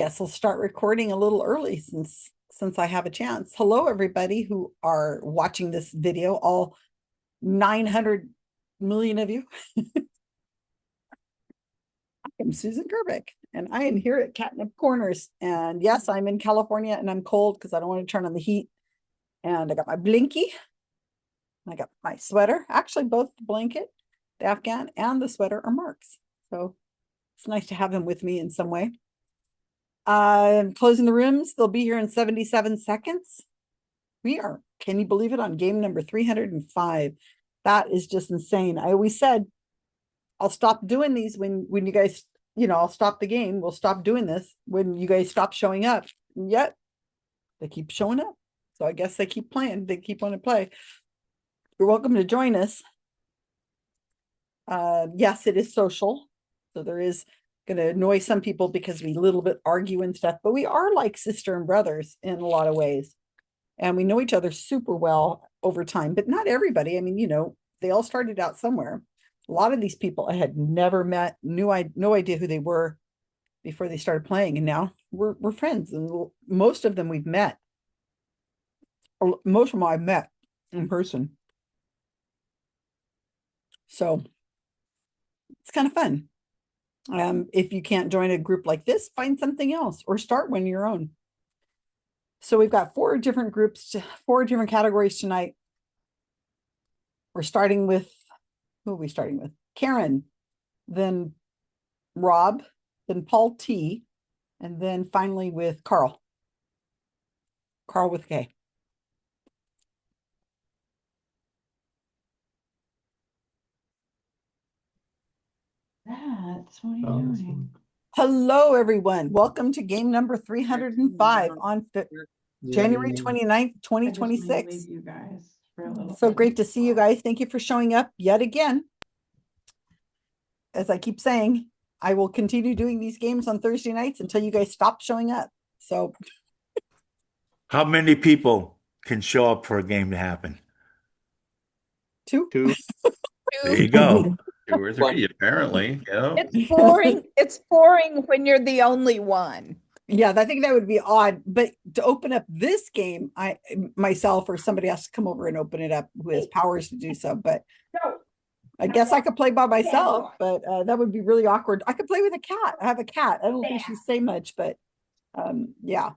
guess I'll start recording a little early since I have a chance. Hello, everybody who are watching this video, all 900 million of you. I'm Susan Gerbic, and I am here at Catnip Corners. And yes, I'm in California, and I'm cold because I don't want to turn on the heat. And I got my blinky. I got my sweater. Actually, both the blanket, the Afghan, and the sweater are Mark's. So it's nice to have him with me in some way. Closing the rooms. They'll be here in 77 seconds. We are, can you believe it, on game number 305. That is just insane. I always said I'll stop doing these when you guys, I'll stop the game. We'll stop doing this when you guys stop showing up. And yet they keep showing up. So I guess they keep playing. They keep wanting to play. You're welcome to join us. Yes, it is social. So there is going to annoy some people because we a little bit argue and stuff, but we are like sister and brothers in a lot of ways. And we know each other super well over time, but not everybody. I mean, they all started out somewhere. A lot of these people I had never met, no idea who they were before they started playing. And now we're friends. And most of them we've met. Or most of them I've met in person. So it's kind of fun. If you can't join a group like this, find something else or start one of your own. So we've got 4 different groups, 4 different categories tonight. We're starting with, who are we starting with? Karen, then Rob, then Paul T, and then finally with Karl. Karl with K. What are you doing? Hello, everyone. Welcome to game number 305 on January 29th, 2026. You guys for a little so bit. great to see you guys. Thank you for showing up yet again. As I keep saying, I will continue doing these games on Thursday nights until you guys stop showing up. So how many people can show up for a game to happen? 2. There you go. 2 or 3, apparently. It's boring. It's boring when you're the only one. Yeah, I think that would be odd. But to open up this game, I myself or somebody has to come over and open it up who has powers to do so. But I guess I could play by myself, but that would be really awkward. I could play with a cat. I have a cat. I don't think she'd say much, but yeah.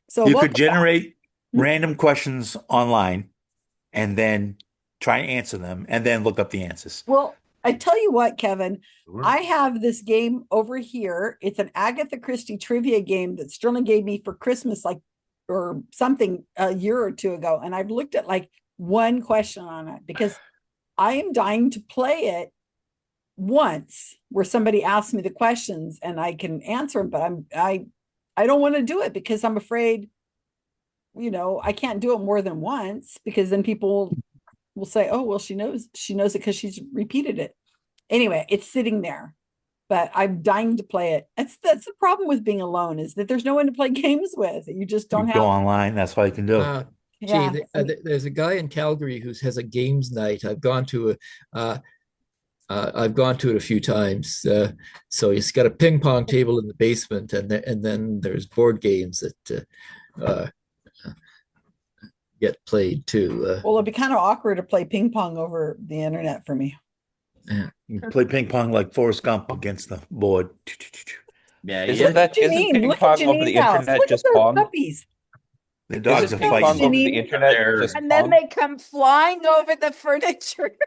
So you could generate random questions online and then try and answer them and then look up the answers. Well, I tell you what, Kevin, I have this game over here. It's an Agatha Christie trivia game that Sterling gave me for Christmas, or something a year or 2 ago. And I've looked at one question on it because I am dying to play it once where somebody asks me the questions and I can answer them, but I don't want to do it because I'm afraid, I can't do it more than once because then people will say, oh, well, she knows it because she's repeated it. Anyway, it's sitting there, but I'm dying to play it. That's the problem with being alone, is that there's no one to play games with. You just don't have go online. That's all you can do. Yeah. There's a guy in Calgary who has a games night. I've gone to it a few times. So he's got a ping pong table in the basement, and then there's board games that get played too. Well, it'd be kind of awkward to play ping pong over the internet for me. Yeah. You can play ping pong like Forrest Gump against the board. Yeah, Isn't ping pong over the internet just pong? Puppies. The dogs are fighting over the internet, and then they come flying over the furniture.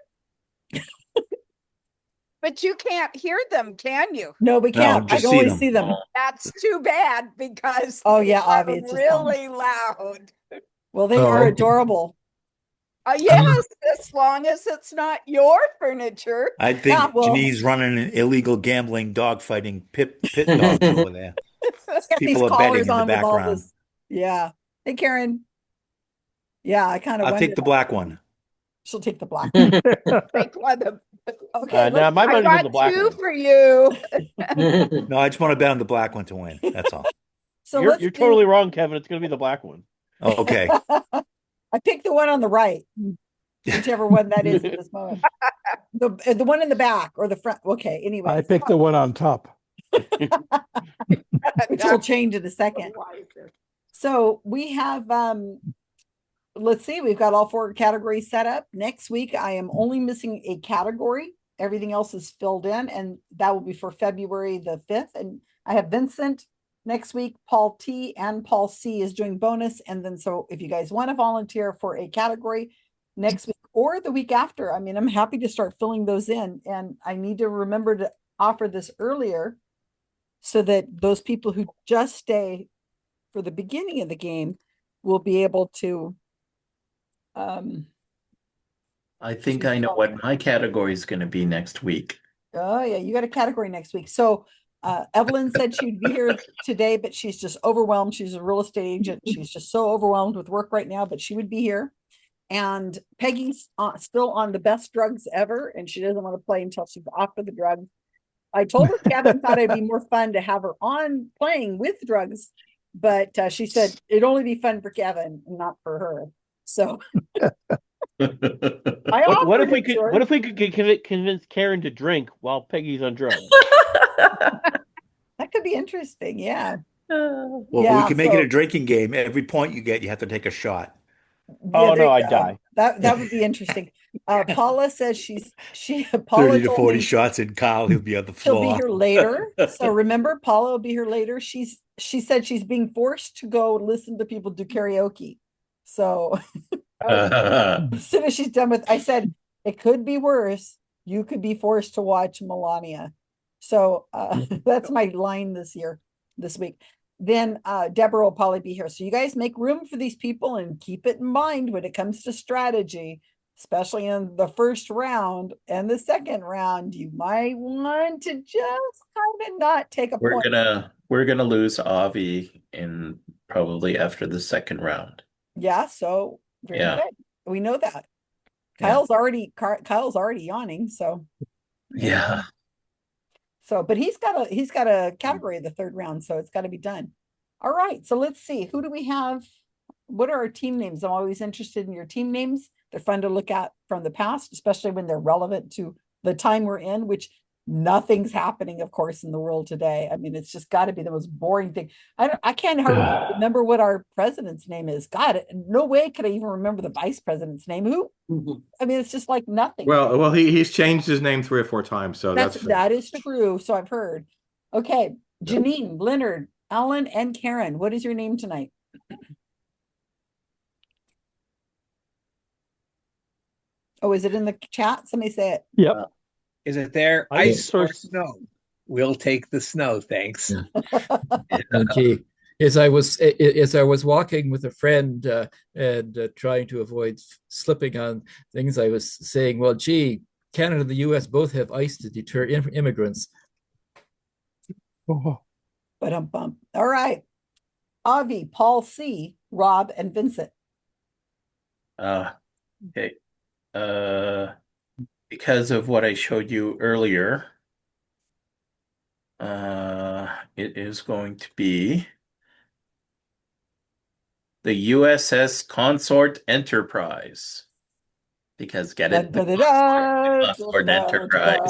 But you can't hear them, can you? No, we can't. I can only see them. That's too bad because obviously really loud. Well, they are adorable. Yes, as long as it's not your furniture. I think Janine's running an illegal gambling, dog fighting pit dogs over there. People are betting in the background. Yeah. Hey, Karen. Yeah, I kind of. I'll take the black one. She'll take the black one. Take one. Okay. No, my money's on the black one. 2 for you. No, I just want to bet on the black one to win. That's all. So you're totally wrong, Kevin. It's going to be the black one. Oh, okay. I picked the one on the right, whichever one that is at this moment. The one in the back or the front. Okay. Anyway, I picked the one on top. which will change in a second. So we have, let's see, we've got all 4 categories set up. Next week, I am only missing a category. Everything else is filled in, and that will be for February the 5th. And I have Vincent next week. Paul T and Paul C is doing bonus. And then, so if you guys want to volunteer for a category next week or the week after, I mean, I'm happy to start filling those in. And I need to remember to offer this earlier so that those people who just stay for the beginning of the game will be able to I think I know what my category is going to be next week. oh yeah, you got a category next week. So Evelyn said she'd be here today, but she's just overwhelmed. She's a real estate agent. She's just so overwhelmed with work right now, but she would be here. And Peggy's still on the best drugs ever, and she doesn't want to play until she's off of the drugs. I told her Kevin thought it'd be more fun to have her on playing with drugs, but she said it'd only be fun for Kevin, not for her. So what if we could convince Karen to drink while Peggy's on drugs? That could be interesting. Yeah. Well, Yeah, we can make it a drinking game. Every point you get, you have to take a shot. Oh no, I'd die. That would be interesting. Paula says Paula 30 to told 40 me shots in Kyle, he'll be on the she'll floor. be here later. So remember, Paula will be here later. She said she's being forced to go listen to people do karaoke. So as soon as she's done with, I said it could be worse. You could be forced to watch Melania. So that's my line this week. Then Deborah will probably be here. So you guys make room for these people and keep it in mind when it comes to strategy, especially in the first round and the second round. You might want to just kind of not take a point. We're gonna lose Avi in probably after the second round. Yeah, so very good. We know that. Kyle's already yawning, so yeah. So, but he's got a category of the third round, so it's got to be done. All right, so let's see. Who do we have? What are our team names? I'm always interested in your team names. They're fun to look at from the past, especially when they're relevant to the time we're in, which nothing's happening, of course, in the world today. I mean, it's just got to be the most boring thing. I can't hardly remember what our president's name is. God, no way could I even remember the vice president's name. Who? I mean, it's just like nothing. Well, he's changed his name 3 or 4 times, so that is true. So I've heard. Okay, Janine, Leonard, Alan, and Karen. What is your name tonight? Oh, is it in the chat? Somebody say it. Yep. Is it there? Ice or snow? We'll take the snow, thanks. Okay. As I was walking with a friend and trying to avoid slipping on things, I was saying, well, gee, Canada and the U.S. both have ice to deter immigrants. But all right. Avi, Paul C, Rob, and Vincent. Okay. Because of what I showed you earlier, it is going to be the USS Consort Enterprise. Because get it, Consort Enterprise.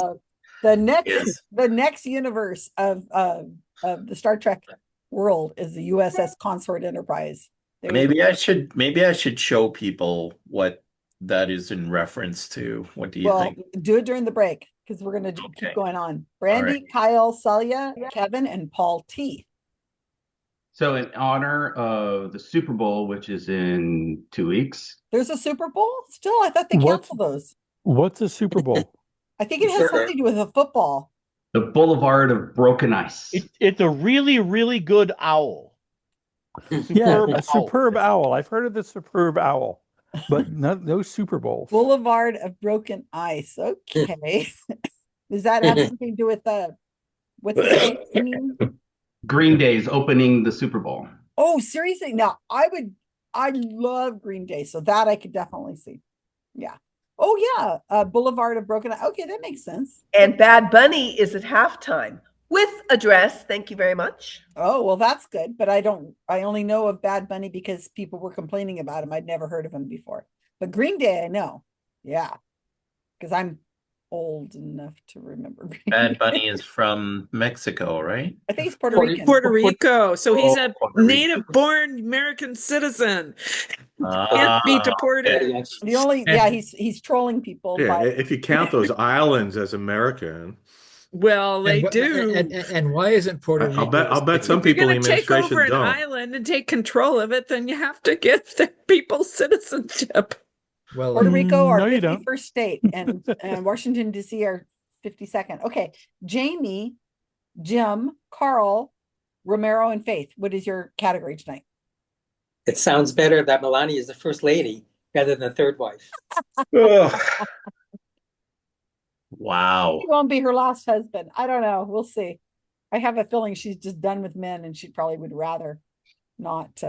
The next universe of the Star Trek world is the USS Consort Enterprise. Maybe I should show people what that is in reference to. What do you think? Do it during the break because we're going to keep going on. Brandy, Kyle, Celia, Kevin, and Paul T. So in honor of the Super Bowl, which is in 2 weeks. There's a Super Bowl? Still, I thought they canceled those. What's a Super Bowl? I think it has something to do with a football. The Boulevard of Broken Ice. It's a really, really good owl. Superb owl. I've heard of the superb owl. But no Super Bowls. Boulevard of Broken Ice. Okay. Does that have something to do with what's the singing? Green Day's opening the Super Bowl. Oh, seriously? Now I love Green Day, so that I could definitely see. Yeah. Oh yeah. Boulevard of Broken Ice. Okay, that makes sense. And Bad Bunny is at halftime with a dress. Thank you very much. Oh, well, that's good. But I only know of Bad Bunny because people were complaining about him. I'd never heard of him before. But Green Day, I know. Yeah. Because I'm old enough to remember. Bad Bunny is from Mexico, right? I think he's Puerto Rican. Puerto Rico. So he's a Puerto Rico. native-born American citizen. Can't be Ah, deported. The only, yeah, he's trolling people, Yeah, but if you count those islands as American, Well, they And, wh- do. and why isn't Puerto Rico? I'll bet some If you're people in going to the take over administration an don't. island and take control of it, then you have to give the people citizenship. Well, Puerto Rico are no, you don't. 51st state and Washington D.C. are 52nd. Okay, Jamie, Jim, Carl, Romero, and Faith. What is your category tonight? It sounds better that Melania is the first lady rather than the third wife. wow. He won't be her last husband. I don't know. We'll see. I have a feeling she's just done with men, and she probably would rather not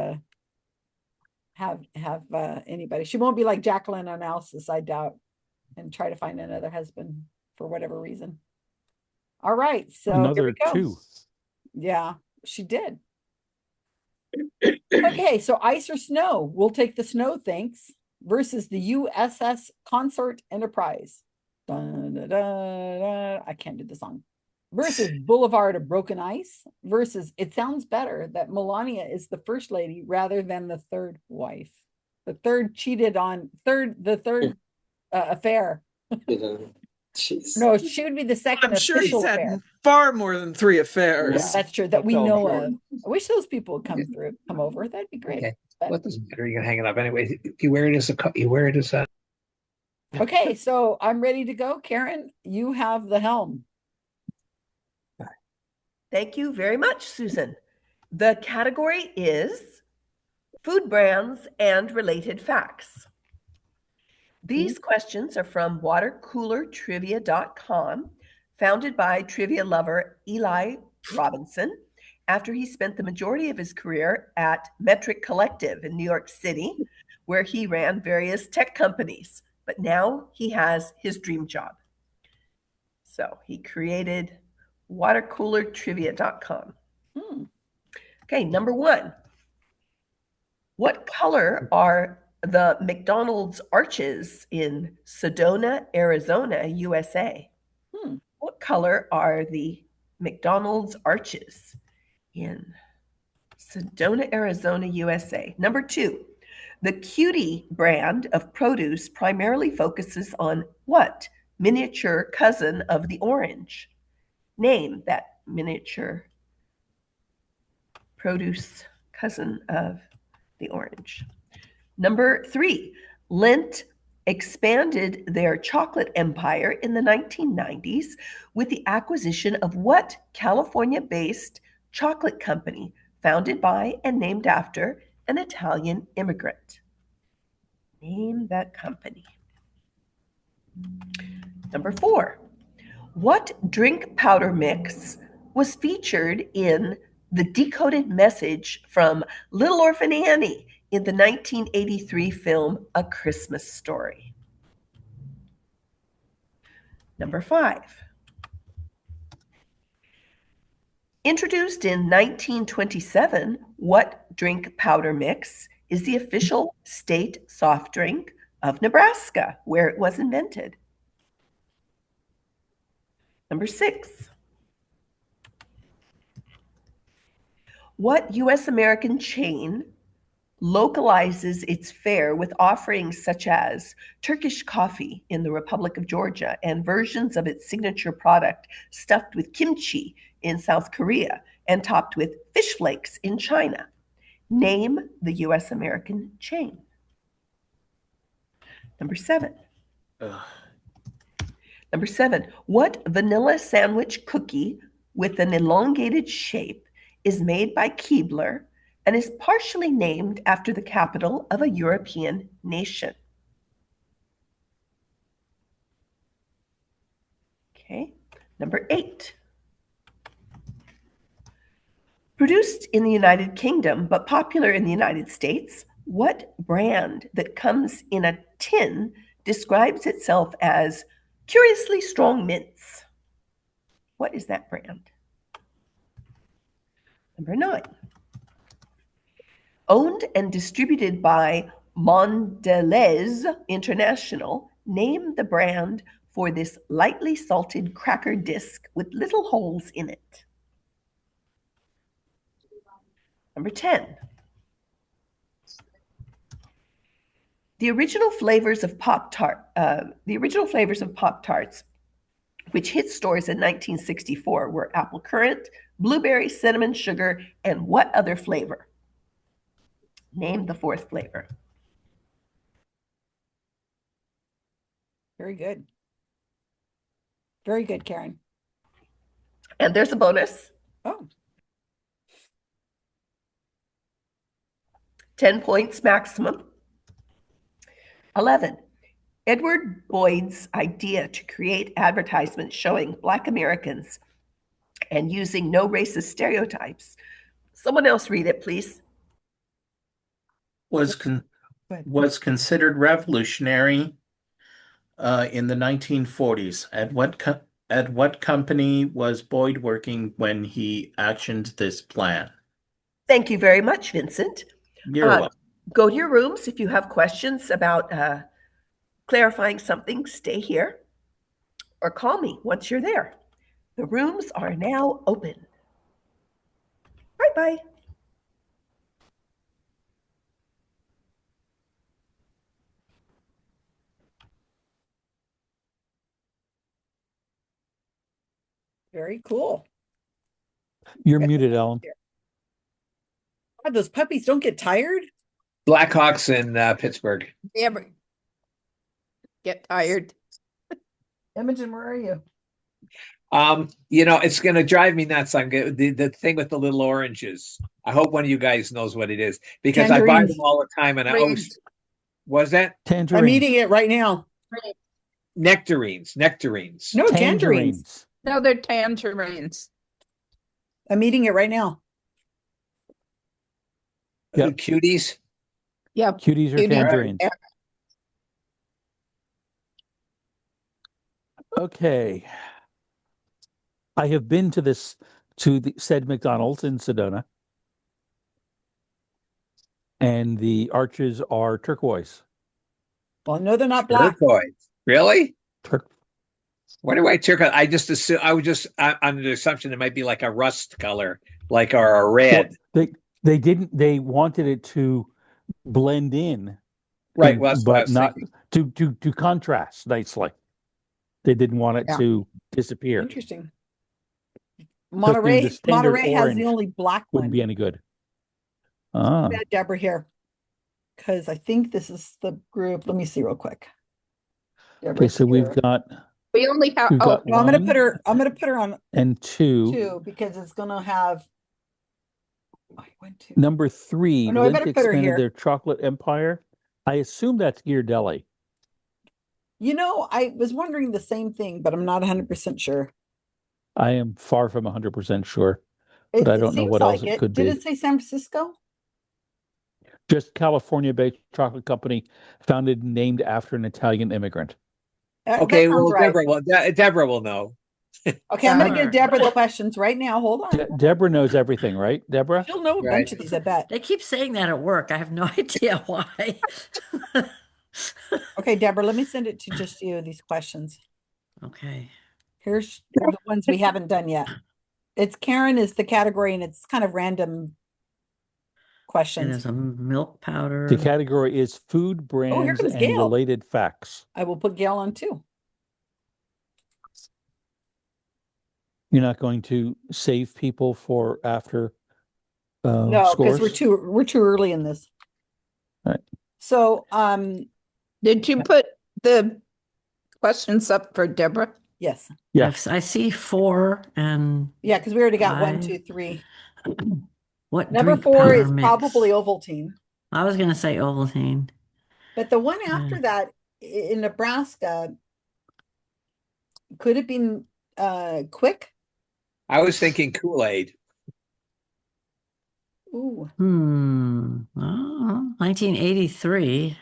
have anybody. She won't be like Jacqueline Onassis, I doubt, and try to find another husband for whatever reason. All right, so here Another we go. 2. Yeah, she did. Okay, so ice or snow? We'll take the snow, thanks. Versus the USS Consort Enterprise. Dun, dun, dun, dun. I can't do the song. Versus Boulevard of Broken Ice. Versus it sounds better that Melania is the first lady rather than the third wife. The third cheated on the third affair. Jeez. No, she would be the second I'm sure he's official had affair. far more than 3 affairs. Yeah, that's true. That That's we all know true. of. I wish those people would come over. That'd be great. Okay. But- What doesn't matter? You're gonna hang it up anyway. If you wear it as you wear it as a. Okay, so I'm ready to go. Karen, you have the helm. Thank you very much, Susan. The category is food brands and related facts. These questions are from watercoolertrivia.com, founded by trivia lover Eli Robinson, after he spent the majority of his career at Metric Collective in New York City, where he ran various tech companies. But now he has his dream job. So he created watercoolertrivia.com. Okay, number 1. What color are the McDonald's arches in Sedona, Arizona, USA? What color are the McDonald's arches in Sedona, Arizona, USA? Number 2, the Cutie brand of produce primarily focuses on what miniature cousin of the orange? Name that miniature produce cousin of the orange. Number 3, Lindt expanded their chocolate empire in the 1990s with the acquisition of what California-based chocolate company founded by and named after an Italian immigrant? Name that company. Number 4, what drink powder mix was featured in the decoded message from Little Orphan Annie in the 1983 film A Christmas Story? Number 5. Introduced in 1927, what drink powder mix is the official state soft drink of Nebraska, where it was invented? Number 6. What U.S. American chain localizes its fare with offerings such as Turkish coffee in the Republic of Georgia and versions of its signature product stuffed with kimchi in South Korea and topped with fish flakes in China? Name the U.S. American chain. Number 7. Number 7, what vanilla sandwich cookie with an elongated shape is made by Keebler and is partially named after the capital of a European nation? Okay, number 8. Produced in the United Kingdom but popular in the United States, what brand that comes in a tin describes itself as curiously strong mints? What is that brand? Number 9. Owned and distributed by Mondelez International, name the brand for this lightly salted cracker disc with little holes in it? Number 10. The original flavors of Pop-Tarts, which hit stores in 1964, were apple currant, blueberry, cinnamon, sugar, and what other flavor? Name the fourth flavor. Very good. Very good, Karen. And there's a bonus. Oh. 10 points maximum. 11. Edward Boyd's idea to create advertisements showing Black Americans and using no racist stereotypes. Someone else read it, please. Was considered revolutionary in the 1940s. At what company was Boyd working when he actioned this plan? Thank you very much, Vincent. You're welcome. Go to your rooms if you have questions about clarifying something. Stay here or call me once you're there. The rooms are now open. Bye-bye. Very cool. You're muted, Ellen. God, those puppies don't get tired. Blackhawks in Pittsburgh. Yeah, but get tired. Imogen, where are you? It's going to drive me nuts. The thing with the little oranges. I hope one of you guys knows what it is because I buy them all the time. And was that tangerines? I'm eating it right now. Nectarines. No, tangerines. No, they're tangerines. I'm eating it right now. Yep. Cuties. Yeah, cuties or tangerines. Yeah. Okay. I have been to the said McDonald's in Sedona, and the arches are turquoise. Well, no, they're not black. Turquoise. Really? What do I turquoise? I just assume I was just under the assumption it might be like a rust color, like or a red. Well, they didn't. They wanted it to blend in, right? Well, that's but not to contrast nicely. They didn't want it to disappear. Interesting. Monterey has the only black one. Wouldn't be any good. Ah. I had Deborah here because I think this is the group. Let me see real quick. Okay, so we've got. We only have. I'm going to put her. I'm going to put her on. And two because it's going to have. Number 3. Oh, no, I better put her here. Their chocolate empire. I assume that's Ghirardelli. I was wondering the same thing, but I'm not 100% sure. I am far from 100% sure, but I don't know what else it could be. Did it say San Francisco? Just California-based chocolate company, founded and named after an Italian immigrant. Okay, well, right. Deborah will know. Okay, I'm going to give Deborah the questions right now. Hold on. Deborah knows everything, right, Deborah? She'll know a bunch of these, I bet. They keep saying that at work. I have no idea why. Okay, Deborah, let me send it to just you, these questions. Okay. Here's the ones we haven't done yet. It's Karen is the category, and it's kind of random questions. And there's a milk powder. The category is food brands and Gail. related facts. I will put Gail on too. You're not going to save people for after no, scores? because we're too early in this. Right. So did you put the questions up for Deborah? Yes. Yes. I see 4 and yeah, because we already got 5. 1, 2, 3. What number 4 is probably Ovaltine. I was gonna say Ovaltine. But the one after that in Nebraska, could it be Quick? I was thinking Kool-Aid. Ooh. 1983.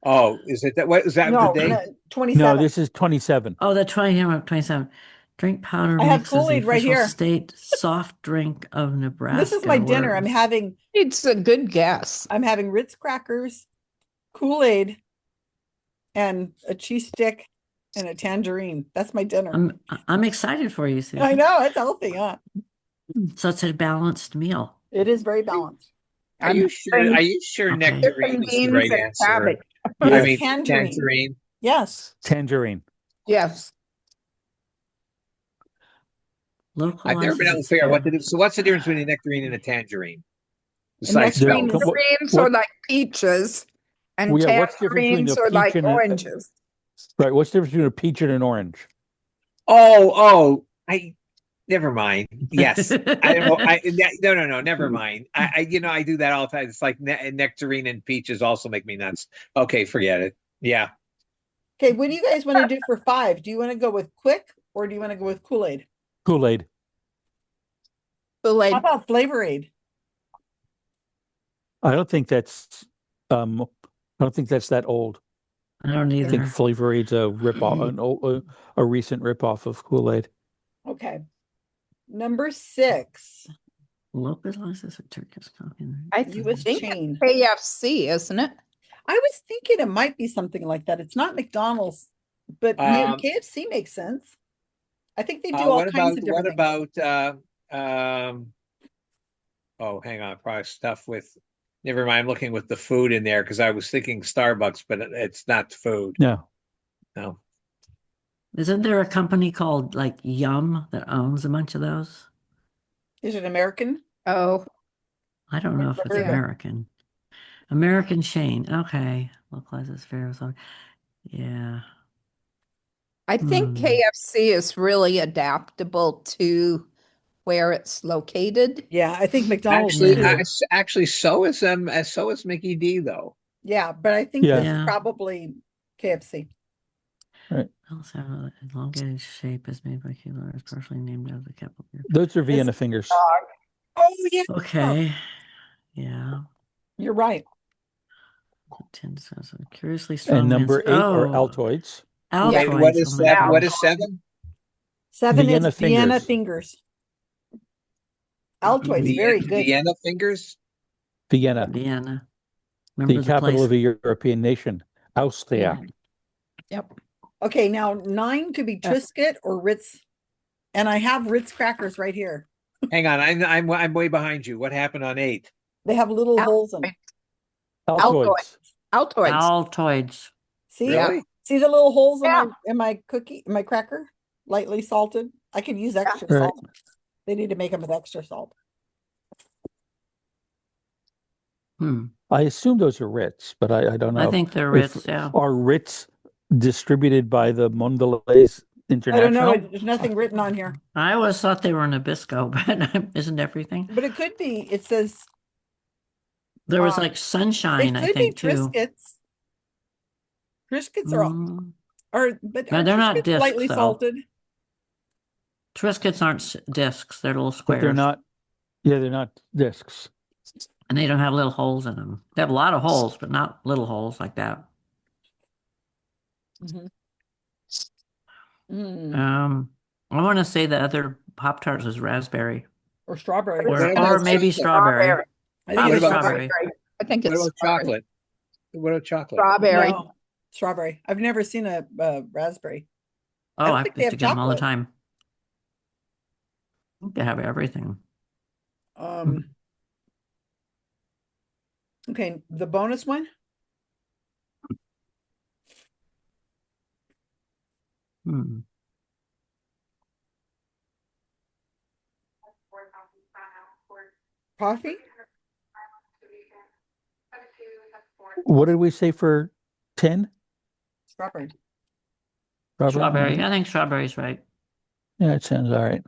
Oh, is it that? What is that? No, the date? 27. No, this is 27. Oh, the 27. Drink powder I have mix is the Kool-Aid right official here. state soft drink of Nebraska. This is my dinner. I'm having. It's a good guess. I'm having Ritz crackers, Kool-Aid, and a cheese stick and a tangerine. That's my dinner. I'm excited for you, Susan. I know, it's healthy, huh? So it's a balanced meal. It is very balanced. Are you sure? Are you sure Okay. nectarine is the right answer? Yes. I mean, Tangerine. Yes. Tangerine. Yes. I've never been able to figure out what to do. So, what's the difference between a nectarine and a tangerine? Besides spelling. Nectarines are like peaches, and Well, yeah, what's the difference between tangerines a are like peach and oranges. Right. What's the difference between a peach and an orange? I never mind. Yes, I don't know. No. Never mind. I do that all the time. It's like nectarine and peaches also make me nuts. Okay, forget it. Yeah. Okay, what do you guys want to do for 5? Do you want to go with quick or do you want to go with Kool-Aid? Kool-Aid. How about Flavor Aid? I don't think that's that old. I don't either. I think Flavor Aid's a ripoff, a recent ripoff of Kool-Aid. Okay. Number 6. Localizes a Turkish coffee. I US think chain. it's KFC, isn't it? I was thinking it might be something like that. It's not McDonald's, but KFC makes sense. I think they do all kinds of different things. Hang on, probably stuff with. Never mind. I'm looking with the food in there because I was thinking Starbucks, but it's not food. No. Isn't there a company called like Yum that owns a bunch of those? Is it American? Oh, I don't know if it's Yeah. American. American chain. Okay. Localizes fair. Yeah. I think KFC is really adaptable to where it's located. Yeah, I think McDonald's Actually, so is Mickey D though. Yeah, but I think Yeah. it's probably KFC. Right. Also have an elongated shape is made by Keeler is partially named after the capital. Those are Vienna fingers. Oh yeah. Okay. Yeah. You're right. Curiously strong. And number 8 are Altoids. Altoids. What is that? What is 7? 7 Vienna is Vienna fingers. fingers. Altoids, very good. Vienna fingers. Vienna. Remember The capital place? of a European nation. Austria. Yep. Okay, now 9 could be Triscuit or Ritz, and I have Ritz crackers right here. Hang on, I'm way behind you. What happened on 8? They have little holes in them. Altoids. Altoids. See, Really? see the little holes in my cookie, in my cracker, lightly salted. I could use extra salt. They need to make them with extra salt. I assume those are Ritz, but I don't know. I think they're Ritz, yeah. Are Ritz distributed by the Mondelez International? I don't know. There's nothing written on here. I always thought they were Nabisco, but isn't everything? But it could be. It says there was like sunshine, I think, too. Triscuits. Triscuits but no, they're not Triscuits discs, lightly though. salted. Triscuits aren't discs; they're little squares. But they're not. Yeah, they're not discs. And they don't have little holes in them. They have a lot of holes, but not little holes like that. I want to say the other Pop-Tarts is raspberry. Or strawberry. Or maybe strawberry. Probably strawberry. I think it's What about chocolate? What about chocolate? Strawberry. No, strawberry. I've never seen a raspberry. Oh, I think they used have to get them all the chocolate. time. I think they have everything. Okay, the bonus one. Coffee? What did we say for 10? Strawberry. Strawberry. I think strawberry's right. Yeah, it sounds all right.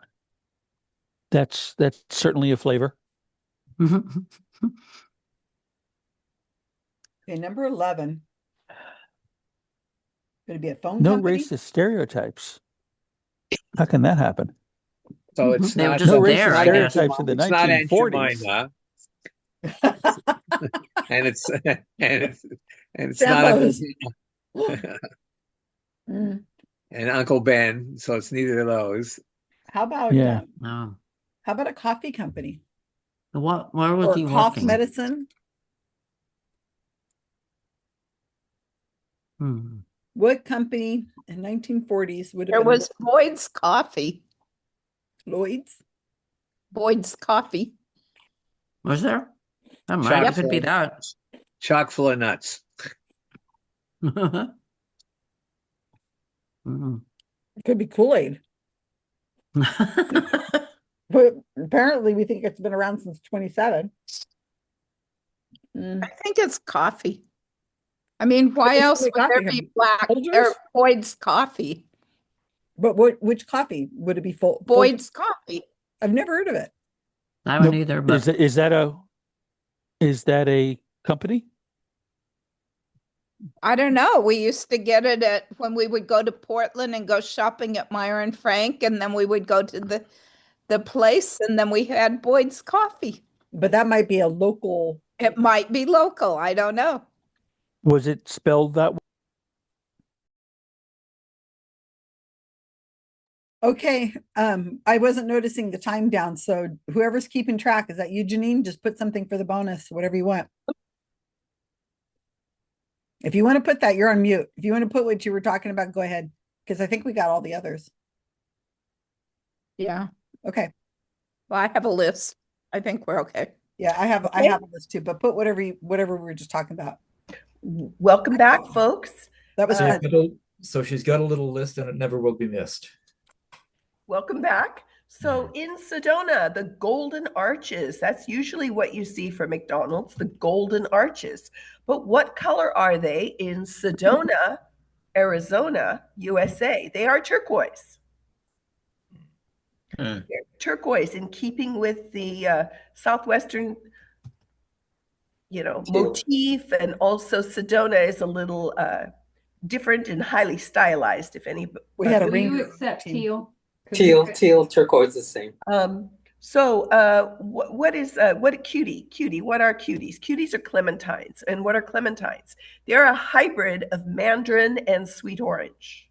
That's certainly a flavor. Okay, number 11. Going to be a phone No company? racist stereotypes. How can that happen? So it's They were not just no there, racist I guess. stereotypes in the It's not Aunt 1940s. Jemima. and it's not Sambo's. and Uncle Ben, so it's neither of those. How about Yeah. No. how about a coffee company? What? Where was Or he cough working? medicine? What company in 1940s would have There been was Boyd's Coffee. Lloyd's? Boyd's Coffee. Was there? That might Chock it could be full- that. Chock full of nuts. Mm. It could be Kool-Aid. But apparently we think it's been around since 27. I think it's coffee. I mean, why It's else really would there coffee. be black Folgers? or Boyd's Coffee? But which coffee would it be? Boyd's Coffee. I've never heard of it. I haven't either, but Is that a company? I don't know. We used to get it at when we would go to Portland and go shopping at Meyer and Frank, and then we would go to the place, and then we had Boyd's Coffee. But that might be a local. It might be local. I don't know. Was it spelled that way? Okay. I wasn't noticing the time down. So whoever's keeping track, is that you, Janine? Just put something for the bonus, whatever you want. If you want to put that, you're on mute. If you want to put what you were talking about, go ahead. Because I think we got all the others. Yeah. Okay. Well, I have a list. I think we're okay. Yeah, I have a list too, but put whatever we were just talking about. Welcome back, folks. That was fun. So she's got a little list and it never will be missed. Welcome back. So in Sedona, the Golden Arches, that's usually what you see for McDonald's, the Golden Arches. But what color are they in Sedona, Arizona, USA? They are turquoise. They're turquoise, in keeping with the Southwestern, motif. And also Sedona is a little different and highly stylized, if any. We had a Do ring. you accept teal? Teal, turquoise, the same. What a cutie? What are cuties? Cuties are clementines. And what are clementines? They're a hybrid of mandarin and sweet orange.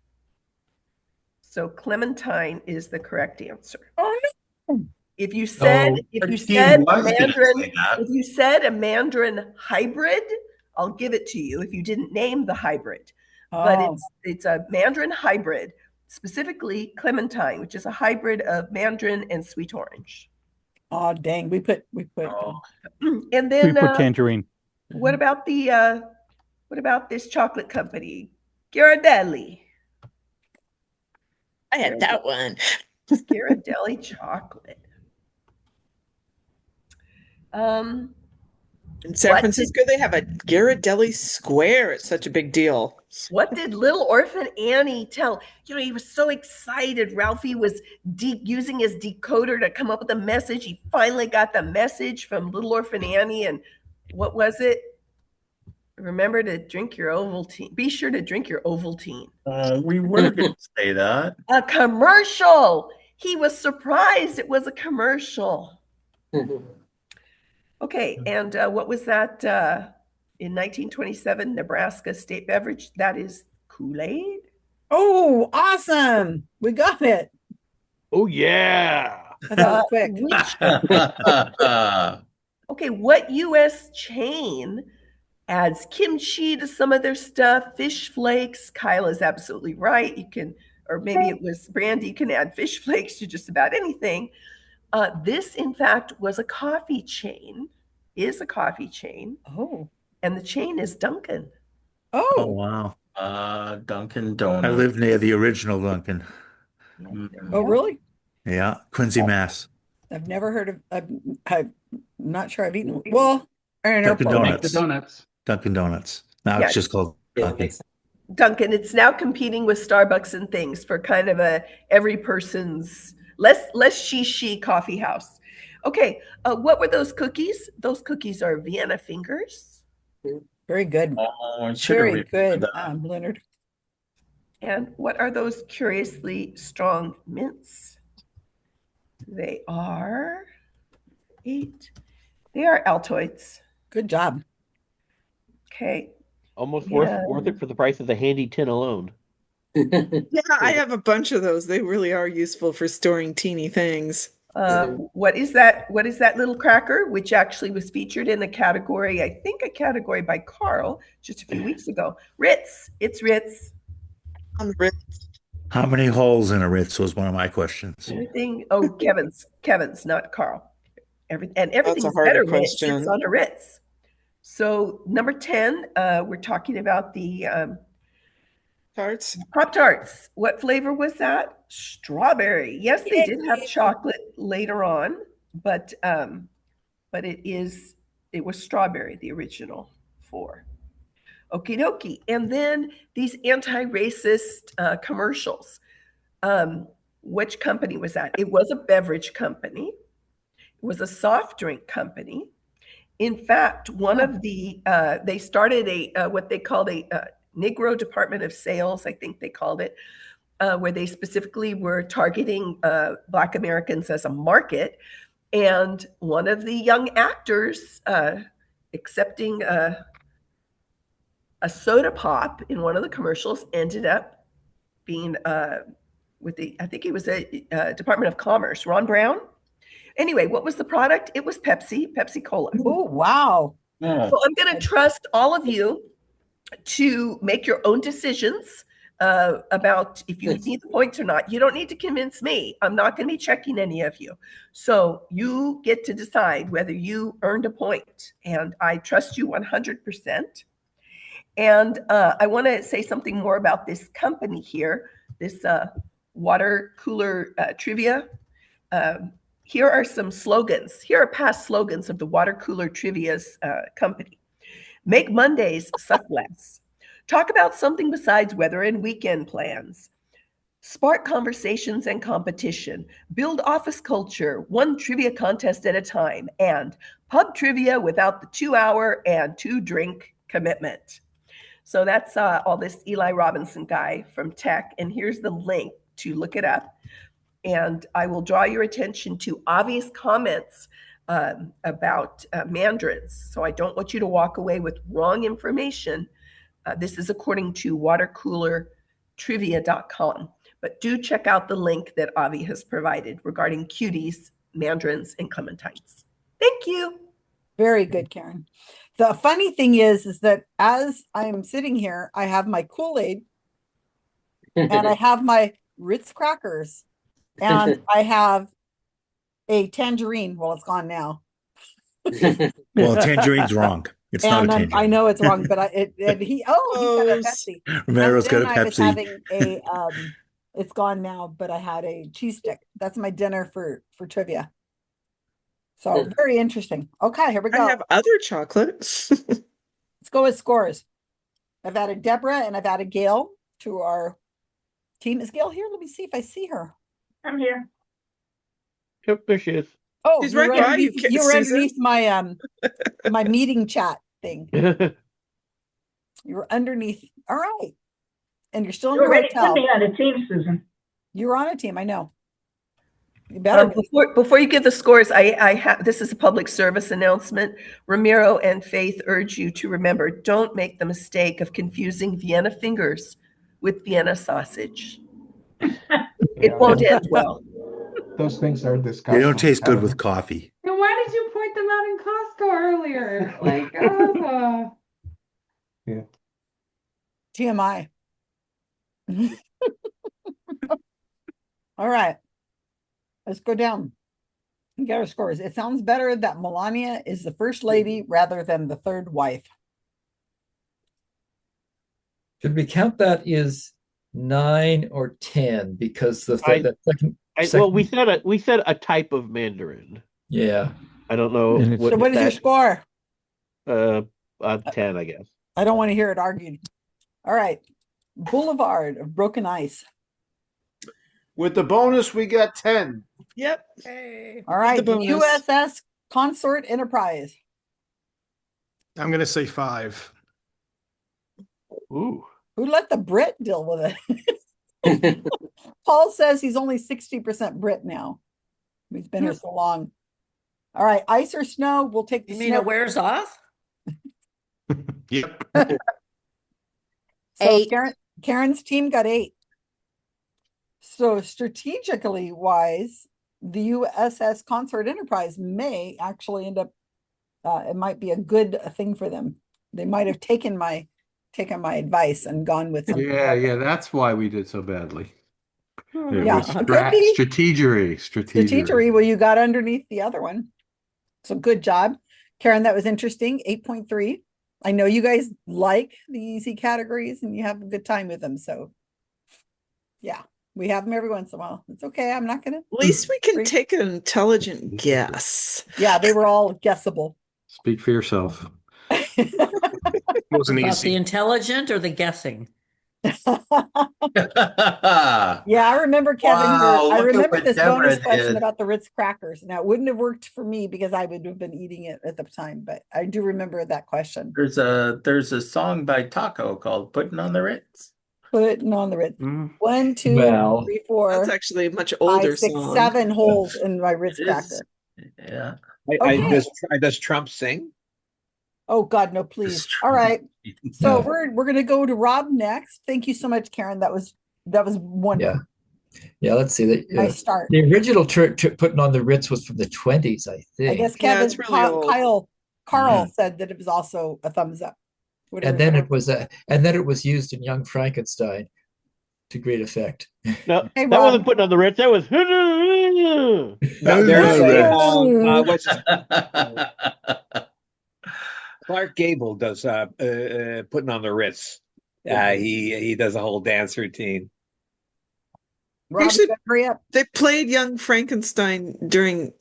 So clementine is the correct answer. Oh no. If you said a mandarin hybrid, I'll give it to you if you didn't name the hybrid. But it's a mandarin hybrid, specifically clementine, which is a hybrid of mandarin and sweet orange. Oh dang, we put And then We put tangerine. what about this chocolate company? Ghirardelli. I had that one. Ghirardelli chocolate. In San Francisco, they have a Ghirardelli Square. It's such a big deal. What did little orphan Annie tell? He was so excited. Ralphie was using his decoder to come up with a message. He finally got the message from little orphan Annie. And what was it? Remember to drink your Ovaltine. Be sure to drink your Ovaltine. We were going to say that. A commercial. He was surprised it was a commercial. Okay, and what was that in 1927, Nebraska state beverage? That is Kool-Aid. Oh, awesome. We got it. Oh, yeah. That was quick. Okay, what U.S. chain adds kimchi to some of their stuff? Fish flakes. Kyle is absolutely right. You can, or maybe it was Brandy, you can add fish flakes to just about anything. This, in fact, was a coffee chain, is a coffee chain. Oh. And the chain is Dunkin'. Oh, wow. Dunkin' Donuts. I live near the original Dunkin'. Oh, really? Yeah, Quincy, Mass. I've never heard of. I'm not sure I've eaten. Well, Dunkin' Donuts. Donuts. Dunkin' Donuts. Now Yeah. it's just called Dunkin'. Dunkin'. It's now competing with Starbucks and things for kind of a every person's less she coffee house. Okay, what were those cookies? Those cookies are Vienna fingers. Very good. Oh, Very good, Leonard. And what are those curiously strong mints? They are Altoids. Good job. Okay. Almost Yeah. worth it for the price of the handy tin alone. Yeah, I have a bunch of those. They really are useful for storing teeny things. What is that? What is that little cracker, which actually was featured in a category, I think a category by Karl just a few weeks ago? Ritz. It's Ritz. on the Ritz. How many holes in a Ritz was one of my questions. Everything. Oh, Kevin's, not Carl. That's Everything's a harder better when it sits question. on a Ritz. So number 10, we're talking about the Tarts. Pop-Tarts. What flavor was that? Strawberry. Yes, they did have chocolate later on, but it was strawberry, the original 4. Okie dokie. And then these anti-racist commercials. Which company was that? It was a beverage company. It was a soft drink company. In fact, one of the they started what they called a Negro Department of Sales, I think they called it, where they specifically were targeting Black Americans as a market. And one of the young actors accepting a soda pop in one of the commercials ended up being with I think it was a Department of Commerce, Ron Brown. Anyway, what was the product? It was Pepsi Cola. Oh, wow. So I'm going to trust all of you to make your own decisions about if you need the points or not. You don't need to convince me. I'm not going to be checking any of you. So you get to decide whether you earned a point, and I trust you 100%. And I want to say something more about this company here, this water cooler trivia. Here are some slogans. Here are past slogans of the water cooler trivia's company. Make Mondays suck less. Talk about something besides weather and weekend plans. Spark conversations and competition. Build office culture, one trivia contest at a time. And pub trivia without the 2-hour and 2-drink commitment. So that's all this Eli Robinson guy from Tech. And here's the link to look it up. And I will draw your attention to obvious comments about mandarins. So I don't want you to walk away with wrong information. This is according to watercoolertrivia.com. But do check out the link that Avi has provided regarding cuties, mandarins, and clementines. Thank you. Very good, Karen. The funny thing is that as I'm sitting here, I have my Kool-Aid and I have my Ritz crackers and I have a tangerine. Well, it's gone now. Well, tangerine's wrong. It's not a tangerine. I know it's wrong, but he's got a Pepsi. Romero's got a I was Pepsi. having a it's gone now, but I had a cheese stick. That's my dinner for trivia. So very interesting. Okay, here we go. I have other chocolates. Let's go with scores. I've added Deborah and I've added Gail to our team. Is Gail here? Let me see if I see her. I'm here. Yep, there she is. Oh, She's you're right by underneath, you, you're Susan. underneath my my meeting chat thing. You're underneath. All right. And you're still in You your already hotel. put me on a team, Susan. You're on a team, I know. You better be. Before you give the scores, I have this is a public service announcement. Ramiro and Faith urge you to remember: don't make the mistake of confusing Vienna fingers with Vienna sausage. It won't end well. Those things are disgusting. They don't taste good with coffee. Then why did you point them out in Costco earlier? Like, oh. Yeah. TMI. All right. Let's go down and get our scores. It sounds better that Melania is the first lady rather than the third wife. Should we count that as 9 or 10? Because the second, well, we said a type of Mandarin. Yeah. I don't know. So what is your score? 10, I guess. I don't want to hear it argued. All right. Boulevard of Broken Ice. With the bonus, we got 10. Yep. All right. The The bonus. USS Consort Enterprise. I'm going to say 5. Ooh. Who let the Brit deal with it? Paul says he's only 60% Brit now. He's been here so long. All right. Ice or snow? We'll take the You mean snow. it wears off? Yep. So Karen's team got 8. So strategically wise, the USS Consort Enterprise may actually end up, it might be a good thing for them. They might have taken my taken my advice and gone with something. Yeah, that's why we did so badly. It Yeah, was it could be. strategery. Well, you got underneath the other one. So good job. Karen, that was interesting. 8.3. I know you guys like the easy categories and you have a good time with them. So yeah, we have them every once in a while. It's okay. I'm not gonna. At least we can take an intelligent guess. Yeah, they were all guessable. Speak for yourself. Wasn't About easy. the intelligent or the guessing? Yeah, I remember Kevin. Wow, I look at remember what this bonus Deborah question did. about the Ritz crackers. Now, it wouldn't have worked for me because I would have been eating it at the time, but I do remember that question. There's a song by Taco called "Putting on the Ritz." Putting on the Ritz. 1, 2, Well, 3, 4. That's actually a much 5, older 6, song. 7 holes in my Ritz It is. cracker. Yeah. Okay. Does Trump sing? Oh God, no, please. All right. So we're gonna go to Rob next. Thank you so much, Karen. That was wonderful. Yeah, let's see that. Nice start. The original putting on the Ritz was from the 20s, I think. I guess Yeah, Kevin, it's really old. Carl said that it was also a thumbs up. And then it was used in Young Frankenstein to great effect. No, Hey, that Rob. wasn't putting on the Ritz. That was. No, there's a what's his Clark Gable does putting on the Ritz. He does a whole dance routine. Rob, Actually, hurry up. they played Young Frankenstein during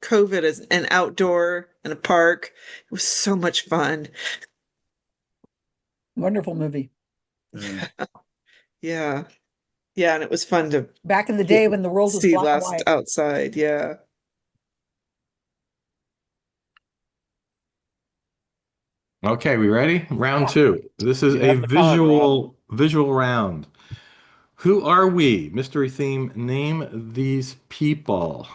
COVID as an outdoor in a park. It was so much fun. Wonderful movie. Yeah. Yeah, and it was fun to Back in the day when the world was see black and last white. outside. Yeah. Okay, we ready? Round 2. This is You a have the time, visual round. Who are we? Mystery theme. Name these people.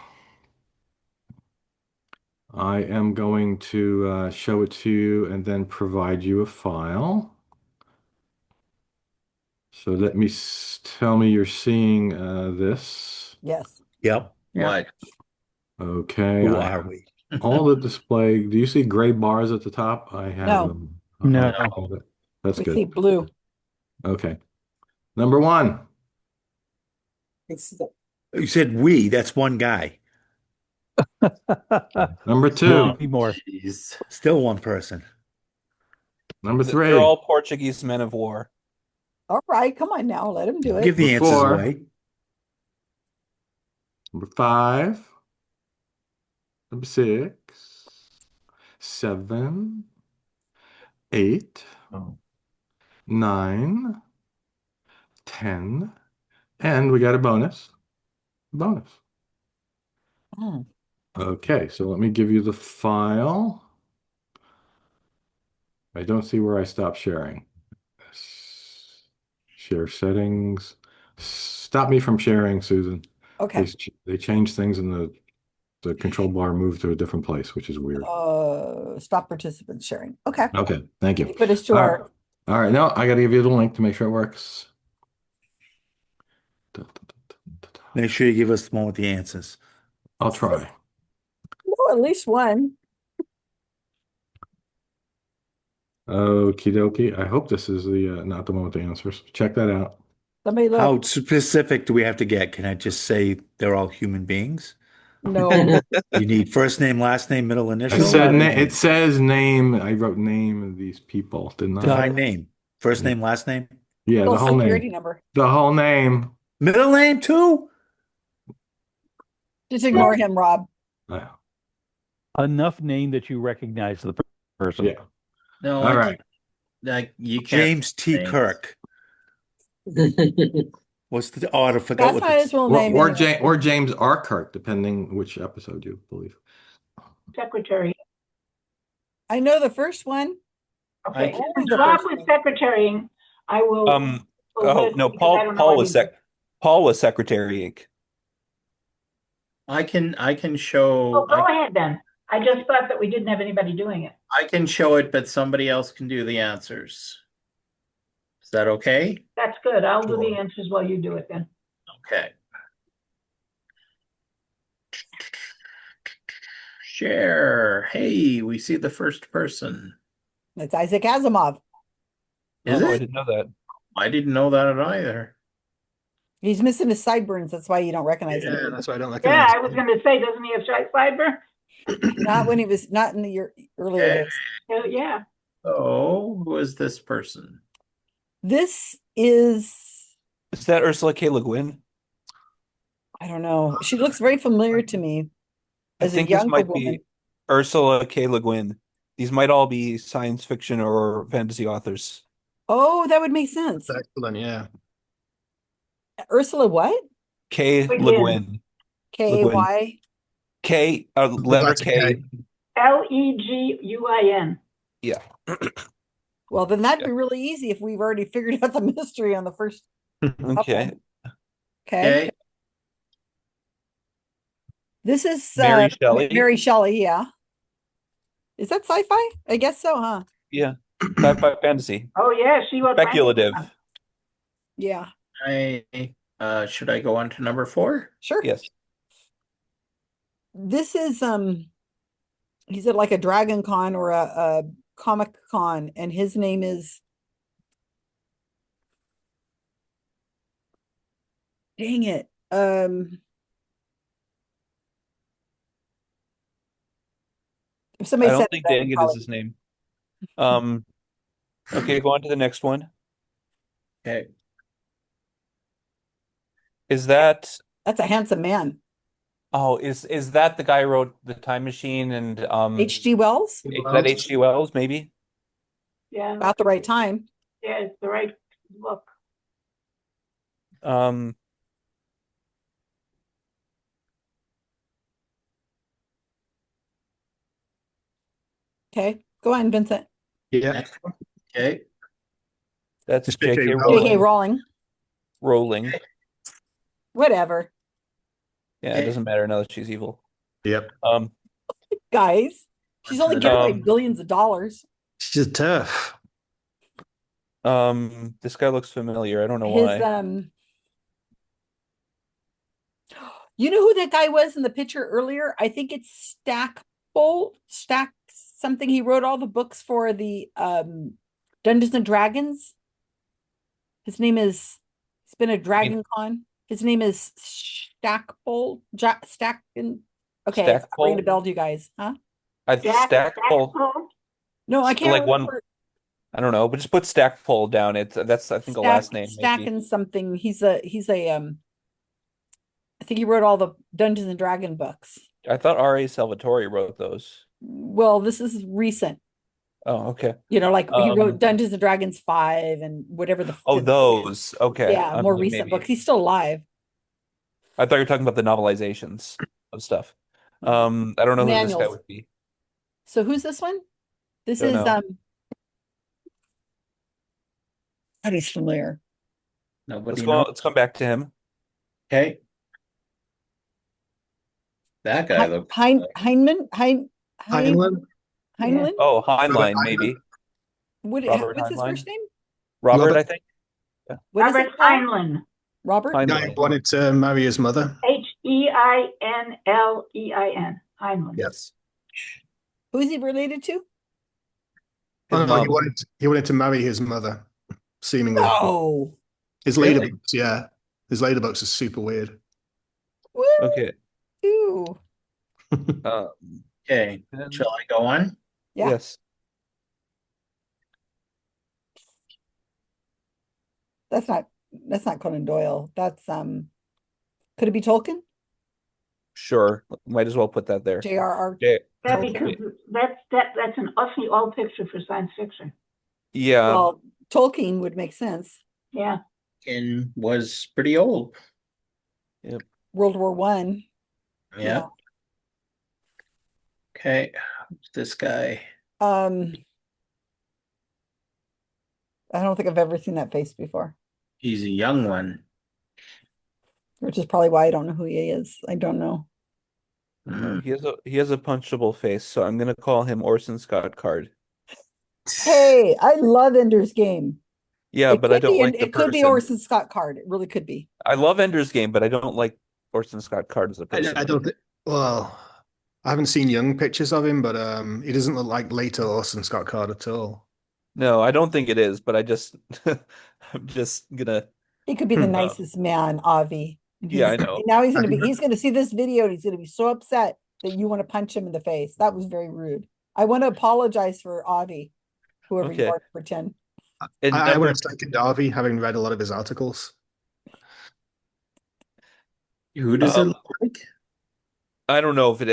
I am going to show it to you and then provide you a file. So let me tell me you're seeing this. Yes. Yep. What? Okay. Who I are have we? all the display. Do you see gray bars at the top? I have No. them. No. That's We good. see blue. Okay. Number 1. You said we. That's one guy. Number 2. Be more. Jeez. Still one person. Number 3. They're all Portuguese men of war. All right, come on now, let him do it. Give the Number answers 4. away. Number 5. Number 6. 7. 8. 9. 10. And we got a bonus. Bonus. Oh. Okay, so let me give you the file. I don't see where I stopped sharing. Share settings. Stop me from sharing, Susan. Okay. They changed things and the control bar moved to a different place, which is weird. Stop participant sharing. Okay. Okay, thank you. Put us to All our right. All right, no, I got to give you the link to make sure it works. Make sure you give us the one with the answers. I'll try. no, at least one. Okie dokie. I hope this is the not the one with the answers. Check that out. Somebody look. How specific do we have to get? Can I just say they're all human beings? No. You need first name, last name, middle I initial. said it says name. I wrote name of these people. Didn't I? Define name. First name, last name. Yeah, the whole security name. number. The whole name. Middle name too. Just ignore him, Rob. Enough name that you recognize the person. Yeah. No, All right. Like you can't. James T. names. Kirk. What's the I forgot That's what not his real name. Or, anyway. James R. Kirk, depending which episode you believe. Secretary. I know the first one. Okay. can- Since Rob was secretarying, I will. Oh no, Paul was secretary. I can show. Oh, go ahead then. I just thought that we didn't have anybody doing it. I can show it, but somebody else can do the answers. Is that okay? That's good. I'll do the answers while you do it then. Okay. Share. Hey, we see the first person. It's Isaac Asimov. Is I it? didn't know that. I didn't know that either. He's missing his sideburns. That's why you don't recognize Yeah, him. that's why I don't Yeah, recognize I was going to say, doesn't he have fiber? Not when he was not in the earlier days. Yeah. Oh, who is this person? This is, Is that Ursula K. Le Guin? I don't know. She looks very familiar to me I as a think this younger might woman. be Ursula K. Le Guin. These might all be science fiction or fantasy authors. Oh, that would make sense. Excellent, yeah. Ursula what? K. Le Guin. Guin. K-A-Y? K, letter K. Leguin. Yeah. Well, then that'd be really easy if we've already figured out the mystery on the first Okay. couple. Okay. Okay. This is Mary Shelley. Mary Shelley, yeah. Is that sci-fi? I guess so, huh? Yeah. Sci-fi fantasy. Oh, yeah, she was Speculative. Yeah. Should I go on to number 4? Sure. Yes. This is he's at like a Dragon Con or a Comic Con, and his name is, dang it. If somebody I don't said think that, Dang It is probably- his name. Okay, go on to the next one. Okay. Is that That's a handsome man. is that the guy who wrote The Time Machine and H.G. Wells? is that H.G. Wells, maybe? Yeah. About the right time. Yeah, it's the right look. Okay, go on, Vincent. Yeah. Okay. That's J.K. J.K. J.K. Rowling. Rowling. Rowling. Whatever. Yeah, it doesn't matter now that she's evil. Yep. Guys, she's only getting like billions of dollars. She's a turf. This guy looks familiar. I don't know His why. you know who that guy was in the picture earlier? I think it's Stack something. He wrote all the books for the Dungeons and Dragons. His name is, it's been a Dragon Con. His name is Stackpole. Okay, it's ringing a bell to you guys, huh? Stackpole. No, I can't like remember. one. I don't know, but just put Stackpole down. That's I think a last name. Stacking something. He's a I think he wrote all the Dungeons and Dragon books. I thought R.A. Salvatore wrote those. Well, this is recent. Oh, okay. You know, like he wrote Dungeons and Dragons 5 and whatever the. Oh, those. Okay. Yeah, more recent books. He's still alive. I thought you were talking about the novelizations of stuff. I don't know who this guy would be. So who's this one? This Don't is know. God, he's familiar. Nobody Let's come back to him. Okay. That guy looks Heinlein? Oh, Heinlein, maybe. What's his Heinlein? first name? Robert, I think. What is Robert it called? Heinlein. Robert? The guy who wanted to marry his mother. Heinlein. Heinlein. Yes. Who is he related to? Oh, no, he wanted to marry his mother, seemingly. Oh. His later books, yeah. His later books are super weird. Okay. Ew. Okay. Shall I go on? Yeah. Yes. That's not Conan Doyle. That's could it be Tolkien? Sure. Might as well put that there. J.R.R. Yeah, because that's an awfully old picture for science fiction. Yeah. Well, Tolkien would make sense. Yeah. And was pretty old. Yep. World War One. Yeah. Okay. This guy. I don't think I've ever seen that face before, He's a young one. which is probably why I don't know who he is. I don't know. He has a punchable face, so I'm gonna call him Orson Scott Card. Hey, I love Ender's Game. Yeah, but I don't like the it could be person. Orson Scott Card. It really could be. I love Ender's Game, but I don't like Orson Scott Card as a person. I don't think. Well, I haven't seen young pictures of him, but he doesn't look like later Orson Scott Card at all. No, I don't think it is, but I'm just gonna. He could be the nicest man, Avi. And Yeah, I know. Now he's gonna see this video and he's gonna be so upset that you want to punch him in the face. That was very rude. I want to apologize for Avi, whoever you Okay. are, pretend. And I number would have seconded Avi, having read a lot of his articles. Who does it look like? I don't know if it.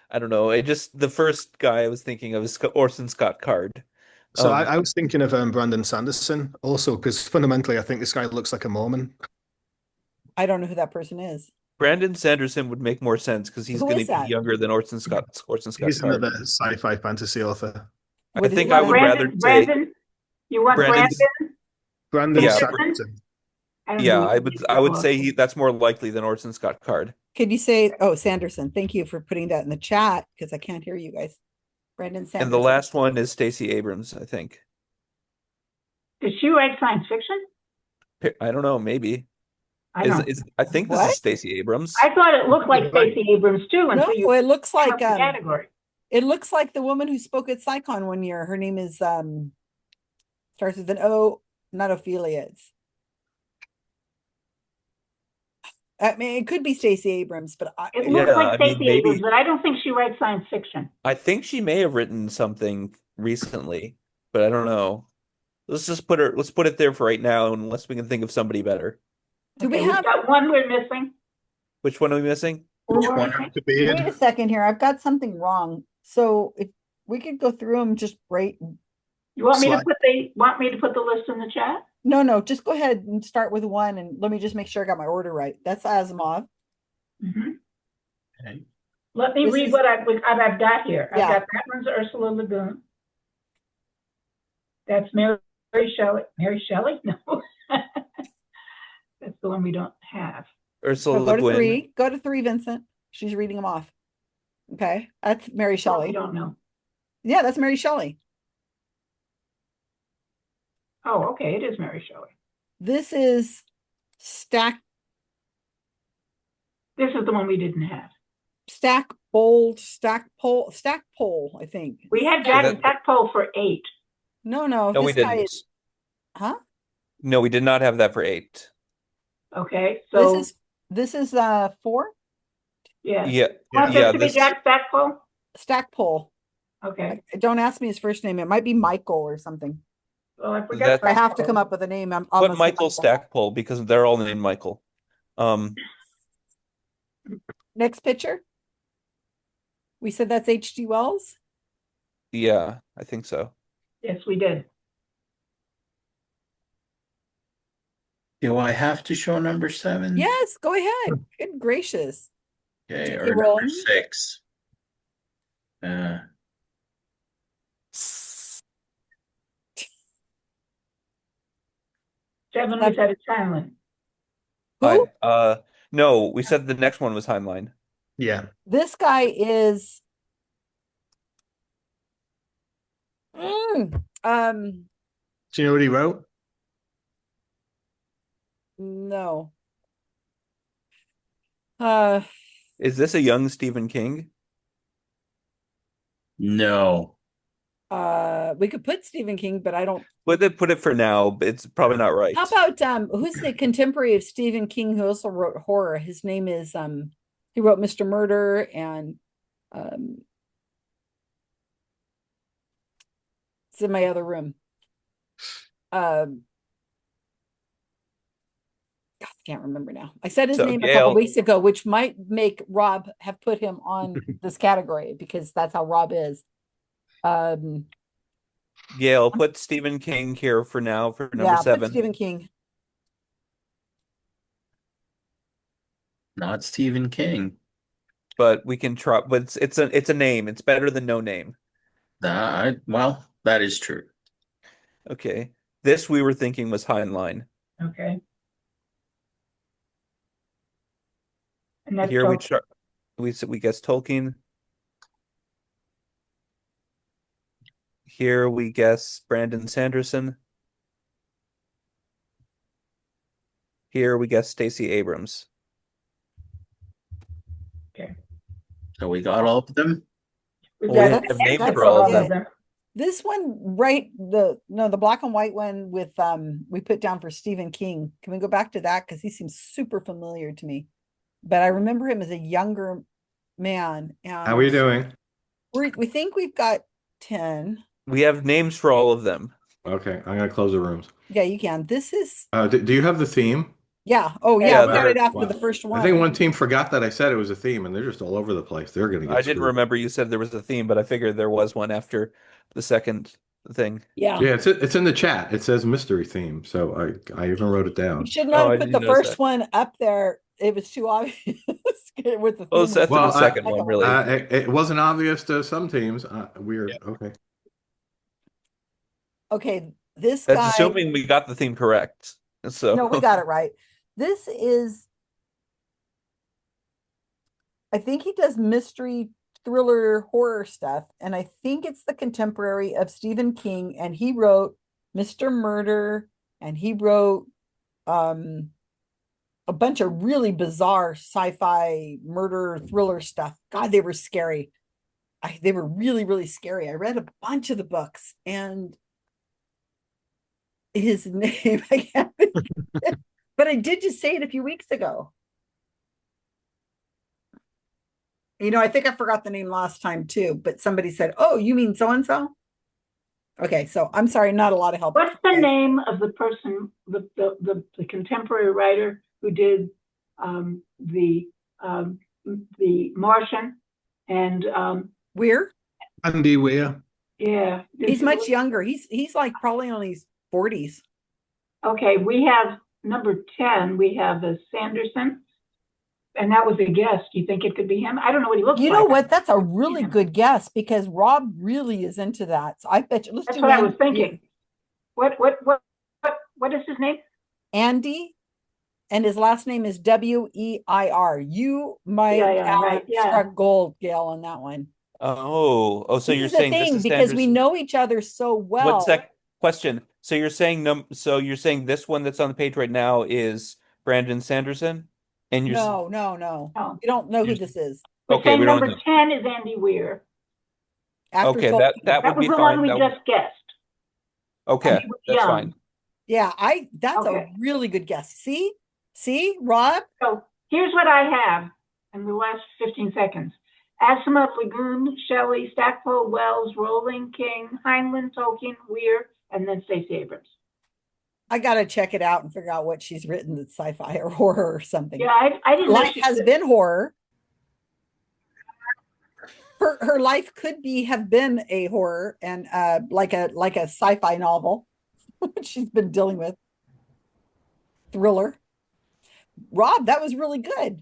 I don't know. The first guy I was thinking of is Orson Scott Card. So I was thinking of Brandon Sanderson also, because fundamentally I think this guy looks like a Mormon. I don't know who that person is. Brandon Sanderson would make more sense because he's Who going is to be that? younger than Orson Scott He's Card. another sci-fi fantasy author. I think I would rather say Brandon. You want Brandon? Brandon Yeah. Sanderson. Yeah, I would say that's more likely than Orson Scott Card. Could you say, oh, Sanderson? Thank you for putting that in the chat because I can't hear you guys. Brandon Sanderson. And the last one is Stacey Abrams, I think. Did she write science fiction? I don't know, maybe. I think this is Stacey Abrams. I thought it looked like Stacey Abrams too. No, it looks like category. It looks like the woman who spoke at SciCon one year. Her name is starts with an O, not Ophelia. I mean, it could be Stacey Abrams, but it looks like Stacey Abrams, but I don't think she writes science fiction. I think she may have written something recently, but I don't know. Let's put it there for right now, unless we can think of somebody better. Do we have got one we're missing? Which one are we missing? Which one? Wait a second here. I've got something wrong. So if we could go through them just right. You want me to put the list in the chat? No, just go ahead and start with one and let me just make sure I got my order right. That's Asimov. Mm-hmm. Okay. Let me read what I've got here. I've got that one's Ursula Le Guin. That's Mary Shelley. Mary Shelley? No. That's the one we don't have. Ursula So Le Guin. Go to three, Vincent. She's reading them off. Okay. That's Mary Shelley. We don't know. Yeah, that's Mary Shelley. Oh, okay. It is Mary Shelley. This is Stack. This is the one we didn't have. Stackpole, I think. We had Jack Stackpole for 8. No, No, we didn't. Huh? No, we did not have that for 8. Okay, so this is 4. Yeah. Yeah. Want this to be Jack Stackpole? Stackpole. Okay. Don't ask me his first name. It might be Michael or something. Well, I forgot. I have to come up with a name. Put Michael Stackpole because they're all named Michael. Next picture. We said that's H.G. Wells. Yeah, I think so. Yes, we did. Do I have to show number 7? Yes, go ahead. Good gracious. Okay, or number 6. 7 we said it's Heinlein. Who? No, we said the next one was Heinlein. Yeah. This guy is do you know what he wrote? No. Is this a young Stephen King? No. We could put Stephen King, but I don't. Put it for now, but it's probably not right. How about who's the contemporary of Stephen King who also wrote horror? His name is he wrote Mr. Murder and it's in my other room. God, I can't remember now. I said his name a couple weeks ago, which might make Rob have put him on this category because that's how Rob is. Gail, put Stephen King here for now for number 7. Put Stephen King. Not Stephen King. But we can try. But it's a name. It's better than no name. Well, that is true. Okay. This we were thinking was Heinlein. Okay. And that's here we guess Tolkien. Here we guess Brandon Sanderson. Here we guess Stacey Abrams. Okay. So we got all of them? We have names for all of them. This one, right? The black and white one with we put down for Stephen King. Can we go back to that? Because he seems super familiar to me. But I remember him as a younger man. And how are you doing? we think we've got 10. We have names for all of them. Okay, I'm gonna close the rooms. Yeah, you can. This is do you have the theme? yeah. Oh yeah, we got it after the first one. I think one team forgot that I said it was a theme, and they're just all over the place. They're gonna get I didn't screwed. remember you said there was a theme, but I figured there was one after the second thing. Yeah. Yeah, it's in the chat. It says mystery theme, so I even wrote it down. You should not have put the first one up there. It was too obvious with the theme. Well, it's after the second one, really. It wasn't obvious to some teams. Weird. Yeah. Okay. Okay, this That's guy. assuming we got the theme correct. So No, we got it right. This is, I think he does mystery, thriller, horror stuff, and I think it's the contemporary of Stephen King, and he wrote Mr. Murder, and he wrote a bunch of really bizarre sci-fi murder thriller stuff. God, they were scary. They were really, really scary. I read a bunch of the books, and his name, I can't think of it, but I did just say it a few weeks ago. I think I forgot the name last time too, but somebody said, "Oh, you mean so-and-so?" Okay, so I'm sorry, not a lot of help. What's the name of the person, the contemporary writer who did the Martian and Weir? Andy Weir. Yeah. He's much younger. He's like probably on his 40s. Okay, we have number 10, we have a Sanderson. And that was a guess. Do you think it could be him? I don't know what he looks like. You know what? That's a really good guess because Rob really is into that. So I bet you. That's what I was thinking. What is his name? Andy, and his last name is Weir. You might have struck gold, Gail, on that one. Oh, so you're saying this is because we know each other so well. What's that question? So you're saying this one that's on the page right now is Brandon Sanderson? And you're No. You don't know who this is. Okay, we don't number 10 is Andy Weir. Okay, that would be was the fine. one we just guessed. Okay, that's fine. Yeah, that's a really good guess. See, Rob? So here's what I have in the last 15 seconds. Asimov, Lagoon, Shelley, Stackpole, Wells, Rowling, King, Heinlein, Tolkien, Weir, and then Stacey Abrams. I got to check it out and figure out what she's written that's sci-fi or horror or something. Yeah, I didn't know. Life has been horror. Her life could have been a horror and like a sci-fi novel. She's been dealing with thriller. Rob, that was really good.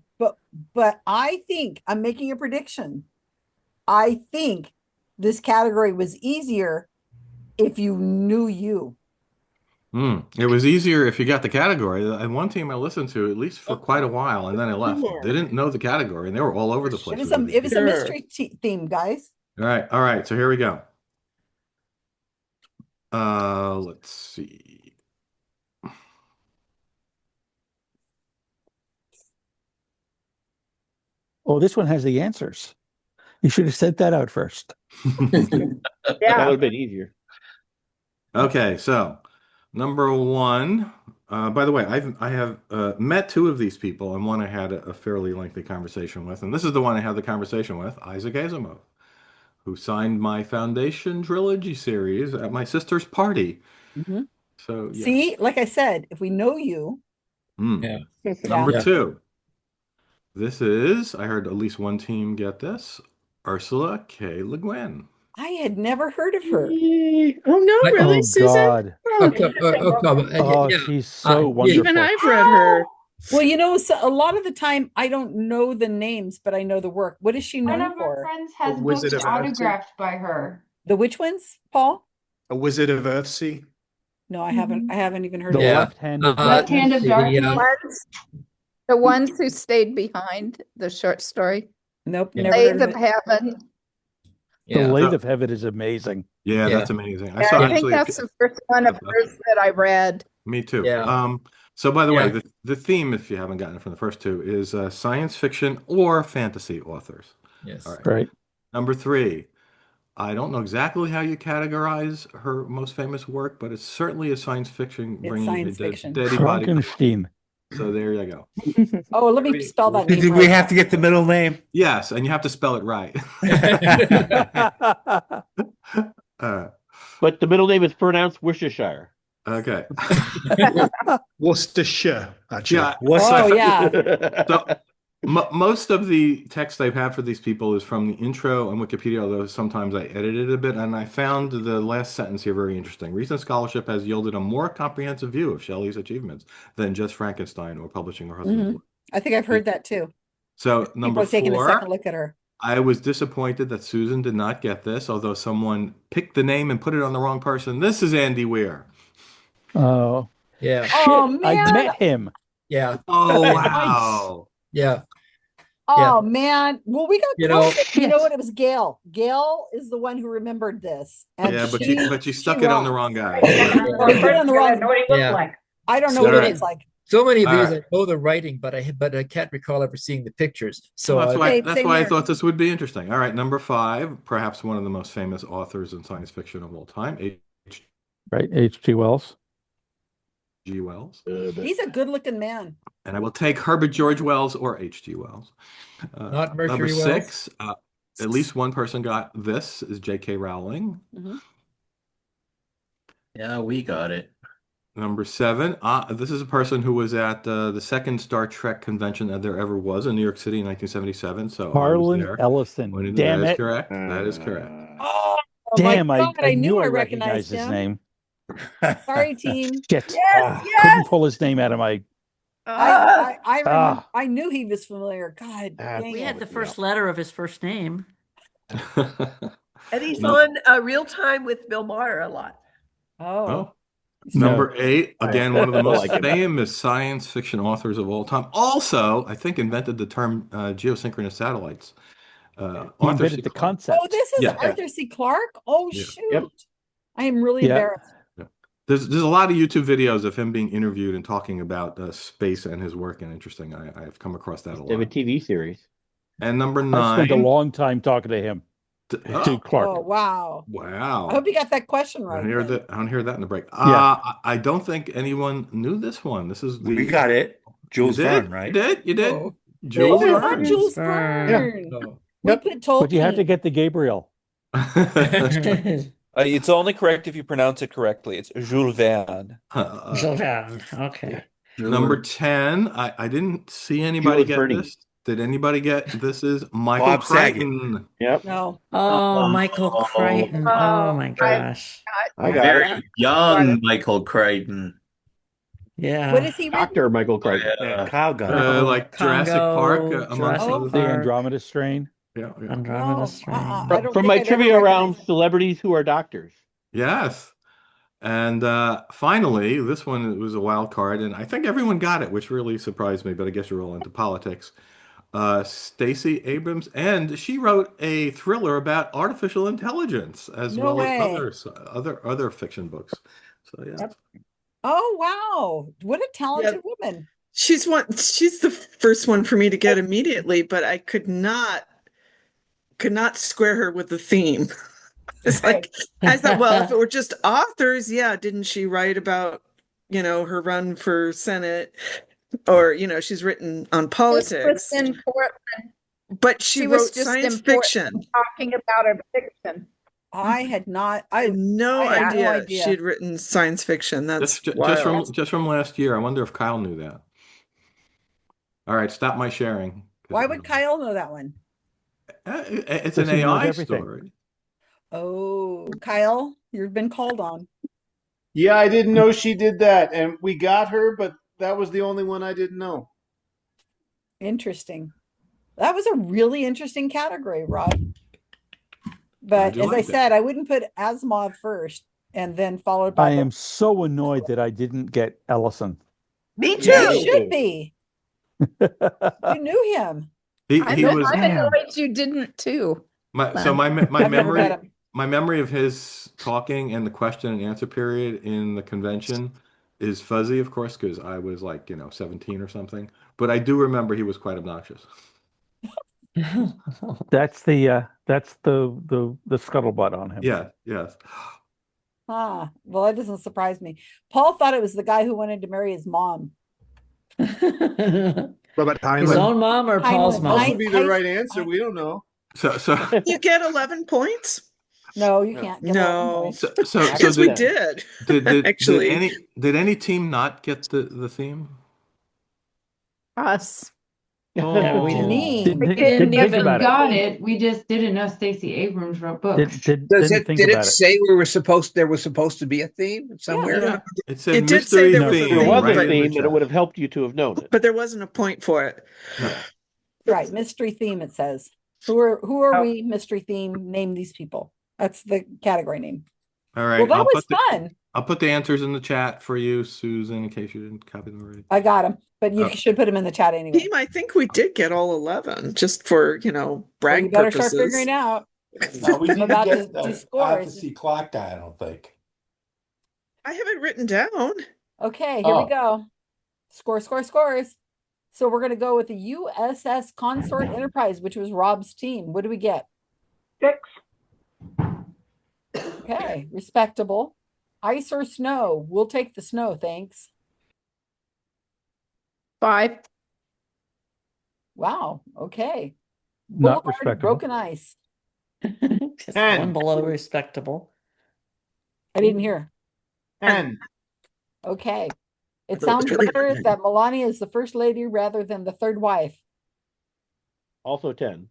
But I think I'm making a prediction. I think this category was easier if you knew you. It was easier if you got the category. And one team I listened to at least for quite a while, and then I left. They didn't know the category, and they were all over the place. It was a mystery theme, guys. All right. So here we go. Let's see. Oh, this one has the answers. You should have sent that out first. That would have been easier. Okay, so number one. By the way, I have met two of these people, and one I had a fairly lengthy conversation with, and this is the one I had the conversation with, Isaac Asimov, who signed my Foundation trilogy series at my sister's party. Mm-hmm. So yes. See, like I said, if we know you, Number two. This is, I heard at least one team get this, Ursula K. Le Guin. I had never heard of her. Oh no, really, Susan? God. She's so wonderful. Even I've read her. Well, so a lot of the time I don't know the names, but I know the work. What is she known One of for? our friends has books autographed by her. The which ones, Paul? A Wizard of Earthsea. No, I haven't. I haven't even heard The of that. Left Hand of Darkness. The ones who stayed behind, the short story. Nope, never heard Lathe of of it. Heaven. The Lathe of Heaven is amazing. Yeah, that's amazing. I think that's the first one of hers that I read. Me too. Yeah. So by the way, the theme, if you haven't gotten it from the first two, is science fiction or fantasy authors. Yes. All right. Right. Number three, I don't know exactly how you categorize her most famous work, but it's certainly a science fiction It's bringing science a fiction. dead body. Frankenstein. So there you go. Oh, let me spell that name We right. have to get the middle name. Yes, and you have to spell it right. But the middle name is pronounced Worcestershire. Okay. Worcestershire, actually. Yeah. Oh, yeah. So most of the text I've had for these people is from the intro and Wikipedia, although sometimes I edited it a bit. And I found the last sentence here very interesting. Recent scholarship has yielded a more comprehensive view of Shelley's achievements than just Frankenstein or publishing her husband's work. I think I've heard that too. So People number are taking a 4, second look at her. I was disappointed that Susan did not get this, although someone picked the name and put it on the wrong person. This is Andy Weir. Oh. Yeah. Shit, Oh, man. I met him. Yeah. Oh, wow. Yeah. Oh, man. Well, we got You know- close. You know what? It was Gail. Gail is the one who remembered this. And Yeah, but she stuck it on the wrong guy. Or put it on the wrong. What he looked Yeah. like. I don't know So what it right. looks like. So many of All these, right. I know the writing, but I can't recall ever seeing the pictures. So Well, that's Same why I here. thought this would be interesting. All right, number 5, perhaps one of the most famous authors in science fiction of all time, H.G. Right, H.G. Wells. Wells. He's a good looking man. And I will take Herbert George Wells or H.G. Wells. Not Number Mercury Wells. 6, at least one person got this, is J.K. Rowling. Yeah, we got it. Number 7, this is a person who was at the second Star Trek convention that there ever was in New York City in 1977. So I was Harlan there. Ellison. Damn That is it. correct. That is correct. Oh, Damn, my God, I knew I recognized recognized his him. name. Sorry, team. Shit. Yes, Couldn't pull his name out of my. I remember, Ah. I knew he was familiar. God dang We it. had the first letter of his first name. And he's No. on Real Time with Bill Maher a lot. Oh. No. Number 8, again, one of the I most like him. famous science fiction authors of all time. Also, I think invented the term geosynchronous satellites. He Arthur invented C. the Clarke. concept. Oh, this is Yeah. Arthur C. Clarke? Oh, Yeah. shoot. Yep. I am really Yeah. embarrassed. There's a lot of YouTube videos of him being interviewed and talking about space and his work, and interesting. I've come across that a They have a lot. TV series. And number I spent a 9. long time talking to him, to Oh, Clark. Oh, wow. wow. I hope you got that question I right. don't hear then. that. I don't hear that in the break. Yeah. I don't think anyone knew this one. This is the. We got it. Jules You did? Verne, right? You did. You did. Oh. Jules Oh, it's Verne. not Jules Verne. Verne. Oh. We Yep. put Tolkien. But you have to get the Gabriel. It's only correct if you pronounce it correctly. It's Jules Verne. Jules Verne. Okay. Number 10. I didn't see anybody Jules get Verne. this. Did anybody get this? Is Michael Bob Saget. Crichton. Yep. No. Oh, Michael Crichton. Oh my gosh. I got Very it. young Michael Crichton. Yeah. What is he written? Dr. Michael Crichton. Yeah, Kyle got it. Like Jurassic Congo, Park, amongst Jurassic other The things. Park. Andromeda Strain. Yeah, yeah. Andromeda Oh, Strain. I don't From think my I'd ever trivia around recognize- celebrities who are doctors. Yes. And finally, this one was a wild card, and I think everyone got it, which really surprised me, but I guess you're all into politics. Stacey Abrams, and she wrote a thriller about artificial intelligence as No well as way. other fiction books. So yeah. Oh, wow. What a talented woman. She's the first one for me to get immediately, but I could not square her with the theme. It's like I thought, well, if it were just authors, yeah, didn't she write about, her run for Senate, or she's written on This politics, was in Portland. but she was wrote just science in Portland fiction. talking about her fiction. I had not. I had no I had no idea idea. she had written science fiction. That's wild. Just from last year. I wonder if Kyle knew that. All right, stop my sharing. Why would Kyle know that one? It's an Because he knows AI everything. story. Oh, Kyle, you've been called on. Yeah, I didn't know she did that, and we got her, but that was the only one I didn't know. Interesting. That was a really interesting category, Rob. But Glad you as I liked it. said, I wouldn't put Asimov first and then followed by I am so annoyed that I didn't get Ellison. Me too. You should be. You knew him. He I'm was annoyed you didn't too. my I've never met him. my memory of his talking and the question and answer period in the convention is fuzzy, of course, because I was 17 or something. But I do remember he was quite obnoxious. That's the scuttlebutt on him. Yeah, yes. Ah, well, that doesn't surprise me. Paul thought it was the guy who wanted to marry his mom. Robert His Heinlein. own mom or Paul's Heinlein. mom? Also be the right answer. We don't know. So You get 11 points? No, you can't get 11 No, points. because we did. Actually, did any team not get the theme? Us. Yeah, we Janine. We Didn't think we about it. got it. We just didn't know Stacey Abrams wrote books. Didn't Did think it about it. say there was supposed to be a theme somewhere? Yeah. It said it did say mystery there was a theme. There was right a in the theme, and it chat. would have helped you to have known it. but there wasn't a point for it. No. Right, mystery theme, it says. Who are we, mystery theme? Name these people. That's the category name. All right. Well, that I'll was put fun. I'll put the answers in the chat for you, Susan, in case you didn't copy them already. I got them, but you Oh. should put them in the chat anyway. Team, I think we did get all 11, just for Well, brag you better purposes. start figuring out. No, we I'm didn't about get to do I have to scores. see clock die, I don't think. I have it written down. Okay, here we Oh. go. Scores. So we're going to go with the USS Consort Enterprise, which was Rob's team. What do we get? 6. Okay, respectable. Ice or snow? We'll take the snow, thanks. 5. Wow, okay. Not Boulevard respectable. Broken ice. Just one below respectable. I didn't hear. 10. Okay. It thought it sounds was really better high. that Melania is the first lady rather than the third wife. Also 10.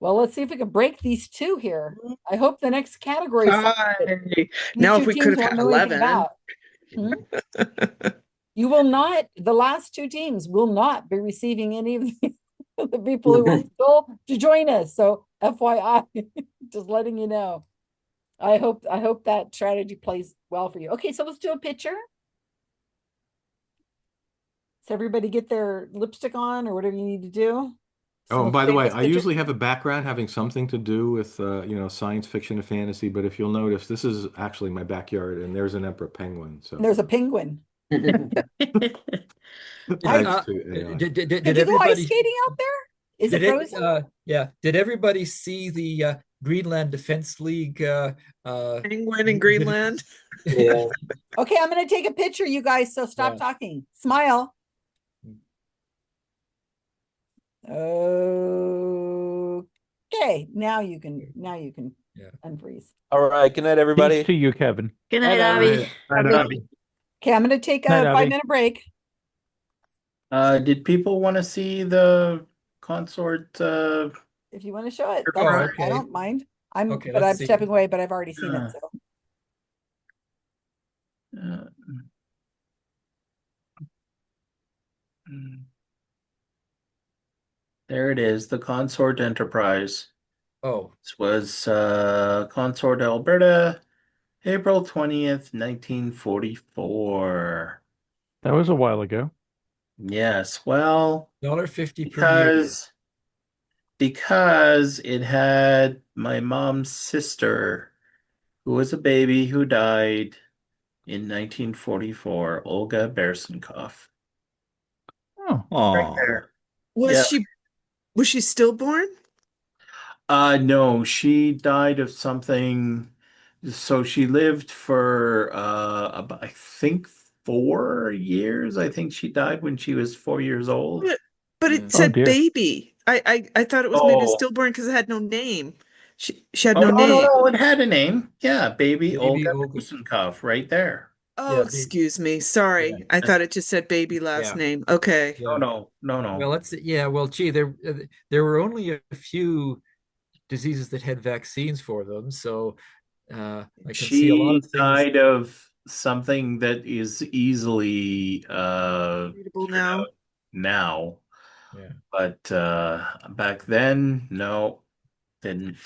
Well, let's see if we can break these two here. I hope the next category is something that Hi. these Now, two if we teams could have won't had know anything 11. about. Hmm? You will not, the last two teams will not be receiving any of the people who are still to join us. So FYI, just letting you know. I hope that strategy plays well for you. Okay, so let's do a picture. Does everybody get their lipstick on or whatever you need to do? Oh, and let's by the take way, this I picture. usually have a background having something to do with science fiction and fantasy, but if you'll notice, this is actually my backyard and there's an emperor penguin. So And there's a penguin. thanks Uh, to AI. Did Did you go ice everybody skating out there? Is it did frozen? yeah, did everybody see the Greenland Defense League Penguin in Greenland. Yeah. Okay, I'm gonna take a picture, you guys. So stop Yeah. talking. Smile. Okay, now you can Yeah. unfreeze. All right. Good night, everybody. Thanks to you, Kevin. Good night, Abby. Okay, I'm gonna take a Night, Abby. 5-minute break. Did people want to see the consort? If you want to show it, Sure. that's, Oh, I okay. don't mind. I'm Okay, but let's I'm see. stepping away, but I've already seen it. Yeah. So There it is, the Consort Enterprise. Oh, This was Consort Alberta, April 20th, 1944. That was a while ago. Yes, well, $1.50 per year. because it had my mom's sister, who was a baby who died in 1944, Olga Bersenkoff. Oh, Right there. Yeah. Was she stillborn? No, she died of something. So she lived for about, I think 4 years. I think she died when she was 4 years old. But Yeah. it said dear. baby. I thought it was maybe Oh. stillborn because it had no name. She had Oh, no no, name. no, it had a name. Yeah, baby Olga Olga. Bersenkoff, right there. Oh, Yeah, excuse me. Sorry. Yeah. I thought it just said baby last Yeah. name. Okay. Yeah. No. Well, gee, there were only a few diseases that had vaccines for them, so I can see a lot She of things. died of something that is easily Readable now. now. Yeah. But back then, no, didn't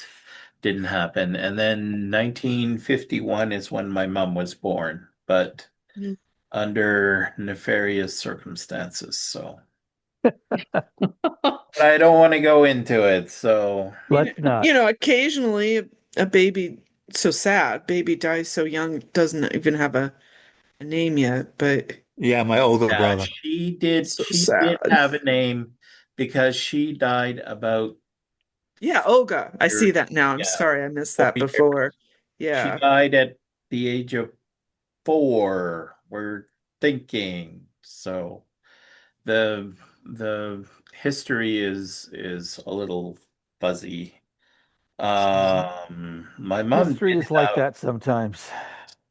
happen. And then 1951 is when my mom was born, but Mm. under nefarious circumstances. So but I don't want to go into it. So let's not. Occasionally a baby, so sad, baby dies so young, doesn't even have a name yet, but Yeah, my older yeah, brother. she did so she sad. did have a name because she died about Yeah, Olga. I see You're- that now. I'm yeah, sorry I missed 4 that years. before. She Yeah. died at the age of 4. We're thinking so. The history is a little fuzzy. My mom History did is like have, that sometimes.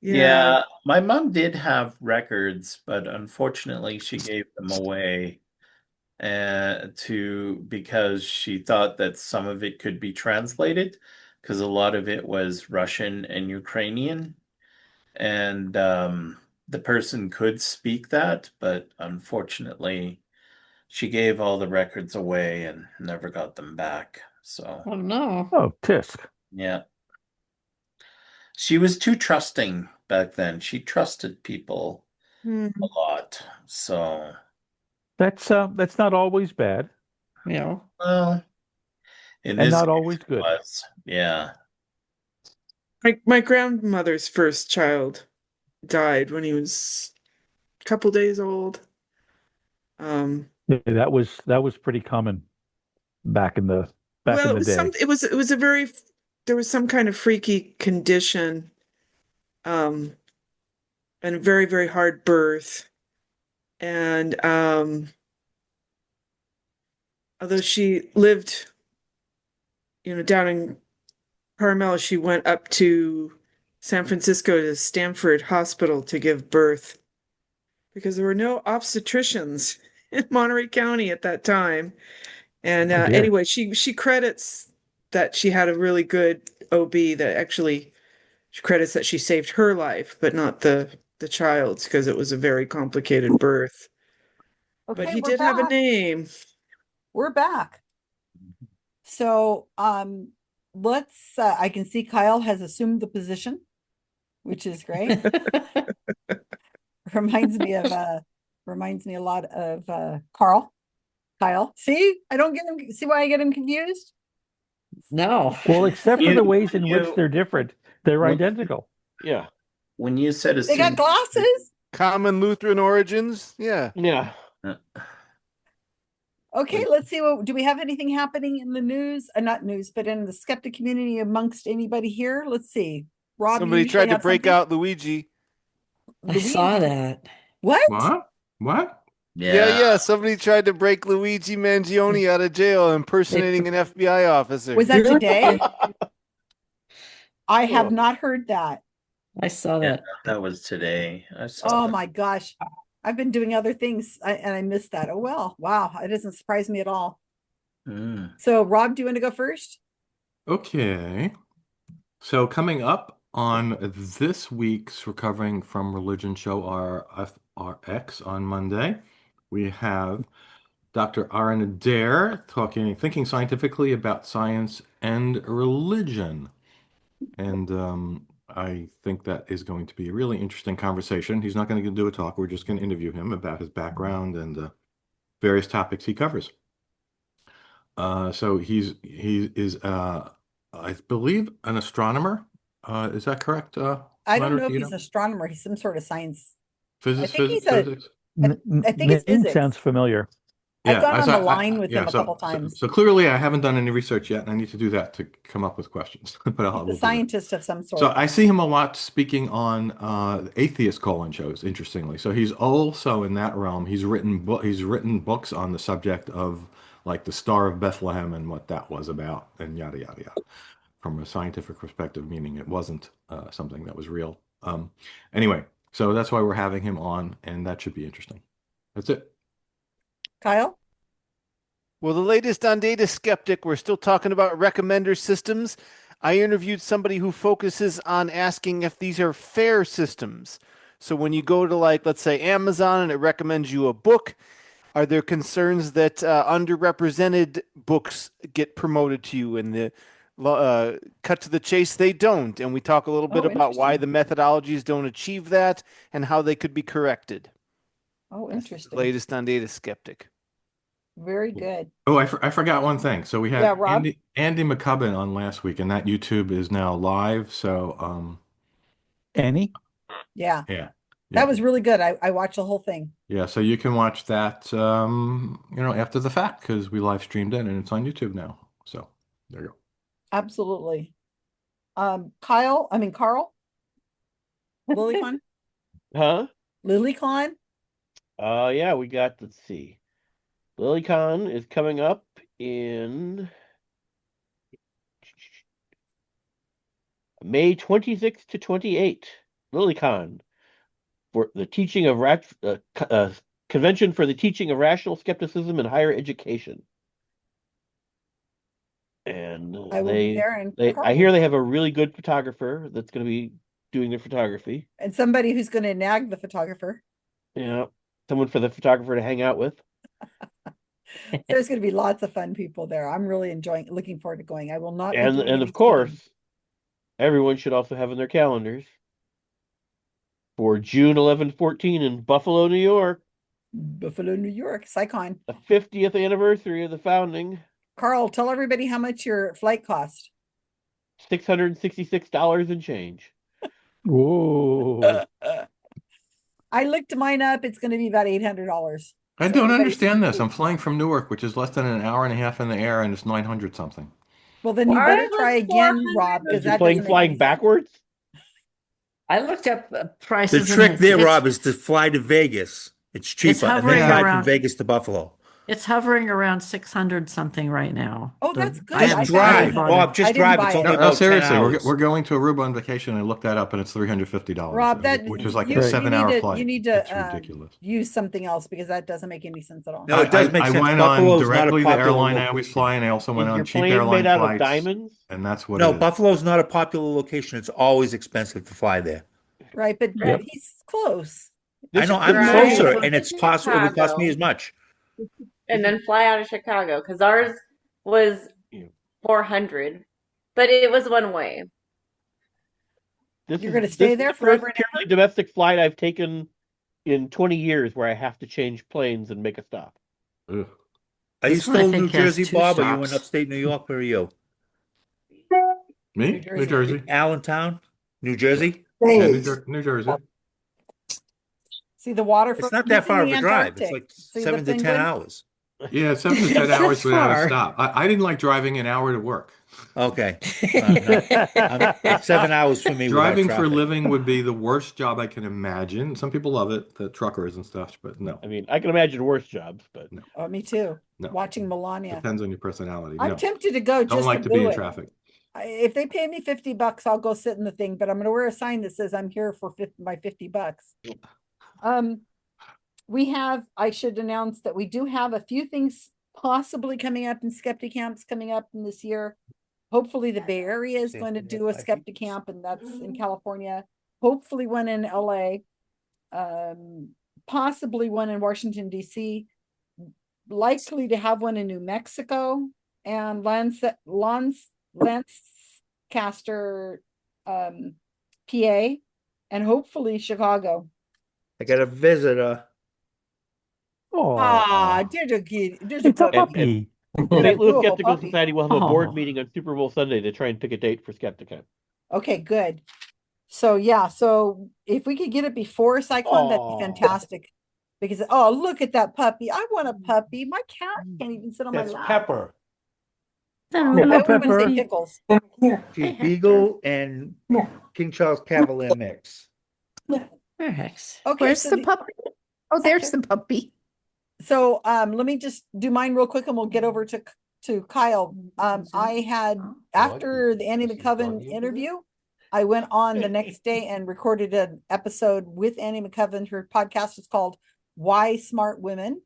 yeah, my mom did have records, but unfortunately she gave them away because she thought that some of it could be translated because a lot of it was Russian and Ukrainian, and the person could speak that, but unfortunately she gave all the records away and never got them back. So, Oh no. Oh, tisk. yeah. She was too trusting back then. She trusted people Hmm. a lot. So, That's not always bad Yeah. well, in and this not case always it good. was. Yeah. My grandmother's first child died when he was a couple days old. Yeah, that was pretty common back in the back Well, in the day. it was a very there was some kind of freaky condition, um, and a very, very hard birth. And although she lived, down in Carmel, she went up to San Francisco to Stanford Hospital to give birth because there were no obstetricians in Monterey County at that time. And Oh dear. anyway, she credits that she had a really good OB that actually she credits that she saved her life, but not the child's because it was a very complicated birth. But Okay, he we're did have a back. name. We're back. So let's I can see Kyle has assumed the position, which is great. reminds me a lot of Karl. Kyle. See? I don't get him. See why I get him confused? No. Well, except for the ways in which you- they're different, they're when- identical. Yeah. When you said They got assume, glasses. Common Lutheran origins. Yeah. Yeah. Okay, let's see. What do we have anything happening in the news? Not news, but in the skeptic community amongst anybody here? Let's see. Rob, you Somebody usually tried to have break something? out Luigi. I saw that. What? What? Yeah. Somebody tried to break Luigi Mangione out of jail impersonating an FBI officer. Was that Really? today? I have not heard that. I saw yeah, that. that was today. I saw Oh that. my gosh. I've been doing other things and I missed that. Oh well. Wow. It doesn't surprise me at all. Mm. So Rob, do you want to go first? Okay. So coming up on this week's Recovering from Religion show, our FRX on Monday, we have Dr. Aaron Adair thinking scientifically about science and religion. And I think that is going to be a really interesting conversation. He's not going to do a talk. We're just going to interview him about his background and various topics he covers. So he is, I believe, an astronomer. Is that correct? I don't Leonard, know if do you he's an astronomer. He's some sort of science. I think he's physics? I think it's Name physics. sounds familiar. I've gone on the I- line with yeah, him a couple times. So clearly, I haven't done any research yet, and I need to do that to come up with questions. But He's we'll a do that. scientist of some sort. So I see him a lot speaking on atheist call-in shows, interestingly. So he's also in that realm. He's written books on the subject of like the Star of Bethlehem and what that was about, and yada yada yada. From a scientific perspective, meaning it wasn't something that was real. Anyway, so that's why we're having him on, and that should be interesting. That's it. Kyle? Well, the latest on Data Skeptic, we're still talking about recommender systems. I interviewed somebody who focuses on asking if these are fair systems. So when you go to, like, let's say Amazon and it recommends you a book, are there concerns that underrepresented books get promoted to you? And the cut to the chase, they don't. And we talk a little bit about why the methodologies don't achieve that and how they could be corrected. Oh, interesting. Latest on Data Skeptic. Very good. Oh, I forgot one thing. So we had Yeah, Rob? Andy McCubbin on last week, and that YouTube is now live. So Annie? Yeah. yeah. That was really good. I watched the whole thing. Yeah, so you can watch that after the fact because we live streamed it and it's on YouTube now. So There you go. Absolutely. Karl, LilyCon, Huh? LilyCon. Yeah, we got, let's see. LilyCon is coming up in May 26th to 28th. LilyCon for the teaching of convention for the teaching of rational skepticism in higher education. And I will be there, and I hear they have a really good photographer that's going to be doing their photography. And somebody who's going to nag the photographer. Yeah, someone for the photographer to hang out with. There's going to be lots of fun people there. I'm really looking forward to going. I will not. And of course, everyone should also have in their calendars for June 11, 14 in Buffalo, New York. Buffalo, New York, SciCon. The 50th anniversary of the founding. Karl, tell everybody how much your flight cost. $666 and change. Whoa. I looked mine up. It's going to be about $800. I don't understand this. I'm flying from Newark, which is less than an hour and a half in the air, and it's 900 something. Well, then you better try again, Rob, because that doesn't flying backwards. I looked up The prices. trick there, Rob, is to fly to Vegas. It's cheaper, and hovering then fly around- from Vegas to Buffalo. It's hovering around 600 something right now. Oh, that's good. Just drive, Bob. Just drive. It's only about seriously, 10 hours. we're going to Aruba on vacation. I looked that up, and it's $350. Rob, which is like a 7-hour flight. You need to It's ridiculous. use something else because that doesn't make any sense at all. No, it does make sense. I went Buffalo on is not a directly the popular airline I location. always fly, and I also went Is on your cheap plane airline made out of flights. diamonds? And that's what No, it is. Buffalo's not a popular location. It's always expensive to fly there. Right, but Yep. he's close. I know I'm Right. closer, and it's possible it would cost me as much. And then fly out of Chicago because ours was 400, but it was one way. You're going to stay there forever and purely domestic flight I've taken in 20 years where I have to change planes and make a stop. Ugh. Are you This one I still in think New has Jersey, 2 Bob? Or you in stops. upstate New York? Where are you? Me? New Jersey. Allentown, New Jersey. Yeah, New Jersey. See the water. It's not that far of a drive. It's like 7 to 10 hours. Yeah, 7 to 10 hours without a stop. I didn't like driving an hour to work. Okay. It's 7 hours for me. Driving without for a traffic. living would be the worst job I can imagine. Some people love it, the truckers and stuff, but no. I mean, I can imagine worse jobs, but no. Oh, me too. No. Watching Melania. Depends on your personality. I'm No. tempted to go. Don't Just like to to be do in it. traffic. If they pay me $50, I'll go sit in the thing. But I'm going to wear a sign that says I'm here for my $50. I should announce that we do have a few things possibly coming up in Skeptic Camps coming up in this year. Hopefully the Bay Area is going to do a Skeptic Camp, and that's in California. Hopefully one in LA. Possibly one in Washington, DC. Likely to have one in New Mexico and Lancaster, PA, and hopefully Chicago. I got a visitor. There's a puppy. St. Louis Skeptical puppy. Society will have a board meeting on Super Bowl Sunday to try and pick a date for Skepticon. Okay, good. So yeah, so if we could get it before Cyclone, that'd be fantastic. Because look at that puppy! I want a puppy. My cat can't even sit on That's my lap. Pepper. I wouldn't want to say Pickles. She's Beagle and King Charles Cavalier mix. Okay, Where's so the puppy? Oh, there's the puppy. So let me just do mine real quick and we'll get over to Kyle. I had, after the Annie McCoven interview, I went on the next day and recorded an episode with Annie McCoven. Her podcast is called Why Smart Women.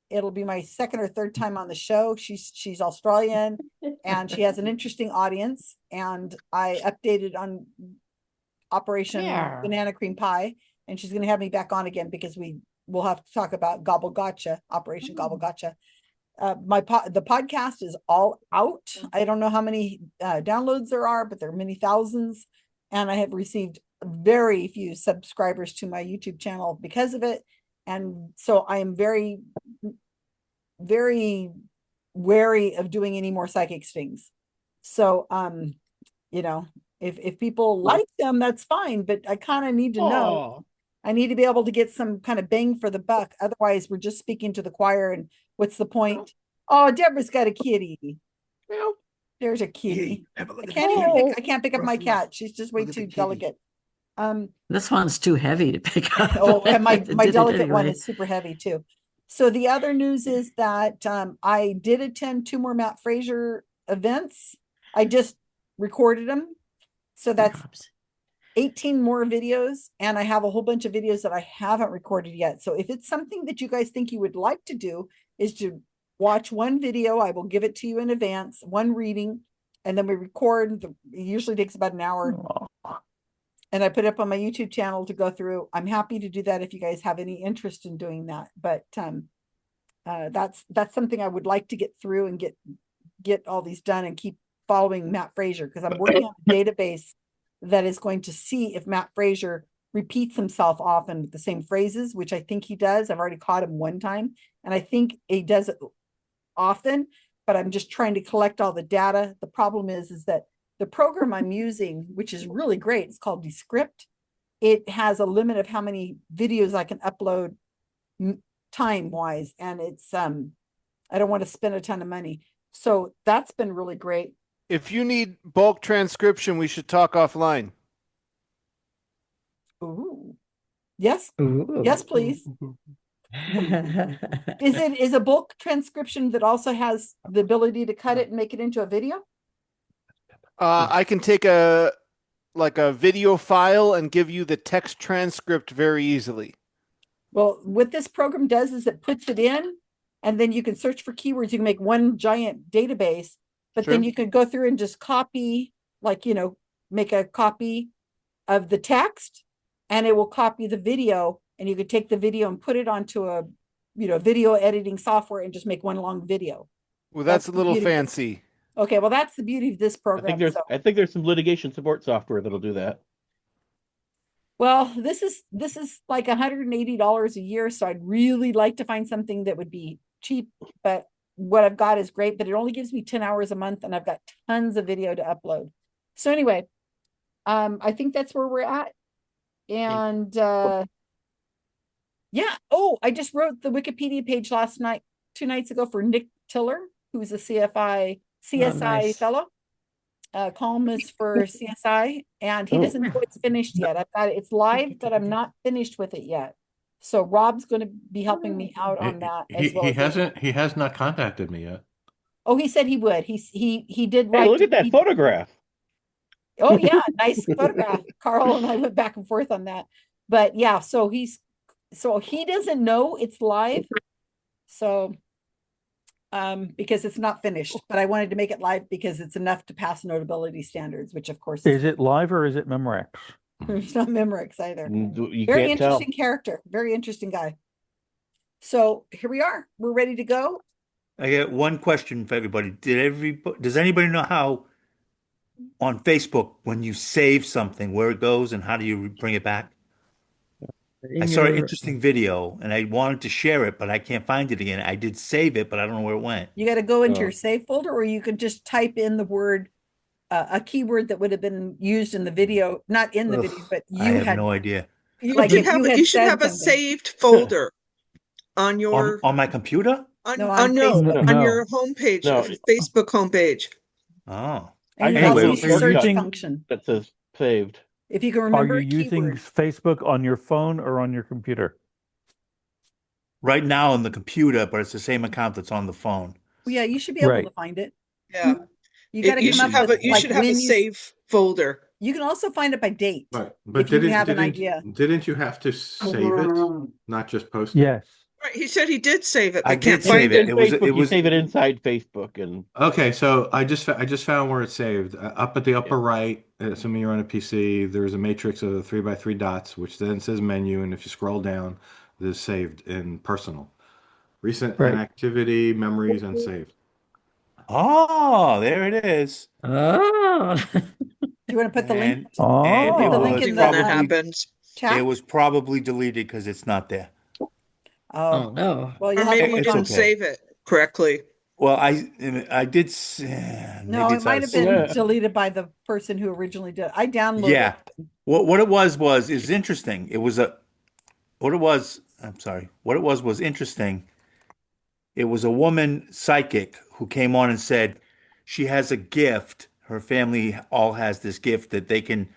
It'll be my second or third time on the show. She's Australian and she has an interesting audience. And I updated on Operation Banana Cream Pie, and she's going to have me back on again because we'll have to talk about Gobble Gotcha, Operation Gobble Gotcha. The podcast is all out. I don't know how many downloads there are, but there are many thousands. And I have received very few subscribers to my YouTube channel because of it. And so I am very, very wary of doing any more psychic stings. So, if people like them, that's fine, but I kind of need to know. I need to be able to get some kind of bang for the buck. Otherwise, we're just speaking to the choir. And what's the point? Oh, Deborah's got a kitty. There's a kitty. Have a look I at can't the even kitty. pick, I can't pick up my Ruff, ruff. cat. She's just way Look at the too kitty. delicate. This one's too heavy to pick up. Oh, and my Did it delicate one anyway. is super heavy too. So the other news is that I did attend 2 more Matt Fraser events. I just recorded them. So that's 18 more videos, and I have a whole bunch of videos that I haven't recorded yet. So if it's something that you guys think you would like to do, is to watch one video. I will give it to you in advance, one reading, and then we record. It usually takes about an hour. And I put it up on my YouTube channel to go through. I'm happy to do that if you guys have any interest in doing that. But that's something I would like to get through and get all these done and keep following Matt Fraser, because I'm working on a database that is going to see if Matt Fraser repeats himself often with the same phrases, which I think he does. I've already caught him one time, and I think he does it often, but I'm just trying to collect all the data. The problem is that the program I'm using, which is really great, it's called Descript. It has a limit of how many videos I can upload time wise. And it's, I don't want to spend a ton of money. So that's been really great. If you need bulk transcription, we should talk offline. Ooh. Yes. Ooh. Yes, please. Is a bulk transcription that also has the ability to cut it and make it into a video? I can take a video file and give you the text transcript very easily. Well, what this program does is it puts it in, and then you can search for keywords. You can make one giant database, but then you can go through and just copy, make a copy of the text, and it will copy the video, and you could take the video and put it onto a, video editing software and just make one long video. Well, that's a little beauty. fancy. Okay, well, that's the beauty of this program. I think there's some litigation support software that'll do that. Well, this is like $180 a year, so I'd really like to find something that would be cheap, but what I've got is great, but it only gives me 10 hours a month, and I've got tons of video to upload. So anyway, I think that's where we're at. And yeah. Oh, I just wrote the Wikipedia page 2 nights ago for Nick Tiller, who's a CSI fellow, columnist for CSI, and he doesn't know it's finished yet. I've got it's live, but I'm not finished with it yet. So Rob's going to be helping me out on that as well. He has not contacted me yet. Oh, he said he would. He did. Hey, look at that photograph. Oh yeah, nice photograph. Karl and I went back and forth on that. But yeah, so he doesn't know it's live. So because it's not finished, but I wanted to make it live because it's enough to pass notability standards, which of course is it live or is it Memorex? It's not Memorex either. You Very can't tell. interesting character, very interesting guy. So here we are. We're ready to go. I got one question for everybody. Does anybody know how on Facebook, when you save something, where it goes and how do you bring it back? I saw an interesting video and I wanted to share it, but I can't find it again. I did save it, but I don't know where it went. You got to go into your save folder, or you can just type in the word, a keyword that would have been used in the video, not in the video, but I have no idea. You should have a saved folder on your on my computer. on No. your homepage, Facebook homepage. Oh, and you Anyway, also use the search function. that says saved. If you can remember Are a you using keyword. Facebook on your phone or on your computer? right now on the computer, but it's the same account that's on the phone. Well, yeah, you should be able Right. to find it. Yeah. You got to You come should up have with you should have a when you- save folder. You can also find it by date. Right, but if you have an idea. didn't you have to save it, not just post it? Yes. Right, he said he did save it. I But can't did save find it. It was Facebook, you save it inside Facebook, and Okay, so I just found where it's saved. Up at the upper right, assuming you're on a PC, there's a matrix of 3x3 dots, which then says menu, and if you scroll down, there's saved in personal. Recent Right. activity, memories, and saved. Oh, there it is. Oh. Do you want to put the link? Oh. And it Put the link was in the when that probably happens. chat? it was probably deleted because it's not there. Oh no. Well, Or you'll have maybe to you look It's didn't on. okay. save it correctly. Well, I did. No, Maybe it it's might out have of been deleted by the person who originally did it. I downloaded Yeah. it. What it was is interesting. It was what it was. I'm sorry. What it was interesting. It was a woman psychic who came on and said, she has a gift. Her family all has this gift that they can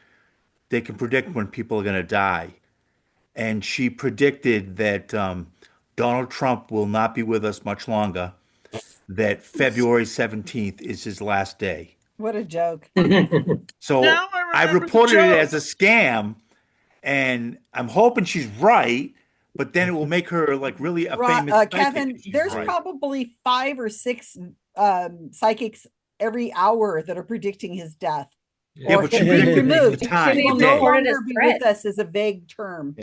predict when people are going to die. And she predicted that Donald Trump will not be with us much longer, that February 17th is his last day. What a joke. So Now I remember the reported it as joke. a scam, and I'm hoping she's right, but then it will make her like really a famous psychic Kevin, if she's there's right. probably 5 or 6 psychics every hour that are predicting his death. Yeah, Or but she him being predicted the removed. time, He will the no day. longer be with us as a vague term.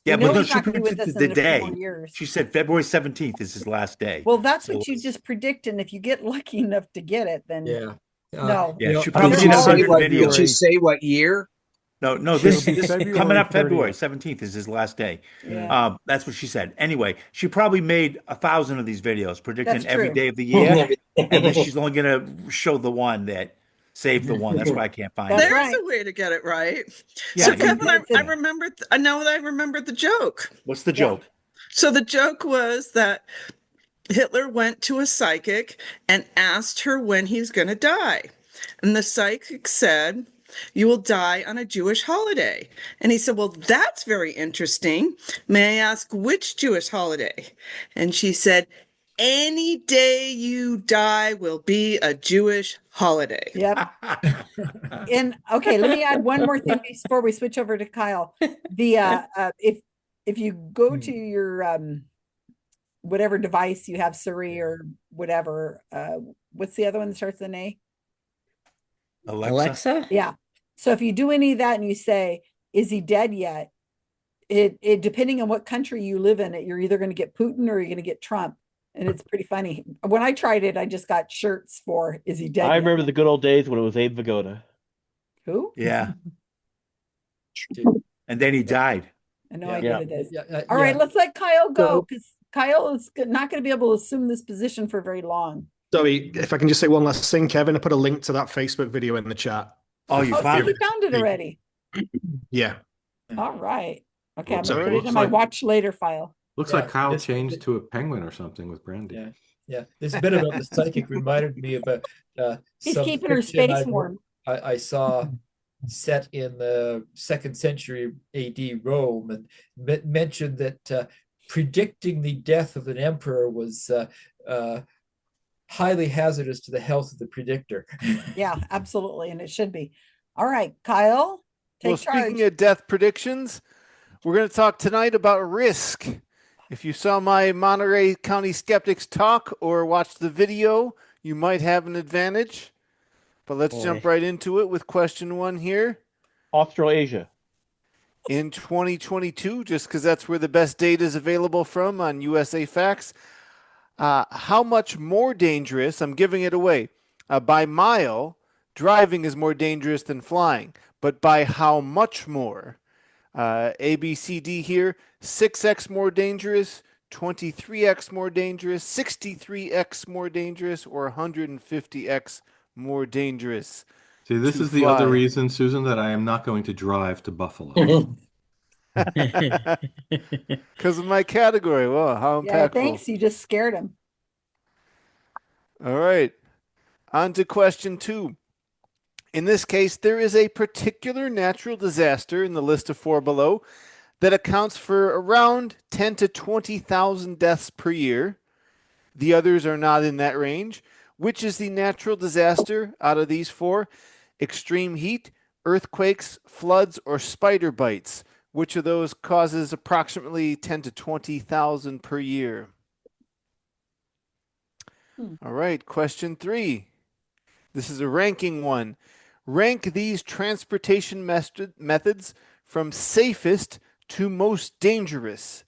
Yeah, We know but no, he's she not going to be with predicted us the in a few more day. years. She said February 17th is his last day. Well, that's So what you just predict, and if you get lucky enough to get it, then no. yeah, she Did probably she did say 100 what? Did she videos. say what year? No, It'll this be this coming February up February 30th. 17th is his last day. Yeah. That's what she said. Anyway, she probably made 1,000 of these videos predicting That's every true. day of the year, and then she's only gonna show the one that saved the one. That's why I can't find That's it. There's right. a way to get it right. Yeah, So, you- Kevin, That's I it. remembered. I know that I remembered the joke. What's the Yeah. joke? So the joke was that Hitler went to a psychic and asked her when he's going to die. And the psychic said, "You will die on a Jewish holiday." And he said, "Well, that's very interesting. May I ask which Jewish holiday?" And she said, "Any day you die will be a Jewish holiday." Yep. And okay, let me add one more thing before we switch over to Kyle. The if you go to your whatever device you have, Siri or whatever, what's the other one that starts with an A? Alexa? Yeah. So if you do any of that and you say, "Is he dead yet?" It depending on what country you live in, you're either going to get Putin or you're going to get Trump. And it's pretty funny. When I tried it, I just got shirts for "Is he dead I yet?" remember the good old days when it was Abe Vigoda. Who? Yeah. And then he died. I know Yeah. I Yeah. did it is. Yeah, All right, yeah. let's let Kyle go So- because Kyle is not going to be able to assume this position for very long. Sorry, if I can just say one last thing, Kevin, I put a link to that Facebook video in the chat. Oh, you Oh, so found he it. found it already. Yeah. All right. Okay, I'm Looks going to like- put it looks in my like- watch later file. Looks Yeah, like Kyle it's- changed to a penguin or something with Brandy. Yeah. This bit about the psychic reminded me of He's some keeping her fiction space warm. I saw set in the 2nd century AD Rome, and mentioned that predicting the death of an emperor was highly hazardous to the health of the predictor. Yeah, absolutely. And it should be. All right, Kyle, Well, take charge. speaking of death predictions, we're going to talk tonight about risk. If you saw my Monterey County Skeptics talk or watched the video, you might have an advantage. But let's jump right into it with question 1 here. Australasia. In 2022, just because that's where the best data is available from on USA Facts, how much more dangerous, I'm giving it away, by mile, driving is more dangerous than flying, but by how much more? A, B, C, D here, 6x more dangerous, 23x more dangerous, 63x more dangerous, or 150x more dangerous. See, this to is the other fly. reason, Susan, that I am not going to drive to Buffalo. Because of my category. Well, how impactful. Yeah, thanks. You just scared him. All right. On to question 2. In this case, there is a particular natural disaster in the list of 4 below that accounts for around 10 to 20,000 deaths per year. The others are not in that range. Which is the natural disaster out of these 4? Extreme heat, earthquakes, floods, or spider bites? Which of those causes approximately 10 to 20,000 per year? All right, question 3. This is a ranking one. Rank these transportation methods from safest to most dangerous.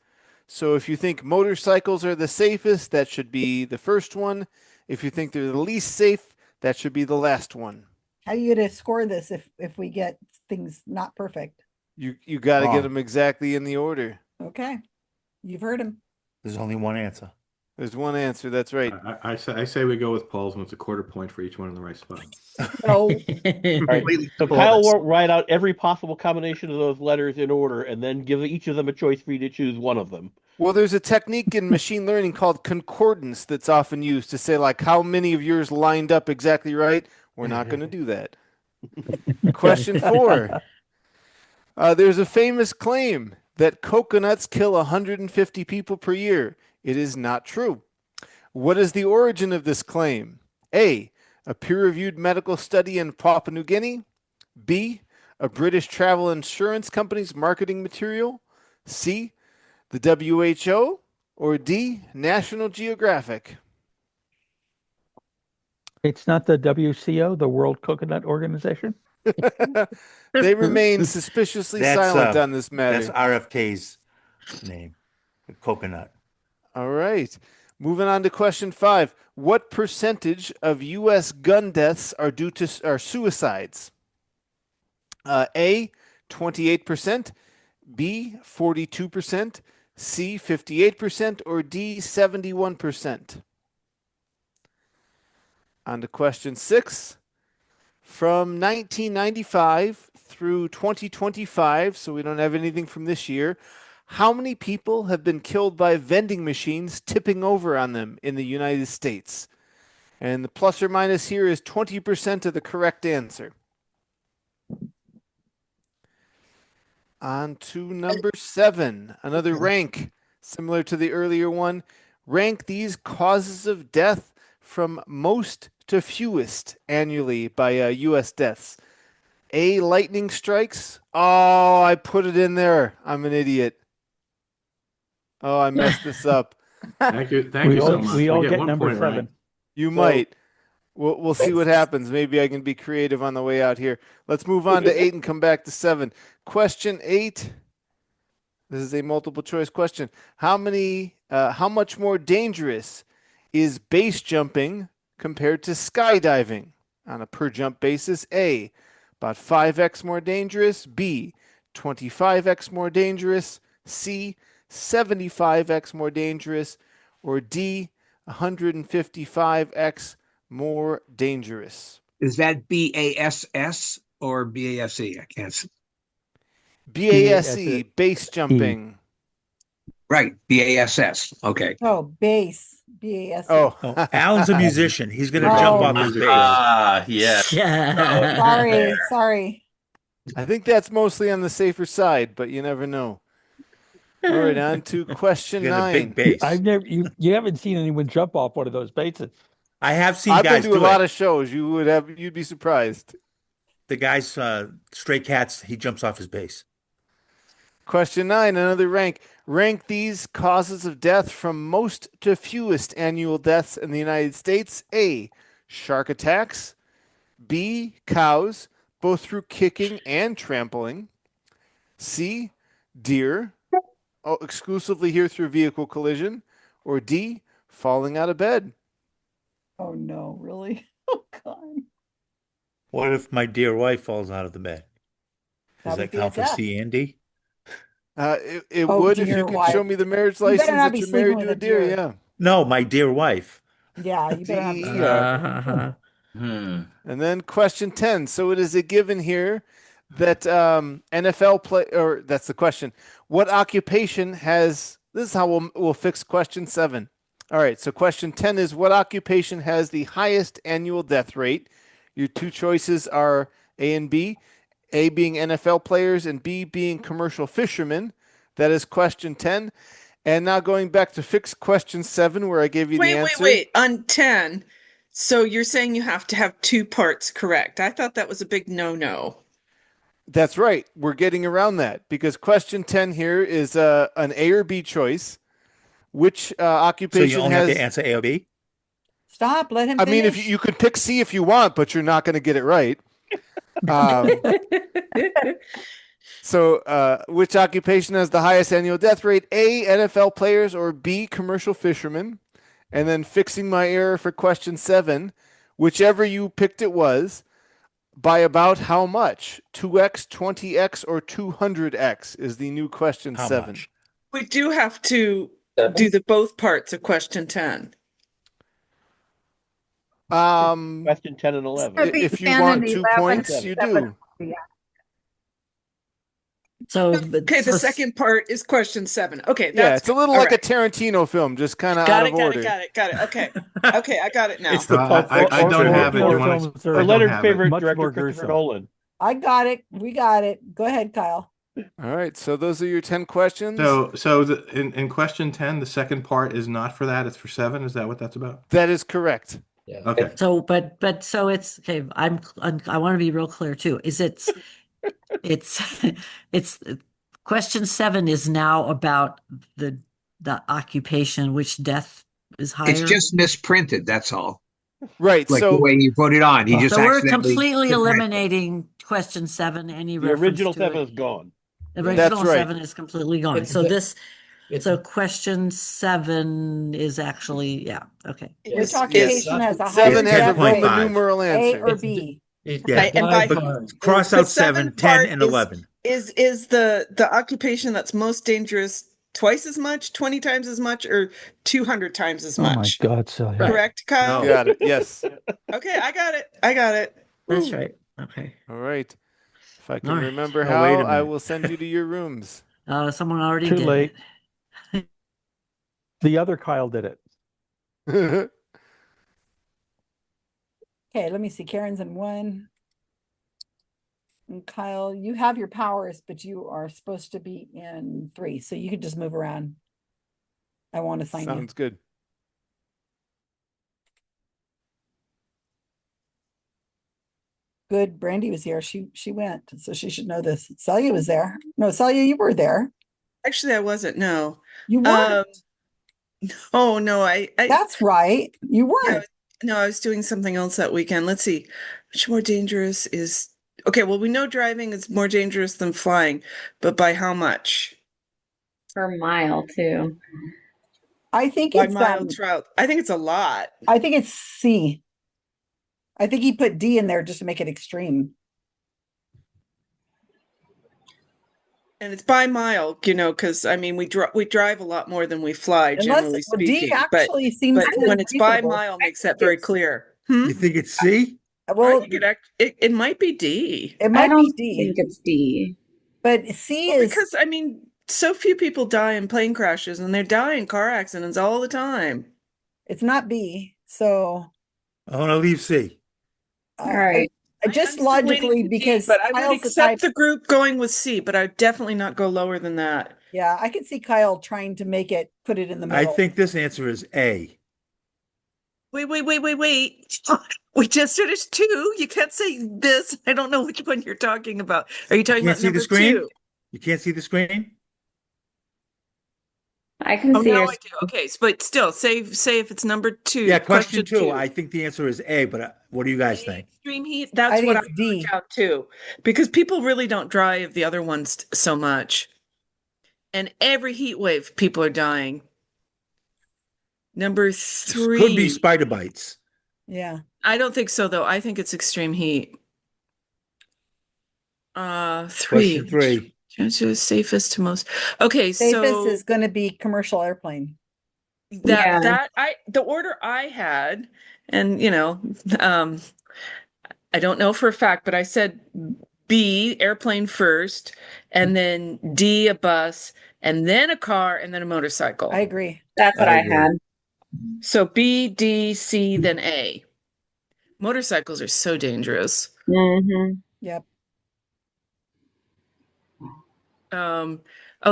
So if you think motorcycles are the safest, that should be the first one. If you think they're the least safe, that should be the last one. How are you going to score this if we get things not perfect? You got to get Wrong. them exactly in the order. Okay. You've heard him. There's only one answer. There's one answer. That's right. I say we go with Paul's, and it's a quarter point for each one in the right spot. No. All right. So Kyle will write out every possible combination of those letters in order and then give each of them a choice for you to choose one of them. Well, there's a technique in machine learning called concordance that's often used to say, like, how many of yours lined up exactly right. We're not going to do that. Question 4. There's a famous claim that coconuts kill 150 people per year. It is not true. What is the origin of this claim? A peer-reviewed medical study in Papua New Guinea. B, a British travel insurance company's marketing material. C, the WHO. Or D, National Geographic. It's not the WCO, the World Coconut Organization? They remain suspiciously silent on this matter. That's RFK's name, the coconut. All right. Moving on to question 5. What percentage of U.S. gun deaths are due to suicides? A, 28%, B, 42%, C, 58%, or D, 71%? On to question 6. From 1995 through 2025, so we don't have anything from this year, how many people have been killed by vending machines tipping over on them in the United States? And the plus or minus here is 20% of the correct answer. On to number 7, another rank similar to the earlier one. Rank these causes of death from most to fewest annually by U.S. deaths. A, lightning strikes. Oh, I put it in there. I'm an idiot. Oh, I messed this up. Thank you so much. We all get one number point 7. right. You might. We'll see what happens. Maybe I can be creative on the way out here. Let's move on to 8 and come back to 7. Question 8. This is a multiple choice question. How much more dangerous is base jumping compared to skydiving on a per jump basis? A, about 5x more dangerous. B, 25x more dangerous. C, 75x more dangerous. Or D, 155x more dangerous. Is that BASS or BASE? I can't see. BASE, base jumping. Right, BASS. Okay. Oh, bass. BAS. Oh, Alan's a musician. He's going to jump off his bass. Ah, yes. Sorry. I think that's mostly on the safer side, but you never know. All right, on to question 9. Big bass. I've never you haven't seen anyone jump off one of those bases. I have seen I've guys been to a do lot it. of shows. You'd be surprised. The guy's Stray Cats, he jumps off his bass. Question 9, another rank. Rank these causes of death from most to fewest annual deaths in the United States. A, shark attacks. B, cows, both through kicking and trampling. C, deer, exclusively here through vehicle collision. Or D, falling out of bed. Oh, no, really? Oh, God. What if my dear wife falls out of the bed? Does that That would be a count for death. C and D? It Oh, would if dear you could wife. show me the marriage You better license not that be you're sleeping married with to a a deer. deer. Yeah. No, my dear wife. Yeah, you better not be sleeping. And then question 10. So it is a given here that NFL play, or that's the question. What occupation has, this is how we'll fix question 7. All right, so question 10 is what occupation has the highest annual death rate? Your two choices are A and B. A being NFL players and B being commercial fishermen. That is question 10. And now going back to fix question 7 where I gave you the answer. Wait. On 10, so you're saying you have to have 2 parts correct. I thought that was a big no-no. That's right. We're getting around that because question 10 here is an A or B choice. Which occupation So you only has... have to answer A or B? Stop, let him I finish. mean, if you could pick C if you want, but you're not going to get it right. So which occupation has the highest annual death rate? A, NFL players, or B, commercial fishermen? And then fixing my error for question 7, whichever you picked it was, by about how much? 2x, 20x, or 200x is the new question 7. We do have to do the both parts of question 10? Question 10 and 11. If you want 2 points, you do. So, Okay, the second part is question 7. Okay, Yeah, that's it's a little all like right. a Tarantino film, just kind of out Got of it, got order. it, got it, got it. Okay. Okay, I got it now. It's the Pulp I Fiction. don't have it. Or You want films to? are I Or don't Leonard's have it. favorite much director, more Christopher gruesome. Nolan. I got it. We got it. Go ahead, Kyle. All right, so those are your 10 questions. So in question 10, the second part is not for that. It's for 7. Is that what that's about? That is correct. Yeah. Okay. so, but so it's okay. I want to be real clear too. It's question 7 is now about the occupation, which death is higher. It's just misprinted. That's all. Right. Like so the way you put it on, he just So we're accidentally completely misread it. eliminating question 7. Any The reference original to 7 it. is gone. The That's original right. 7 is completely gone. It's So the- this, It's so question 7 is actually, yeah, okay. Which Yes, occupation yes. has a 7 higher has a death rate? Roman numeral A answer. or B? Yeah, And by but far- cross the out 7, 10, part and is- 11. Is the occupation that's most dangerous twice as much, 20 times as much, or 200 times as Oh my much? God, Celia. Correct, Kyle? No. Got it. Yes. Okay, I got it. I got it. That's right. Okay. All right. If I can All right. remember Oh, how, wait a I minute. will send you to your rooms. Someone already Too did late. it. The other Kyle did it. Okay, let me see. Karen's in 1. And Kyle, you have your powers, but you are supposed to be in 3. So you could just move around. I won't assign you. Sounds good. Good. Brandy was here. She went, so she should know this. Celia was there. No, Celia, you were there. Actually, I wasn't. No. You weren't. Oh no, I That's right. You weren't. no, I was doing something else that weekend. Let's see. Which more dangerous is okay, well, we know driving is more dangerous than flying, but by how much? Per mile too. I think By it's mile trout. I think it's a lot. I think it's C. I think he put D in there just to make it extreme. And it's by mile, because I mean we drive a lot more than we fly, generally Well, D speaking. actually seems but to when it's by reasonable. mile makes that very clear. You think it's C? Well, I think it might be D. It might I don't be D. think it's D. But C Well, is because I mean, so few people die in plane crashes, and they die in car accidents all the time. it's not B. So I want to leave C. All right. just I'm still waiting logically for D, because but I would Kyle's the accept type. the group going with C, but I'd definitely not go lower than that. Yeah, I can see Kyle trying to make it put it in the I middle. think this answer is A. Wait. We just finished 2. You can't say this. I don't know which one you're talking about. Are you You talking can't about see number the screen? 2? You can't see the screen? I can Oh, see now your I do. Okay, but still, say if it's number 2. Yeah, question 2. I think the answer is A, but what do you guys think? Extreme heat. I That's think what I it's D. wrote down too, because people really don't drive the other ones so much, and every heat wave, people are dying. Number 3 Could be spider bites. Yeah. I don't think so, though. I think it's extreme heat. 3. Question 3. Safest to most. Okay, Safest so is going to be commercial airplane. the order I had, and I don't know for a fact, but I said B, airplane first, and then D, a bus, and then a car, and then a motorcycle. I agree. That's what I had. So B, D, C, then A. Motorcycles are so dangerous. Mm-hmm. Yep.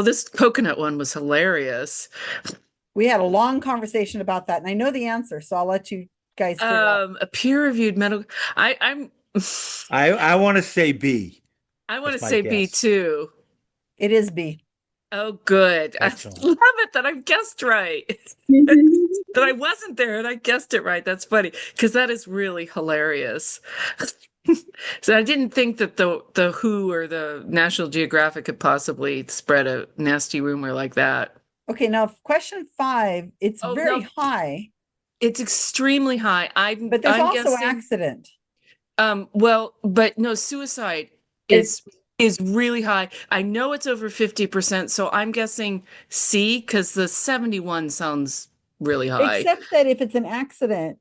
This coconut one was hilarious. We had a long conversation about that, and I know the answer, so I'll let you guys figure out. A peer-reviewed medical. I want to say B. I want to That's my say B guess. too. It is B. Oh, good. Excellent. I love it that I guessed right. That I wasn't there and I guessed it right. That's funny because that is really hilarious. So I didn't think that the WHO or the National Geographic could possibly spread a nasty rumor like that. Okay, now question 5, it's very no. high. It's extremely high. But there's I'm also guessing, accident. well, but no, suicide is is really high. I know it's over 50%, so I'm guessing C because the 71 sounds really high. Except that if it's an accident,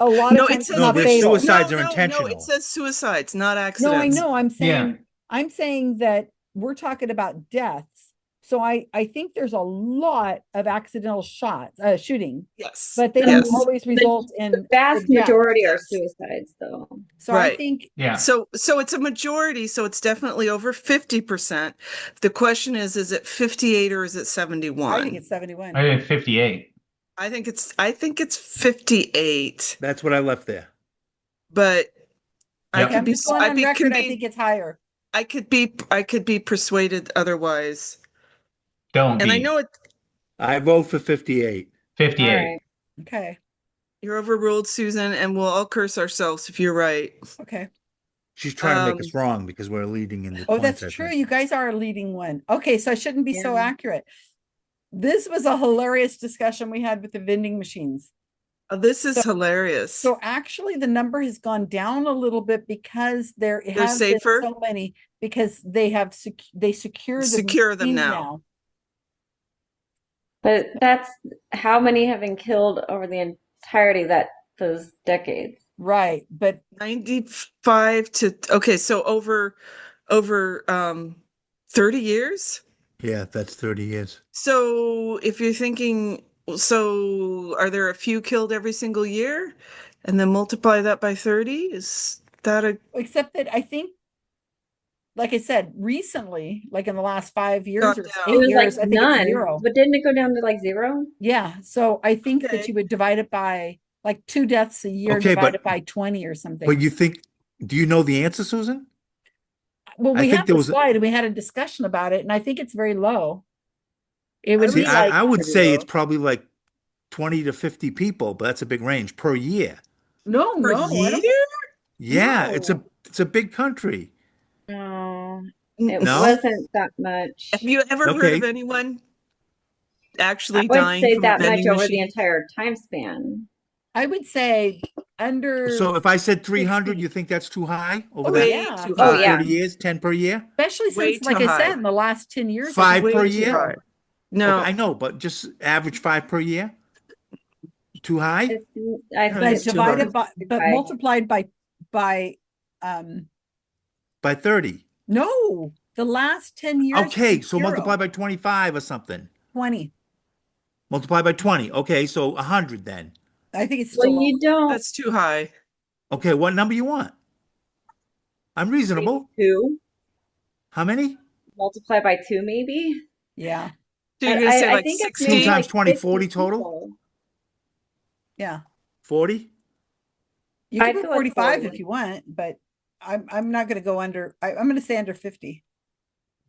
a lot No, of it times it's says No, not their fatal. suicides are no, it intentional. says suicides, not No, I accidents. know. I'm Yeah. saying that we're talking about deaths. So I think there's a lot of accidental shooting, Yes. but they Yes. don't always result in The vast the death. majority are Yes. suicides, though. So I Right. think Yeah. So it's a majority, so it's definitely over 50%. The question is it 58 or is it 71? I think it's 71. I did 58. I think it's 58, That's what I left there. but I Yep. could I'm be just going I on be, record. can I be think it's higher. I could be persuaded otherwise. Don't And I be. know it I vote for 58. 58. All right. Okay. you're overruled, Susan, and we'll all curse ourselves if you're right. Okay. She's trying to make us wrong because we're leading in the Oh, points, that's I true. think. You guys are a leading one. Okay, so I shouldn't be so Yeah. accurate. This was a hilarious discussion we had with the vending machines. This is hilarious. So actually the number has gone down a little bit because there have been safer? so many because they have they secure the Secure them machines now. But that's how many have been killed over the entirety of those decades. Right, but 95 to okay, so over 30 years. Yeah, that's 30 years. So if you're thinking, so are there a few killed every single year? And then multiply that by 30? Is that a except that I think, like I said, recently, like in the last 5 years or down. 8 It was years, like I think it's none. 0. But didn't it go down to like 0? Yeah, so I think that Okay. you would divide it by like 2 deaths a year, Okay, divided but- by 20 or something. But do you know the answer, Susan? Well, I we think have there the was a- slide and we had a discussion about it, and I think it's very low. It would See, be like I would pretty say low. it's probably like 20 to 50 people, but that's a big range per year. no, Per no, I year? don't- Yeah, No. it's a big country. No, it No? wasn't that much. Have you ever heard Okay. of anyone I actually would dying say from a that much vending over the machine? entire time span. I would say under, So if I said 300, 60. you think that's too high over Oh, that Way yeah. too Oh, high. yeah. 30 years, 10 per year? Especially Way since, like too I high. said, in the last 10 years, I 5 think per it's year? 0. No, Okay, I know, but just average 5 per year? Too high? I But think But it's too divided high. by, but multiplied by By 30. no, the last 10 years. Okay, it's so 0. multiply by 25 or something. 20. Multiply by 20. Okay, so 100 then. I think it's Well, still you don't that's too high. Okay, what number you want? I'm reasonable. 2 How many? multiply by 2, maybe. yeah, So you're gonna say I like think it's 60? maybe 2 times like 20, 50 40 total? people. yeah. 40? You can I'd put go with 45 40. if you want, but I'm not going to go under. I'm going to say under 50.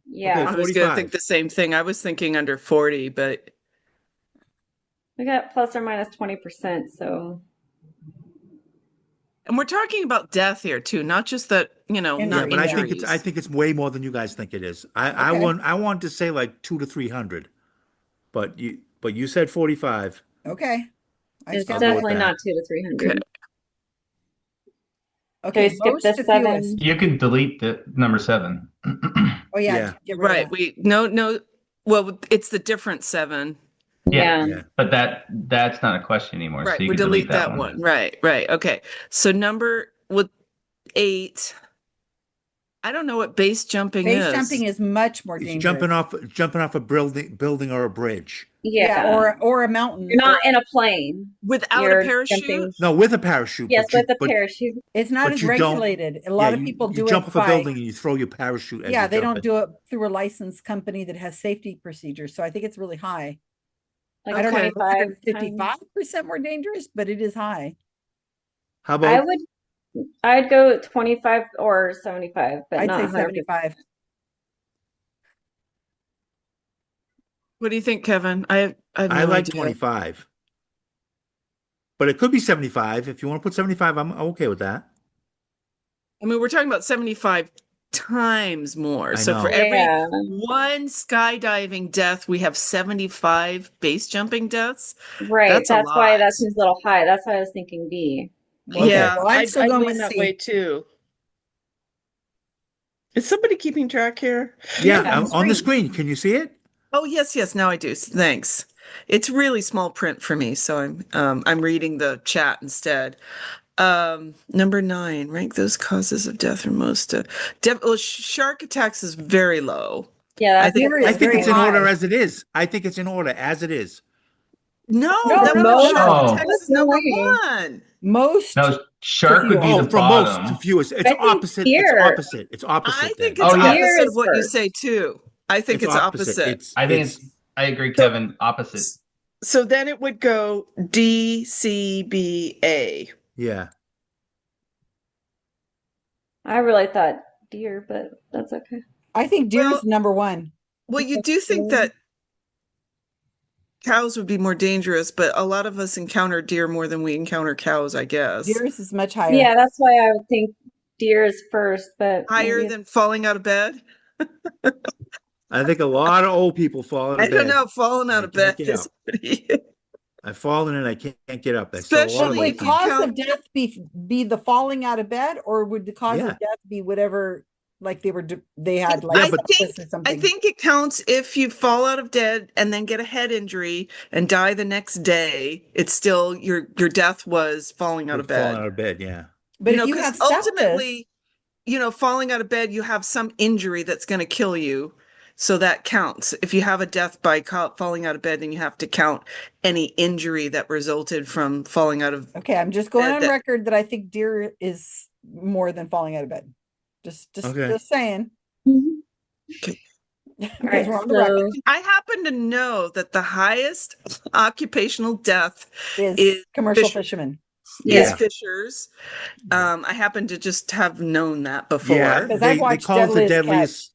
Yeah, I was gonna 45. think the same thing. I was thinking under 40, but we got plus or minus 20%. So and we're talking about death here too, not just that, not Yeah, but injuries. I think it's way more than you guys think it is. I Okay. want to say like 200 to 300. But you said 45. Okay. I it's stand by definitely that. not 2 to 300. Okay, skip most the to 7. fewest. You can delete the number 7. Oh yeah, Yeah. get rid of Right. that. No. Well, it's the different 7. Yeah. But that's not a question anymore. Right. So you We can delete that one. Right. Okay. So number with 8. I don't know what base jumping Base is. jumping is much more It's dangerous. jumping off a building or a bridge. Yeah. or a mountain. You're not in a plane. Without You're a parachute? jumping- No, with a parachute. Yes, but with a parachute. It's not but as you don't- regulated. A lot of people do you it jump off a by, building and you throw your parachute as yeah, you they jump don't it. do it through a licensed company that has safety procedures. So I think it's really high. Like I don't know if 25 it's 55% more dangerous, but it is high. How about I'd go 25 or 75, but I'd not say 100%. 75. What do you think, Kevin? I have I no like idea. 25. But it could be 75. If you want to put 75, I'm okay with that. I mean, we're talking about 75 times more. I So for know. every Yeah. one skydiving death, we have 75 base jumping deaths. Right. That's a why lot. that seems a little high. That's why I was thinking B. Okay, Yeah, well, I'm still I'd going lean with that C. way too. Is somebody keeping track here? Yeah, on the screen. Can you see it? Oh, yes, now I do. Thanks. It's really small print for me, so I'm reading the chat instead. Number 9, rank those causes of death or most shark attacks is very low. Yeah, I think I think it's in order as it is. I think it's in order as it is. no, No, shark Oh. attacks is number 1. Most No, shark would be Oh, the from most bottom. to fewest. It's I think opposite. It's deer. opposite. It's opposite. I think then. it's Oh, yeah. opposite Deer of what you is say too. I think it's opposite. I think I agree, Kevin. Opposite. So then it would go D, C, B, A. Yeah. I really thought deer, but that's okay. I think deer is number 1. Well, you do think that cows would be more dangerous, but a lot of us encounter deer more than we encounter cows, I guess. Deer's is much higher. Yeah, that's why I would think deer is first, but Higher maybe than falling out of bed? I think a lot of old people fall out of I bed. don't know, falling out of bed get is up. pretty. I've fallen and I can't get up. I saw a lot of Especially those Would if you times. cause count- of death be the falling out of bed, or would the cause Yeah. of death be whatever, like they had like I sepsis or I something? think it counts if you fall out of bed and then get a head injury and die the next day. It's still your death was falling out of bed. Falling out of bed, yeah. But You if know, you 'cause have sepsis, ultimately, falling out of bed, you have some injury that's going to kill you. So that counts. If you have a death by falling out of bed, then you have to count any injury that resulted from falling out of okay, I'm just going bed on that- record that I think deer is more than falling out of bed. Just saying. Okay. Because we're on the record. I happen to know that the highest occupational death Is commercial fish- fishermen. Is Yeah. fishers. I happen to just have known that before. Yeah, Because they I've watched call it the Deadliest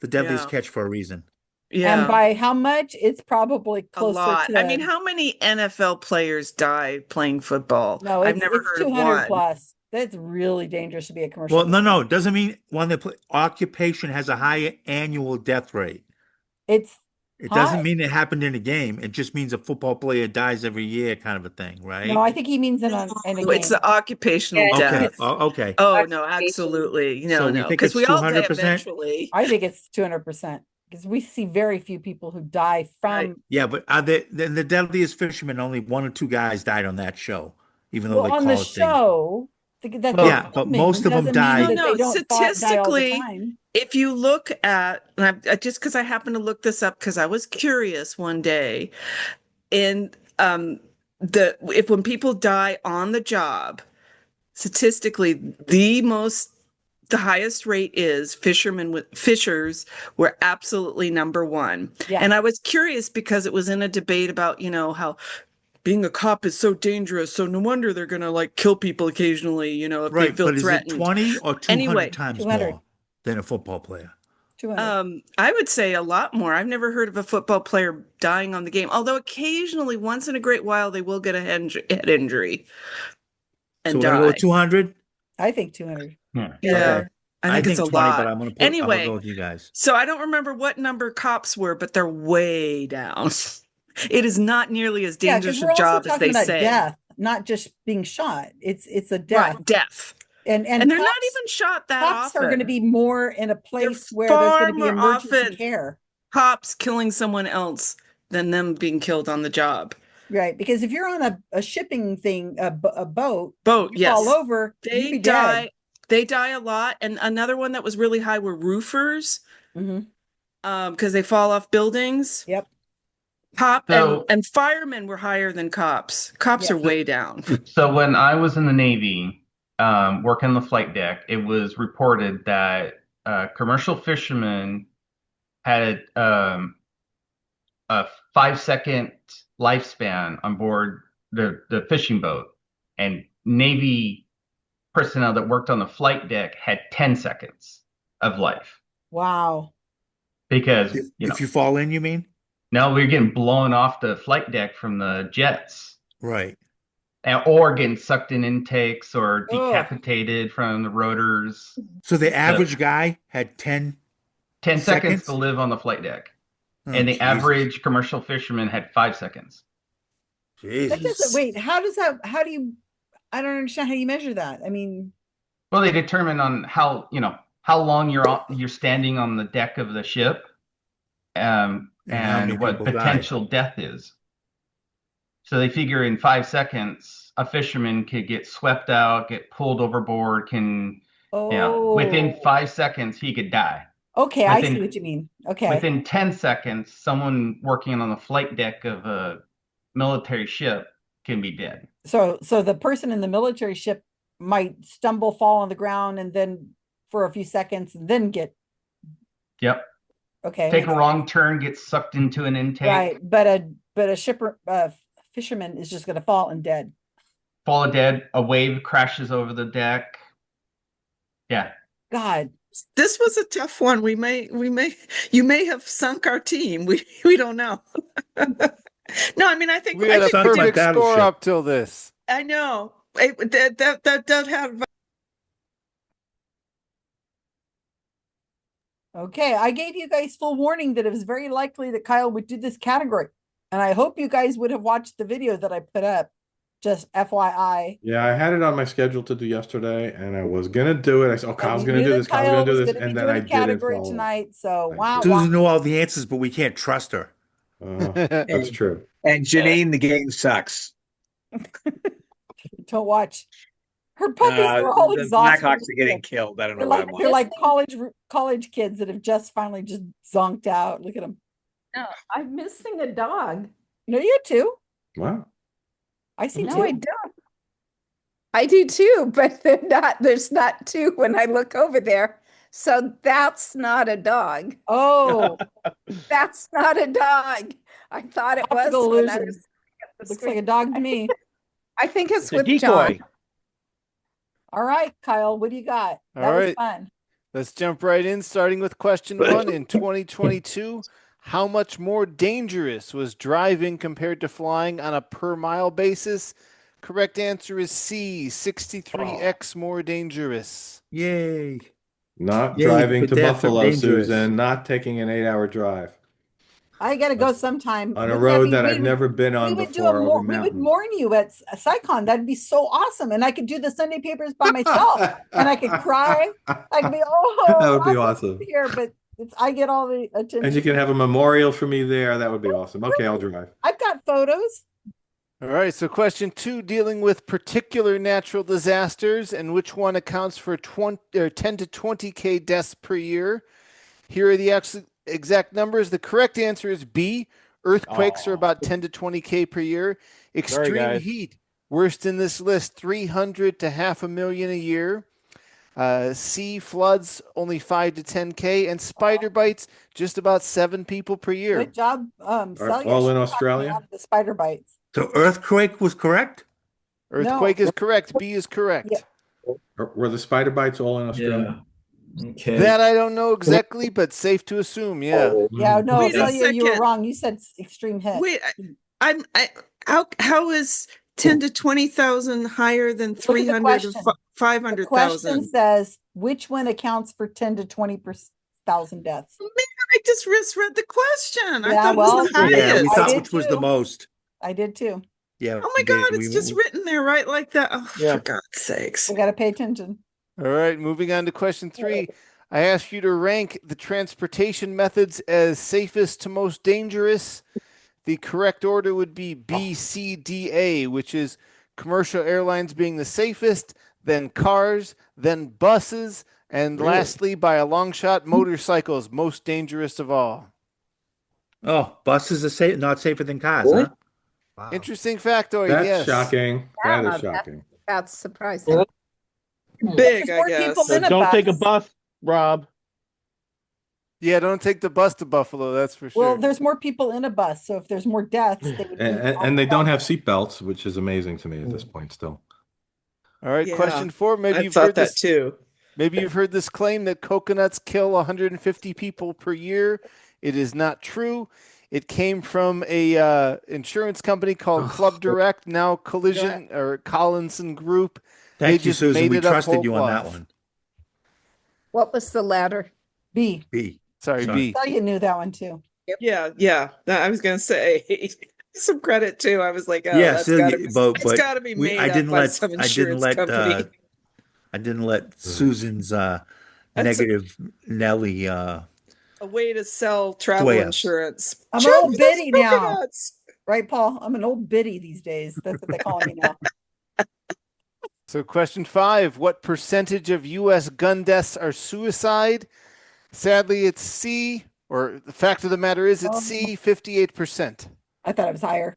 deadliest Yeah. catch for a reason. Yeah. And by how much? It's probably a closer lot. to. I mean, how many NFL players die playing football? No, I've it's never it's heard of 200 one. plus. That's really dangerous to be a commercial. Well, no, it doesn't mean one that occupation has a higher annual death rate. It's It high. doesn't mean it happened in a game. It just means a football player dies every year, kind of a thing, right? No, I think he means in a No, it's game. the occupational Yeah, death. Okay. Okay. Oh no, absolutely. So we No, think because it's we all die 200%? eventually. I think it's 200% because we see very few people who die from. Yeah, but the deadliest fisherman, only 1 or 2 guys died on that show, even though Well, they on call the it show, that Yeah, they're but filming most of them doesn't mean died. that No, they don't die all the statistically, time. if you look at, and I just because I happened to look this up because I was curious one day, and if when people die on the job, statistically, the highest rate is fishers were absolutely number 1. Yeah. And I was curious because it was in a debate about, how being a cop is so dangerous. So no wonder they're going to like kill people occasionally, if they Right, feel but is it threatened. 20 or 200 Anyway, times 200. more than a football player? 200. I would say a lot more. I've never heard of a football player dying on the game, although occasionally, once in a great while, they will get a head injury and So we're die. gonna go with 200? I think 200. Yeah, Okay. I think it's a 20, lot. but I'm gonna Anyway, go with you guys. so I don't remember what number cops were, but they're way down. It is not nearly as Yeah, dangerous because a we're also job as talking they about say. death, not just being shot. It's a death. Right, death. And And they're not cops- even shot that cops often. are going to be more in a place where there's far going to be more emergency often care. cops killing someone else than them being killed on the job. Right, because if you're on a shipping thing, a boat, you yes, fall over, they you'd be die. dead. They die a lot. And another one that was really high were roofers, because they fall off buildings. Yep. And firemen were higher than cops. Cops are way down. So when I was in the Navy, working on the flight deck, it was reported that commercial fishermen had a 5-second lifespan on board the fishing boat, and Navy personnel that worked on the flight deck had 10 seconds of life Wow. because if you fall in, you mean? No, we were getting blown off the flight deck from the jets. Right. Or getting sucked in intakes or Ugh. decapitated from the rotors. So the average guy had 10 seconds to live on the flight deck. Oh, and the Jesus. average commercial fisherman had 5 seconds. That doesn't, wait, how do you, I don't understand how you measure that. I mean, Well, they determine on how how long you're standing on the deck of the ship, And how many and what people die. potential death is. So they figure in 5 seconds, a fisherman could get swept out, get pulled overboard, within Oh, 5 seconds, he could die. okay. I see Within what you mean. Okay. within 10 seconds, someone working on the flight deck of a military ship can be dead. So the person in the military ship might stumble, fall on the ground, and then for a few seconds, and then get Yep. okay. Take a makes wrong turn, get sucked into an intake, right. But a shipper fisherman is just gonna fall and dead. fall dead, a wave crashes over the deck. Yeah. God. This was a tough one. You may have sunk our team. We don't know. No, I mean, I think We had a sunk my perfect score battleship. up till this. I know that does have. Okay, I gave you guys full warning that it was very likely that Kyle would do this category. And I hope you guys would have watched the video that I put up. Just FYI. Yeah, I had it on my schedule to do yesterday, and I was gonna do it. I said, "Oh, Kyle's We gonna knew do that this. Kyle's Kyle gonna do was this," gonna be and then doing I a didn't category follow. tonight. So wow, Susan knew all the answers, but we can't trust her. That's true. And Janine, the game sucks. Don't watch. Her puppies are all The exhausted. Blackhawks are getting killed. I don't know They're what like I'm they're watching. like college kids that have just finally just zonked out. Look at them. No, I'm missing a dog. No, you too. Wow. I see No, two. I don't. I do too, but there's not two when I look over there. So that's not a dog. Oh, That's not a dog. I thought it was optical when I illusion. was looking at the Looks like a screen. dog to me. I think it's It's a with decoy. John. All right, Kyle, what do you got? All That was right. fun. Let's jump right in, starting with question 1. In 2022, how much more dangerous was driving compared to flying on a per mile basis? Correct answer is C, 63x more dangerous. Yay. Not Yay driving for to death or Buffalo, dangerous. Susan. Not taking an 8-hour drive I gotta go sometime. on a Wouldn't road be- that we I've would- never been we on would do before over we would mountains. mourn you at SciCon. That'd be so awesome. And I could do the Sunday papers by myself. And I could cry. I could be, That would be I'm awesome. here, but I get all the attention. And you can have a memorial for me there. That would be awesome. Okay, I'll drive. I've got photos. All right, so question 2, dealing with particular natural disasters and which one accounts for 10 to 20K deaths per year. Here are the exact numbers. The correct answer is B. Earthquakes are about 10 to 20K per year. Extreme guys. heat, worst in this list, 300 to 500,000 a year. C, floods, only 5 to 10K. And spider bites, just about 7 people per year. Good job. Celia. all in She talked me Australia? out of the spider bites. So earthquake was correct? Earthquake is correct. B is correct. Yeah. Were the spider bites all in Australia? Okay. That I don't know exactly, but safe to assume, yeah. Yeah, no, Wait a Celia, you were second. wrong. You said extreme hit. Wait, how is 10 to 20,000 higher than Look at the 300 or question. The 500,000? question says, which one accounts for 10 to 20,000 deaths? Man, I just misread the question. I Yeah, thought it well, was the highest. Yeah, we I thought did which was the too. most. I did too. Yeah. Oh my God, it's just written there right like that. Oh, Yeah. for God's sakes. We got to pay attention. All right, moving on to question 3. I asked you to rank the transportation methods as safest to most dangerous. The correct order would be B, C, D, A, which is commercial airlines being the safest, then cars, then buses, and Really? lastly, by a long shot, motorcycles, most dangerous of all. Oh, buses are not safer than cars, Really? huh? Wow. Interesting factoid, That's yes. shocking. That Yeah, is shocking. That's surprising. Big, There's I more guess. people So in a don't take a bus. bus, Rob. Yeah, don't take the bus to Buffalo, that's for sure. Well, there's more people in a bus, so if there's more deaths, they would. And they don't have seatbelts, which is amazing to me at this point still. All right, Yeah, question 4. Maybe I you've thought heard that this. too. Maybe you've heard this claim that coconuts kill 150 people per year. It is not true. It came from a insurance company called Club Direct, now Collision or Collinson Group. Thank They you, just Susan. made We it up trusted whole you on that cloth. one. What was the latter? B. B. Sorry, B. Celia knew that one too. Yeah. I was gonna say some credit too. I was like, oh, Yeah, that's Celia, gotta be, but it's gotta be made up by some insurance company. I didn't let Susan's That's negative Nelly a way to sell travel Sway us. insurance. I'm an Shove old those biddy now. coconuts. Right, Paul? I'm an old biddy these days. That's what they call me now. So question 5, what percentage of U.S. gun deaths are suicide? Sadly, it's C, or the fact of the matter is it's C, 58%. I thought it was higher.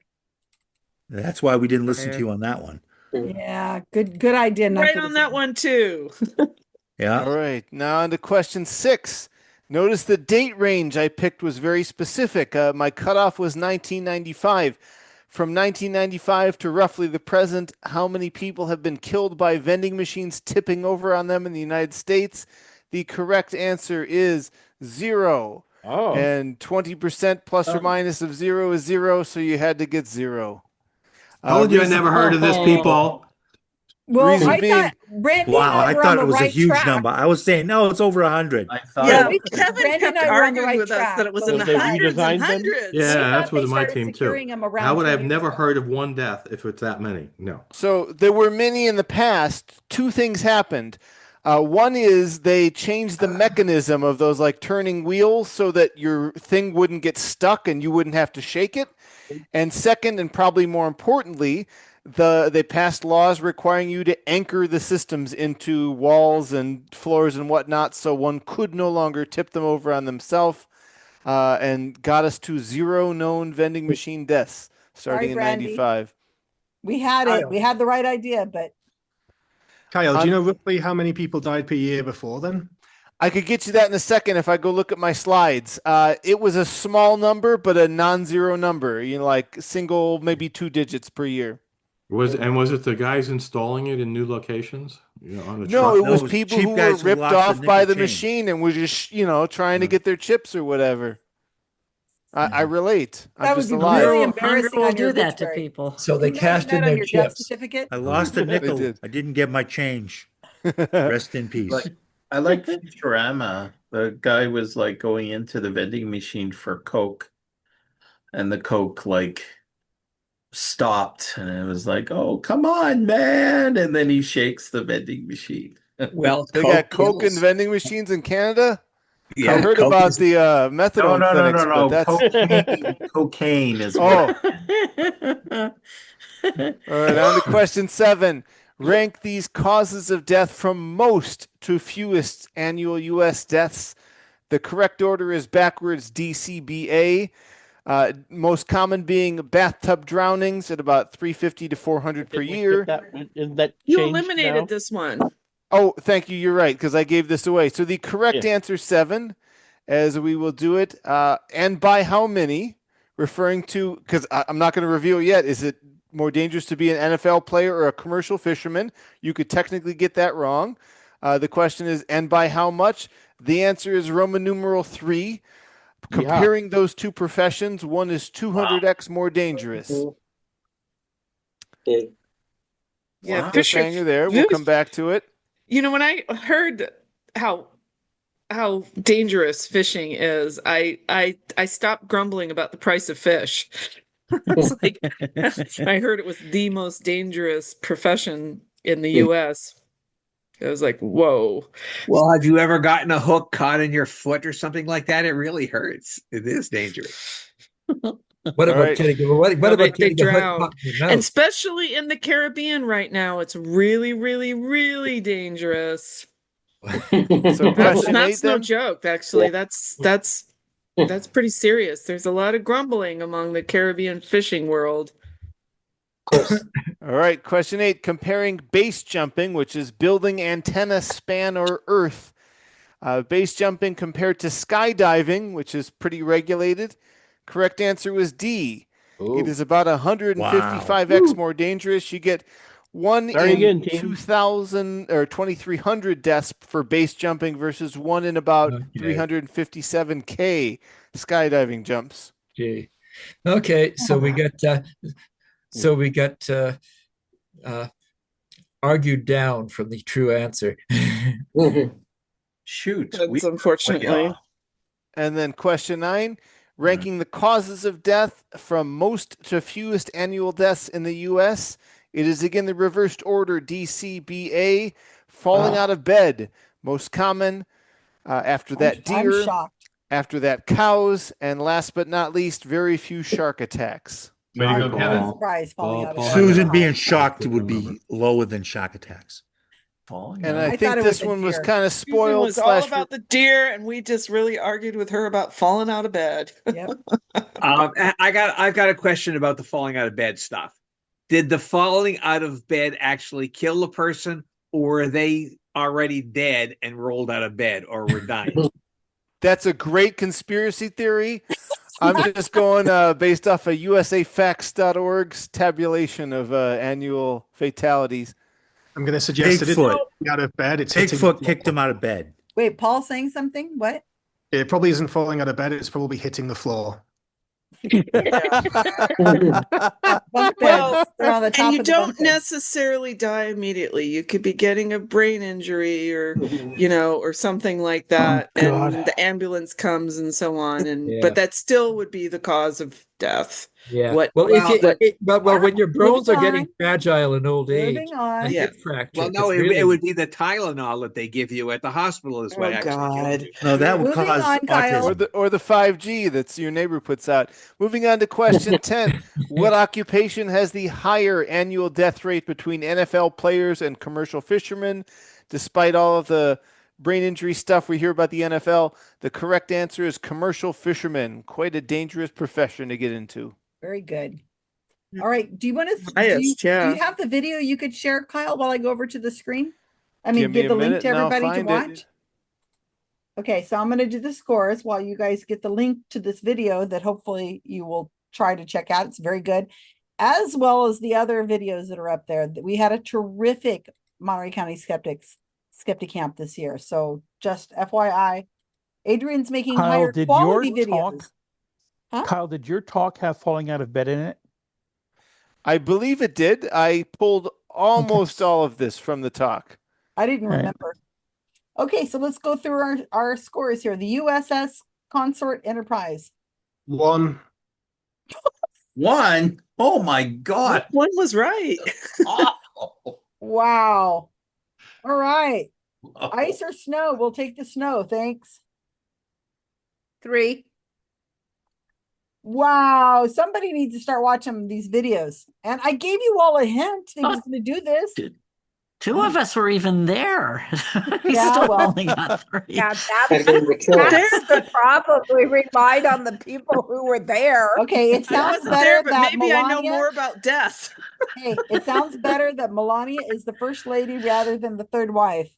That's why we didn't listen to you on that one. Yeah, good idea. Not Right to on that one too. Yeah. All right, now on to question 6. Notice the date range I picked was very specific. My cutoff was 1995. From 1995 to roughly the present, how many people have been killed by vending machines tipping over on them in the United States? The correct answer is 0. Oh. And 20% plus or minus of 0 is 0, so you had to get 0. Told you I never heard of this, people. Well, Reason I being, thought Randy Wow, and I I were on thought the it was a right huge track. number. I was saying, no, it's over 100. Yeah, Kevin Kevin and kept I were on the arguing right with us track. that it was but in we the they thought- hundreds and redesigned them? hundreds. Yeah, we that's thought with they my started team too. securing them around How would I have 2 years never ago. heard of one death if it's that many? No. so there were many in the past. 2 things happened. One is they changed the mechanism of those like turning wheels so that your thing wouldn't get stuck and you wouldn't have to shake it. And second, and probably more importantly, they passed laws requiring you to anchor the systems into walls and floors and whatnot, so one could no longer tip them over on themselves, and got us to 0 known vending machine deaths starting Sorry, in Brandy. 95. We had it. We had the right idea, but Kyle, do you know roughly how many people died per year before then? I could get you that in a second if I go look at my slides. It was a small number, but a non-zero number. Like single, maybe 2 digits per year. Was it the guys installing it in new locations? On the No, truck? it was people who were ripped off by the machine and were just, trying to get their chips or whatever. I relate. that I'm would just be alive. really Hunger embarrassing will on your do that to obituary. people. So they Can you imagine cashed in that on their your death chips. certificate? I lost a nickel. did. I didn't get my change. Rest in peace. I like Futurama. The guy was like going into the vending machine for Coke, and the Coke like stopped, and it was like, "Oh, come on, man!" And then he shakes the vending machine. Well, They got Coke and vending machines in Canada. Yeah, I heard Coke about is- the methadone clinics, but that's Cocaine is Oh. All All right, on to question 7. Rank these causes of death from most to fewest annual U.S. deaths. The correct order is backwards DCBA. Most common being bathtub drownings at about 350 to 400 per year. Isn't that You changed eliminated now? this one. Oh, thank you. You're right, because I gave this away. So the correct answer 7, as we will do it, and by how many, referring to, because I'm not going to reveal yet, is it more dangerous to be an NFL player or a commercial fisherman? You could technically get that wrong. The question is, and by how much? The answer is Roman numeral 3. Comparing those two professions, one is 200x more dangerous. Yeah, Cliffhanger there. We'll come back to it. When I heard how dangerous fishing is, I stopped grumbling about the price of fish. It's like I heard it was the most dangerous profession in the US. I was like, whoa. Well, have you ever gotten a hook caught in your foot or something like that? It really hurts. It is dangerous. What about getting what No, about they getting a hook drown. caught in your mouth? And especially in the Caribbean right now, it's really, really, really dangerous. So question 8 That's no then? joke, actually. That's pretty serious. There's a lot of grumbling among the Caribbean fishing world. All right, question 8. Comparing base jumping, which is building antenna span or earth. Base jumping compared to skydiving, which is pretty regulated. Correct answer was D. It is about 155x more dangerous. You get 1 Sorry in again, team. 2,000 or 2,300 deaths for base jumping versus 1 in about 357K skydiving jumps. Gee. Okay, so we got argued down from the true answer. Shoot. That's unfortunately. And then question 9, ranking the causes of death from most to fewest annual deaths in the U.S. It is again the reversed order DCBA. Falling out of bed, most common. After that, I'm deer. shocked. After that, cows. And last but not least, very few shark attacks. Way to go, I'm Kevin. surprised falling out of bed. Susan being shocked would be lower than shock attacks. And I I thought think it was this a one was deer. kind of Susan spoiled. was all about the deer, and we just really argued with her about falling out of bed. Yep. I've got a question about the falling out of bed stuff. Did the falling out of bed actually kill the person, or are they already dead and rolled out of bed, or were dying? That's a great conspiracy theory. I'm just going based off of usafacts.org's tabulation of annual fatalities. I'm going to suggest it Bigfoot. isn't out of bed. It's Bigfoot kicked him out of bed. Wait, Paul saying something? What? It probably isn't falling out of bed. It's probably hitting the floor. Well, They're on the top and you of the don't bunk beds. necessarily die immediately. You could be getting a brain injury or, you know, or something like that. God. And the ambulance comes and so on. And Yeah. but that still would be the cause of death. Yeah. What? Well, if you, what- well, when your bones Moving are getting on. fragile in old age, Moving on. a Yeah. hip fracture. Well, no, could it really- would be the Tylenol that they give you at the hospital is what Oh, actually God. kills you. No, that would Moving cause on, Kyle. autism. Or the 5G that's your neighbor puts out. Moving on to question 10. What occupation has the higher annual death rate between NFL players and commercial fishermen? Despite all of the brain injury stuff we hear about the NFL, the correct answer is commercial fishermen. Quite a dangerous profession to get into. Very good. All right. Do you want to? Biased, do yeah. you have the video you could share, Kyle, while I go over to the screen? I mean, Give me give a the link minute to and I'll everybody to find it. watch. Okay, so I'm going to do the scores while you guys get the link to this video that hopefully you will try to check out. It's very good, as well as the other videos that are up there. We had a terrific Monterey County Skeptic Camp this year. So just FYI, Adrian's making Kyle, higher did quality your videos. talk- Huh? Kyle, did your talk have falling out of bed in it? I believe it did. I pulled almost all of this from the talk. I didn't Right. remember. Okay, so let's go through our scores here. The USS Consort Enterprise. 1. One? Oh my God. One was right. Awful. Wow. All right. Ice or snow? We'll take the snow. Thanks. 3. Wow. Somebody needs to start watching these videos. And I gave you all a hint that he was going to do this. Two of us were even there. We Yeah, still well. only got 3. Yeah, Gotta get him to kill it. that's the problem. We relied on the people who were there. Okay, it I sounds wasn't better there, but that maybe I know Melania, more about death. hey, it sounds better that Melania is the first lady rather than the third wife.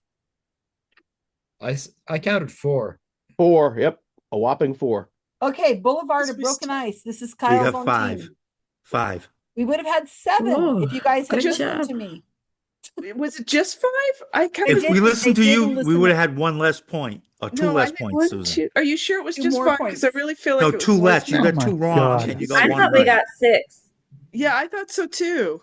I counted 4. 4. Yep. A whopping 4. Okay, Boulevard of we Broken Ice. This is We Kyle's got own 5. team. 5. We would have had 7 Whoa, if you guys had good listened job. to me. Was it just 5? I kind If of did- we listened to they you, didn't we listen would to- have had 1 less point or 2 no, I less think points, 1, Susan. 2. Are you sure it was 2 just more 5? Because I points. really feel like No, it was 2 more less. You than got Oh 2 my wrong, God. and you I got 1 thought we right. got 6. Yeah, I thought so too.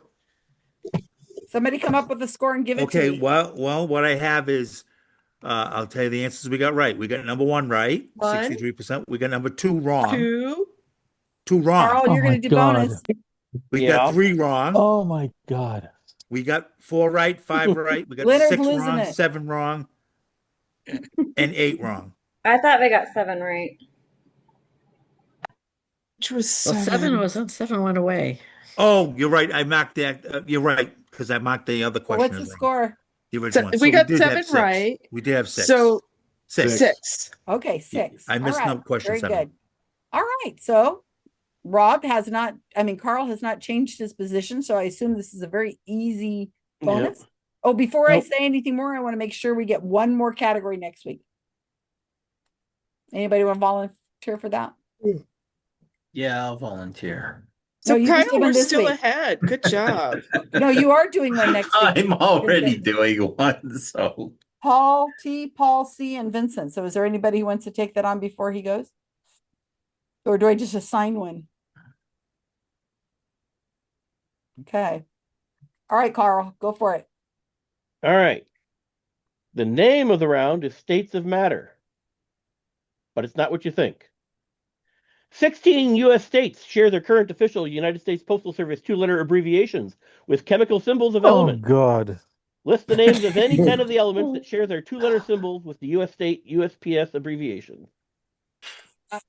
Somebody come up with a score and give it Okay, to me. well, what I have is, I'll tell you the answers we got right. We got number 1 right, 1, 63%. We got number 2 wrong. 2. 2 wrong. Carl, Oh you're going my to do God. bonus. We Yeah. got 3 wrong. Oh my God. We got 4 right, 5 right. We got Leonard's 6 losing wrong, it. 7 wrong, and 8 wrong. I thought we got 7 right. Which was Well, 7. 7 wasn't. 7 went away. Oh, you're right. I marked that. You're right, because I marked the other Well, question. what's the as score? The So original one. we got did 7 have 6. right. We did have 6. So 6. 6. Okay, 6. I missed All right, number question very 7. good. All right, so Carl has not changed his position, so I assume this is a very easy bonus. Oh, before I Nope. say anything more, I want to make sure we get one more category next week. Anybody want to volunteer for that? Yeah, I'll volunteer. So No, you just Kyle, did one we're this still week. ahead. Good job. No, you are doing one next week. I'm already Vincent. doing one, so Paul T, Paul C, and Vincent. So is there anybody who wants to take that on before he goes? Or do I just assign one? Okay. All right, Carl, go for it. All right. The name of the round is States of Matter, but it's not what you think. 16 U.S. states share their current official United States Postal Service 2-letter abbreviations with chemical symbols of Oh element. God. List the names of any 10 of the elements that share their two-letter symbols with the U.S. state USPS abbreviation.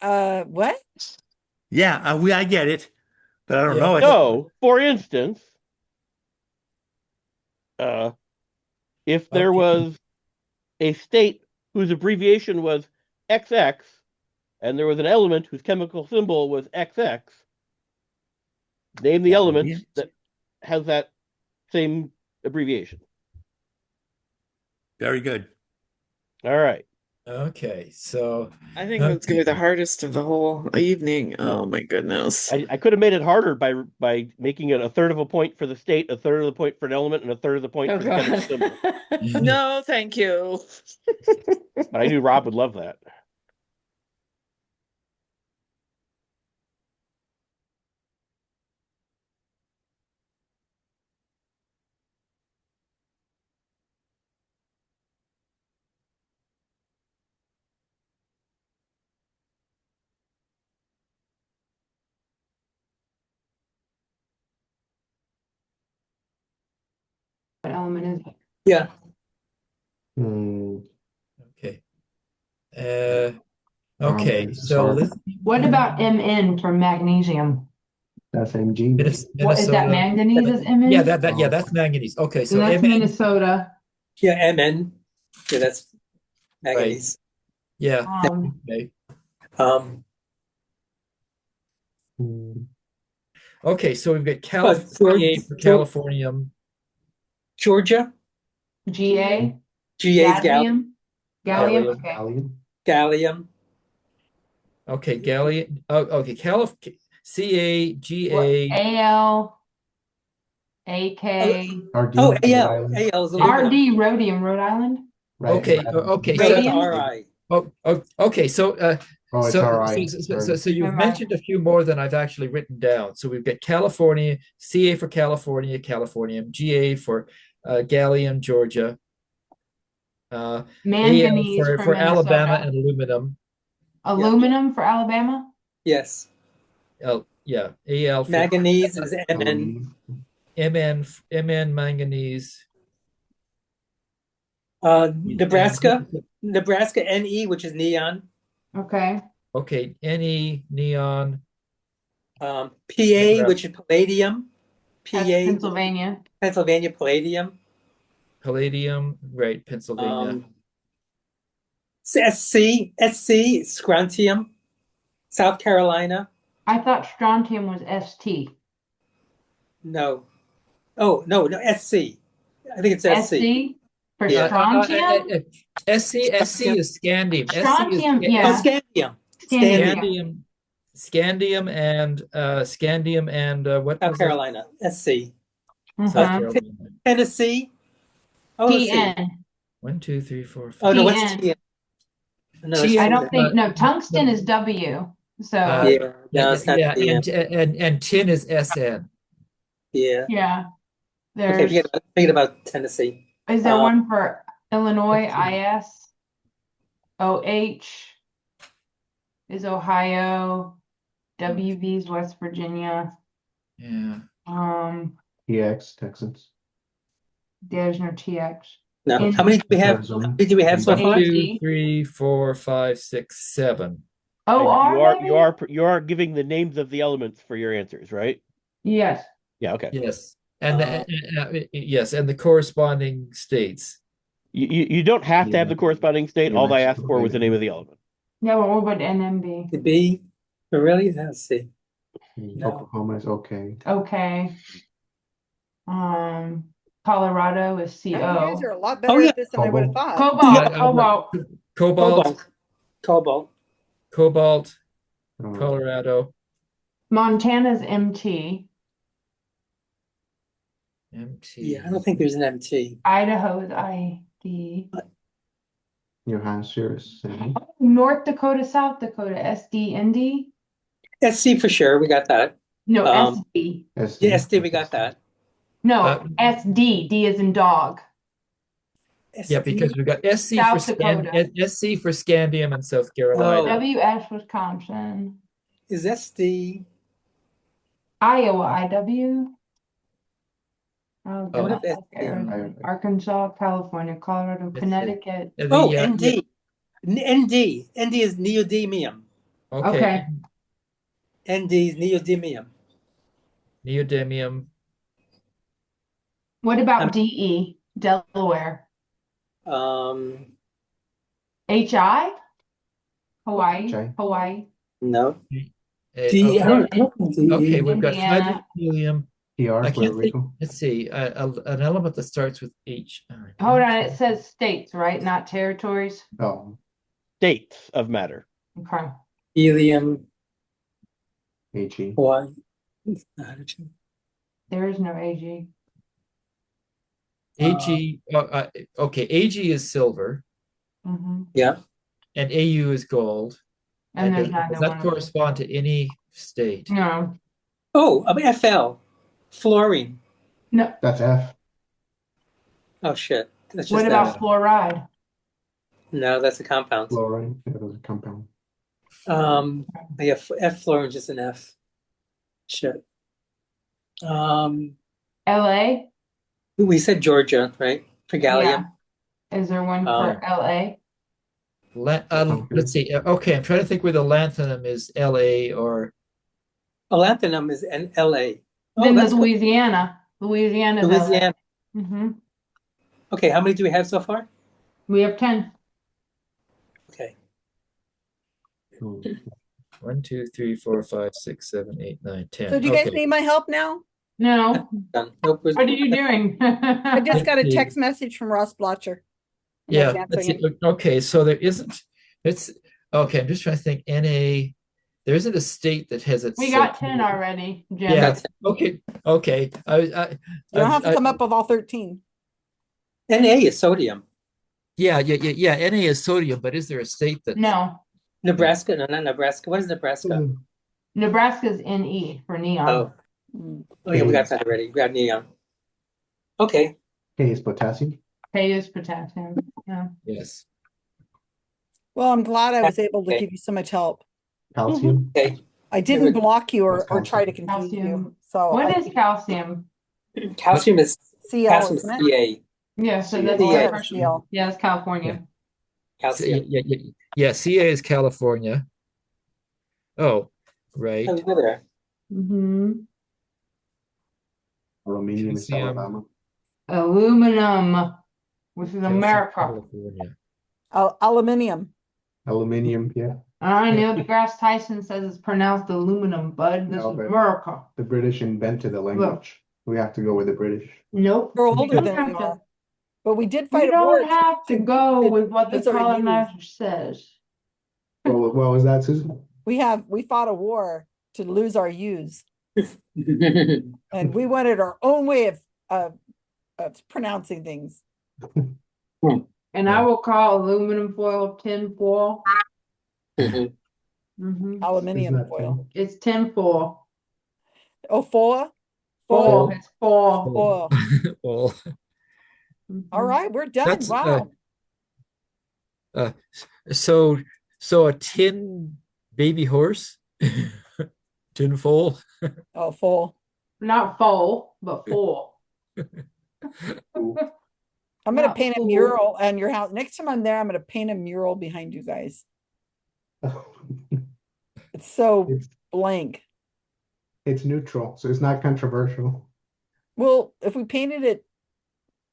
What? Yeah, I get it, but I don't know it. So, for instance, if there was a state whose abbreviation was XX, and there was an element whose chemical symbol was XX, name the element that has that same abbreviation. Very good. All right. Okay, so I think that's gonna be the hardest of the whole evening. Oh my goodness. I could have made it harder by making it a third of a point for the state, a third of the point for an element, and a third of the point Oh, for the chemical symbol. No, thank you. But I knew Rob would love that. What element is it? Yeah. Okay. Okay, so What about Mn for magnesium? That's MG. What is that? Manganese is Mn? Yeah, that's manganese. Okay, So so that's Mn, Minnesota. Yeah, MN. Yeah, that's manganese. yeah. Um, Okay. Um, Okay, so we've got California for Californium. Georgia. Ga. GA is Gadmium. Gallium. Gallium. Okay. Gallium. Okay, gallium. Oh, okay, CAGA. Al. AK. Oh, AL. AL is aluminum. RD. Rhodium. Rhode Island. Okay, okay. No, it's So, RI. okay. So, it's RI. So you've mentioned a few more than I've actually written down. So we've got California, CA for California, Californium, GA for Gallium, Georgia. Manganese AL for Alabama and aluminum. Aluminum for Alabama. Yes. Yeah, AL for manganese is MN. MN manganese. Nebraska NE, which is neon. Okay. Okay, NE neon. PA, which is palladium. PA, Pennsylvania. Pennsylvania palladium. Palladium, right? Pennsylvania. SC strontium. South Carolina. I thought strontium was ST. No. Oh, no, SC. I think it's SC. For strontium? SC is scandium. Strontium, yeah. Scandium. Scandium and what? South Carolina. SC. South Carolina. Tennessee. TN. 1, 2, 3, 4, 5. Oh no, what's TN? No, I don't think tungsten is W. So and tin is SN. Yeah. Yeah. Okay, forget about Tennessee. Is there one for Illinois? IS. OH is Ohio. WV is West Virginia. Yeah. TX, Texas. There's no TX. No. How many do we have? How many do we have so far? 2, 3, 4, 5, 6, 7. Oh, you are giving the names of the elements for your answers, right? Yes. Yeah. Okay. Yes. And yes, and the corresponding states. You don't have to have the corresponding state. All I asked for was the name of the element. Yeah, well, what about NMB? The B. Really? Let's see. Oklahoma is okay. Okay. Colorado is CO. You guys are a lot better at this than I would have thought. Cobalt. Colorado. Montana's MT. Yeah, I don't think there's an MT. Idaho is ID. New Hampshire is C. North Dakota, South Dakota, SD, ND. SC for sure, we got that. No, SD. Yeah, SD, we got that. No, SD. D is in dog. Yeah, because we've got SC South for Dakota. SC for Scandium and South Carolina. WS, Wisconsin. Is SD Iowa, IW. Oh, What God. if it's Arkansas, California, Colorado, Connecticut. Oh, ND. ND is neodymium. Okay. ND is neodymium. Neodymium. What about DE, Delaware? HI? Hawaii? Hawaii? No. Okay. I don't think DE. Okay, we've got Indiana. hydrohelium. PR, I Puerto can't think. Rico. Let's see. An element that starts with H. Hold on, it says states, right? Not territories. Oh, States of matter. Okay. Helium. AG. Hawaii. There is no AG. AG. Okay, AG is silver. Mm-hmm. Yeah. And AU is gold. And there's does neither that one of correspond to any state? No. Oh, FL. Fluorine. No. That's F. Oh shit. That's What just about F. fluoride? No, that's a compound. Fluorine. It was a compound. Yeah, F fluorine just an F. Shit. LA? We said Georgia, right? For gallium. Yeah. Is there one for LA? Let's see. Okay, I'm trying to think where the lanthanum is LA or. Lanthanum is in LA. Oh, Then that's the Louisiana. Louisiana. Louisiana. Mm-hmm. Okay, how many do we have so far? We have 10. Okay. 1, 2, 3, 4, 5, 6, 7, 8, 9, 10. So do you guys need my help now? No. Nope. What are you doing? I just got a text message from Ross Blotcher. Yeah. Let's see. Okay, so there isn't. It's okay. I'm just trying to think. NA. There isn't a state that has it. We got 10 already, Jim. Yeah. Okay. Okay. You don't have to come up with all 13. Na is sodium. Yeah. NA is sodium, but is there a state that? No. Nebraska? No, not Nebraska. What is Nebraska? Nebraska's NE for neon. Oh. Oh yeah, we got that already. We got neon. Okay. K is potassium. K is potassium. Yeah. Yes. Well, I'm glad I was able to give you so much help. Calcium. Okay. I didn't block you or try to confuse you. So What is calcium? Calcium is Cl, calcium isn't it? Ca. Yeah, so that's Cl. Yeah, it's California. Calcium. Yeah. CA is California. Oh, right. Mm-hmm. Aluminium is Alabama. Aluminum, which is America. California. Aluminium. Aluminium, yeah. Neil deGrasse Tyson says it's pronounced aluminum, bud. This is America. The British invented the language. We have to go with the British. Nope. We're older than we are. But we did fight You a war. don't have to go with what the lose our colonizer says. What was that, Susan? We fought a war to lose our U's. And we wanted our own way of pronouncing things. And I will call aluminum foil tin foil. Aluminium foil. It's tin foil. Oh, foil? Foil. It's foil. Foil. Well, All right, we're done. That's, wow. So a tin baby horse, tin foal. Oh, foal. Not foal, but foil. I'm going to paint a mural on your house. Next time I'm there, I'm going to paint a mural behind you guys. It's so blank. It's neutral, so it's not controversial. Well, if we painted it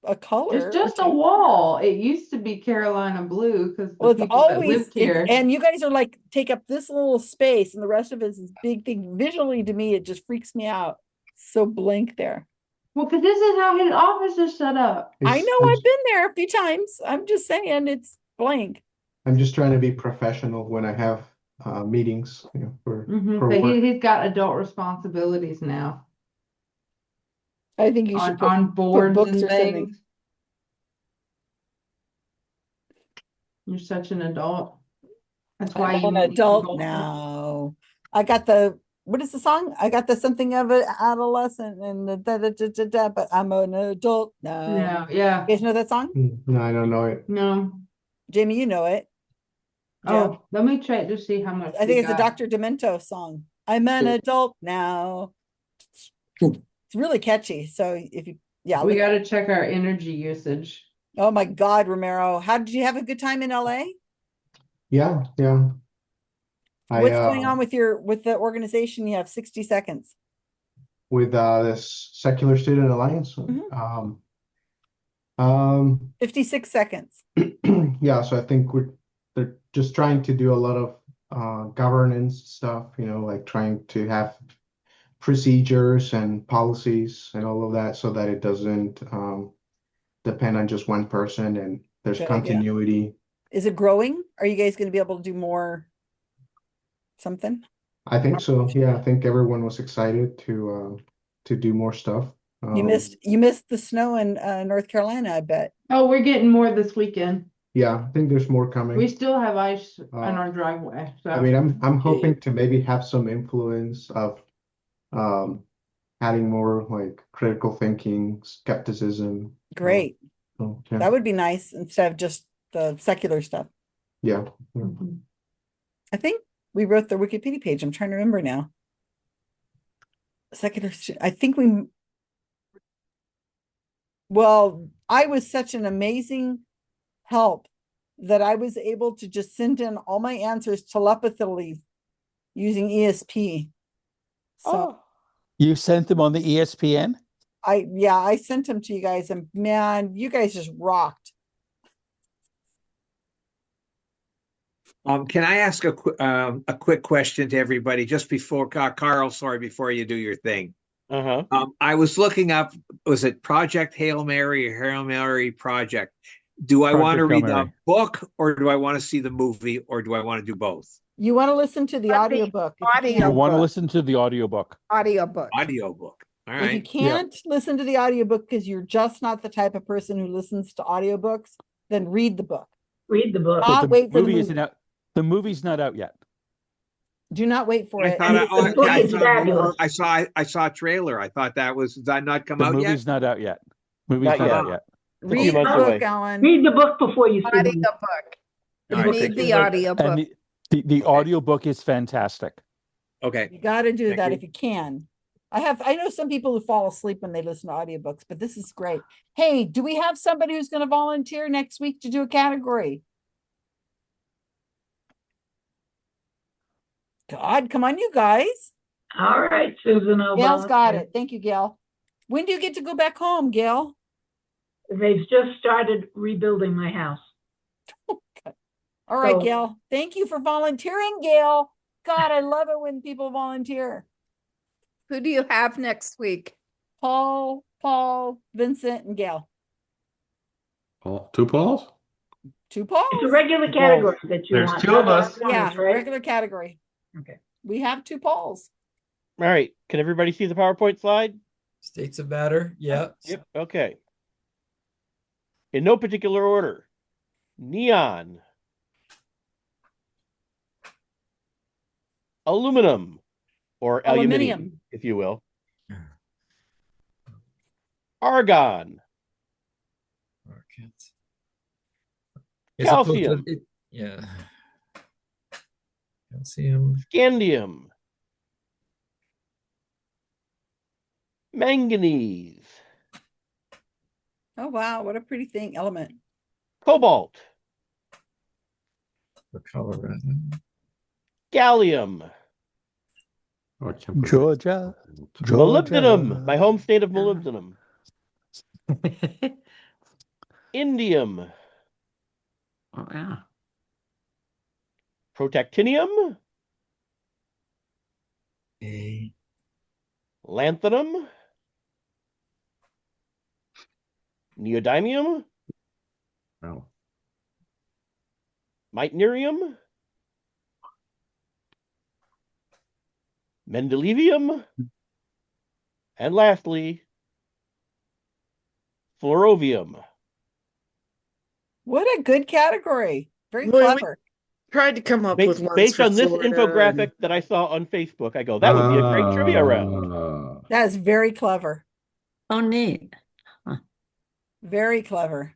a color. It's just a wall. It used to be Carolina blue because the Well, it's people that always lived here. and you guys are like take up this little space and the rest of it is this big thing. Visually to me, it just freaks me out. So blank there. Well, because this is how his office is set up. I know I've been there a few times. I'm just saying it's blank. I'm just trying to be professional when I have meetings, for But work. he's got adult responsibilities now. I think you should on boards books and or something. things. You're such an adult. That's why I'm you an need adult adult now. I got the what is the song? I got the something of an adolescent and the da, da, da, da, da, but I'm an adult now. Yeah, yeah. You guys know that song? No, I don't know it. No. Jamie, you know it. Oh, let me check to see how much. I think it's a Dr. Demento song. I'm an adult now. It's really catchy. So if you Yeah. We got to check our energy usage. Oh my God, Romero. How did you have a good time in LA? Yeah, yeah. What's going on with the organization? You have 60 seconds. With this Secular Student Alliance. 56 seconds. Yeah, so I think they're just trying to do a lot of governance stuff, like trying to have procedures and policies and all of that so that it doesn't depend on just one person and there's Good idea. continuity. Is it growing? Are you guys going to be able to do more something? I think so. Yeah, I think everyone was excited to do more stuff. You missed the snow in North Carolina, I bet. Oh, we're getting more this weekend. Yeah, I think there's more coming. We still have ice on our driveway. So I mean, I'm hoping to maybe have some influence of adding more like critical thinking, skepticism. Great. So, yeah. That would be nice instead of just the secular stuff. Yeah. I think we wrote the Wikipedia page. I'm trying to remember now. I think well, I was such an amazing help that I was able to just send in all my answers telepathically using ESP. So You sent them on the ESPN? I sent them to you guys, and man, you guys just rocked. Can I ask a quick question to everybody just before Carl? Sorry, before you do your thing. I was looking up. Was it Project Hail Mary or Hail Mary Project? Do I want to read the book, or do I want to see the movie, or do I want to do both? You want to listen to the audiobook. You want to listen to the audiobook. Audiobook. All If you can't listen to the audiobook because you're just not the type of person who listens to audiobooks, then read the book. Read the book. Not wait for the movie. Isn't out. The movie's not out yet. Do not wait for it. I saw a trailer. I thought did that not come out yet? The movie's not out yet. Movie's not out yet. Read the book, Alan. Read the book before you see the movie. You need the audiobook. And the audiobook is fantastic. Okay. You got to do that if you can. I know some people who fall asleep when they listen to audiobooks, but this is great. Hey, do we have somebody who's going to volunteer next week to do a category? God, come on, you guys. All right, Susan. Gail's got it. Thank you, Gail. When do you get to go back home, Gail? They've just started rebuilding my house. All right, Gail. Thank you for volunteering, Gail. God, I love it when people volunteer. Who do you have next week? Paul, Vincent, and Gail. Two Pauls? Two Pauls? It's a regular category that you want. There's two of us. Yeah, right? regular category. Okay. We have two Pauls. All right. Can everybody see the PowerPoint slide? States of matter. Yeah. Yep. Okay. In no particular order. Neon. Aluminum. Or aluminium, if you will. Argon. Calcium. Yeah. Calcium. Scandium. Manganese. Oh, wow. What a pretty thing. Element. Cobalt. For Colorado. Gallium. Georgia. Molybdenum. My home state of molybdenum. Indium. Oh, yeah. Protactinium. A. Lanthanum. Neodymium. No. Meitnerium. Mendelevium. And lastly, fluorovium. What a good category. Very clever. Tried to come up with ones based for on this Florida infographic that I saw on Facebook. I go, that would be a great trivia round. That is very clever. Oh, neat. Huh. Very clever.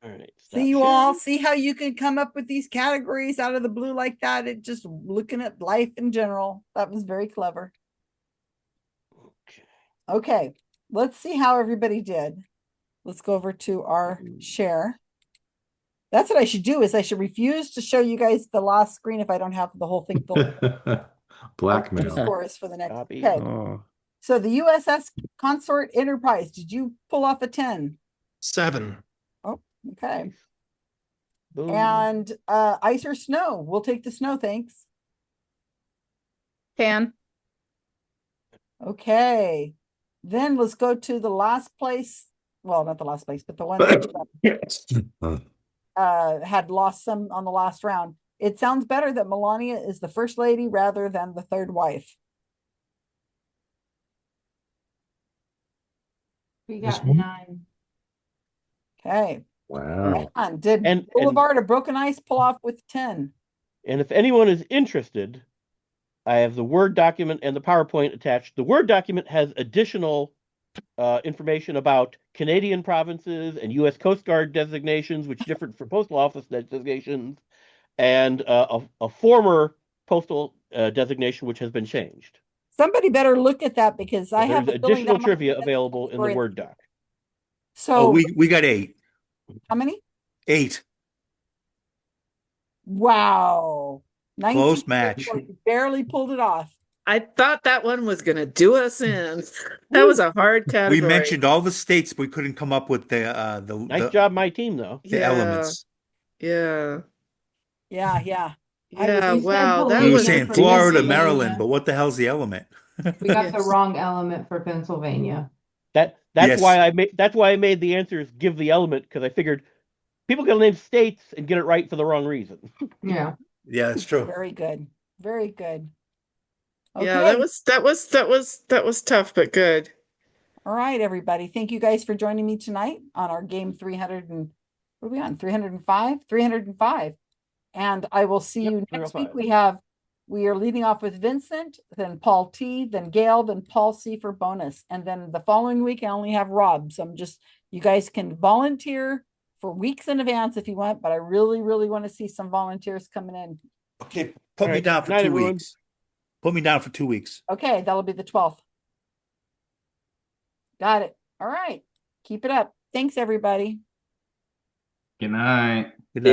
All right. See you all. See how you can come up with these categories out of the blue like that. It just looking at life in general. That was very clever. Okay. let's see how everybody did. Let's go over to our share. That's what I should do, is I should refuse to show you guys the last screen if I don't have the whole thing filled. Blackmail. Scores for the next. Copy. Okay. Oh. So the USS Consort Enterprise, did you pull off a 10? 7. Oh, okay. Boom. And ice or snow? We'll take the snow, thanks. 10. Okay. Then let's go to the last place. Well, not the last place, but the one that had lost some on the last round. It sounds better that Melania is the first lady rather than the third wife. We got 9. Okay. Wow. And did And Boulevard of Broken Ice pull off with 10? And if anyone is interested, I have the Word document and the PowerPoint attached. The Word document has additional information about Canadian provinces and U.S. Coast Guard designations, which differ from postal office designations, and a former postal designation which has been changed. Somebody better look at that, because I have There's a feeling additional that might trivia be available in the category. Word doc. So we got 8. how many? 8. Wow. Close match. Barely pulled it off. I thought that one was going to do us in. That was a hard category. We mentioned all the states, but we couldn't come up with the Nice job, my team, though. the elements. Yeah. Yeah, yeah. Yeah, We said wow. That We were was saying for Florida, Pennsylvania. Maryland, but what the hell's the element? We got the Yes. wrong element for Pennsylvania. That's Yes. why I made the answers give the element, because I figured people can name states and get it right for the wrong reason. Yeah. Yeah, it's true. Very good. Very good. Yeah, Okay. that was tough, but good. All right, everybody. Thank you guys for joining me tonight on our game 300 and what are we on? 305? 305. And I will see you next week. 305. We are leading off with Vincent, then Paul T, then Gail, then Paul C for bonus. And then the following week I only have Rob. So you guys can volunteer for weeks in advance if you want, but I really, really want to see some volunteers coming in. Okay, put me down for Night, 2 everyone. weeks. Put me down for 2 weeks. Okay, that'll be the 12th. Got it. All right. Keep it up. Thanks, everybody. Good night. Good night.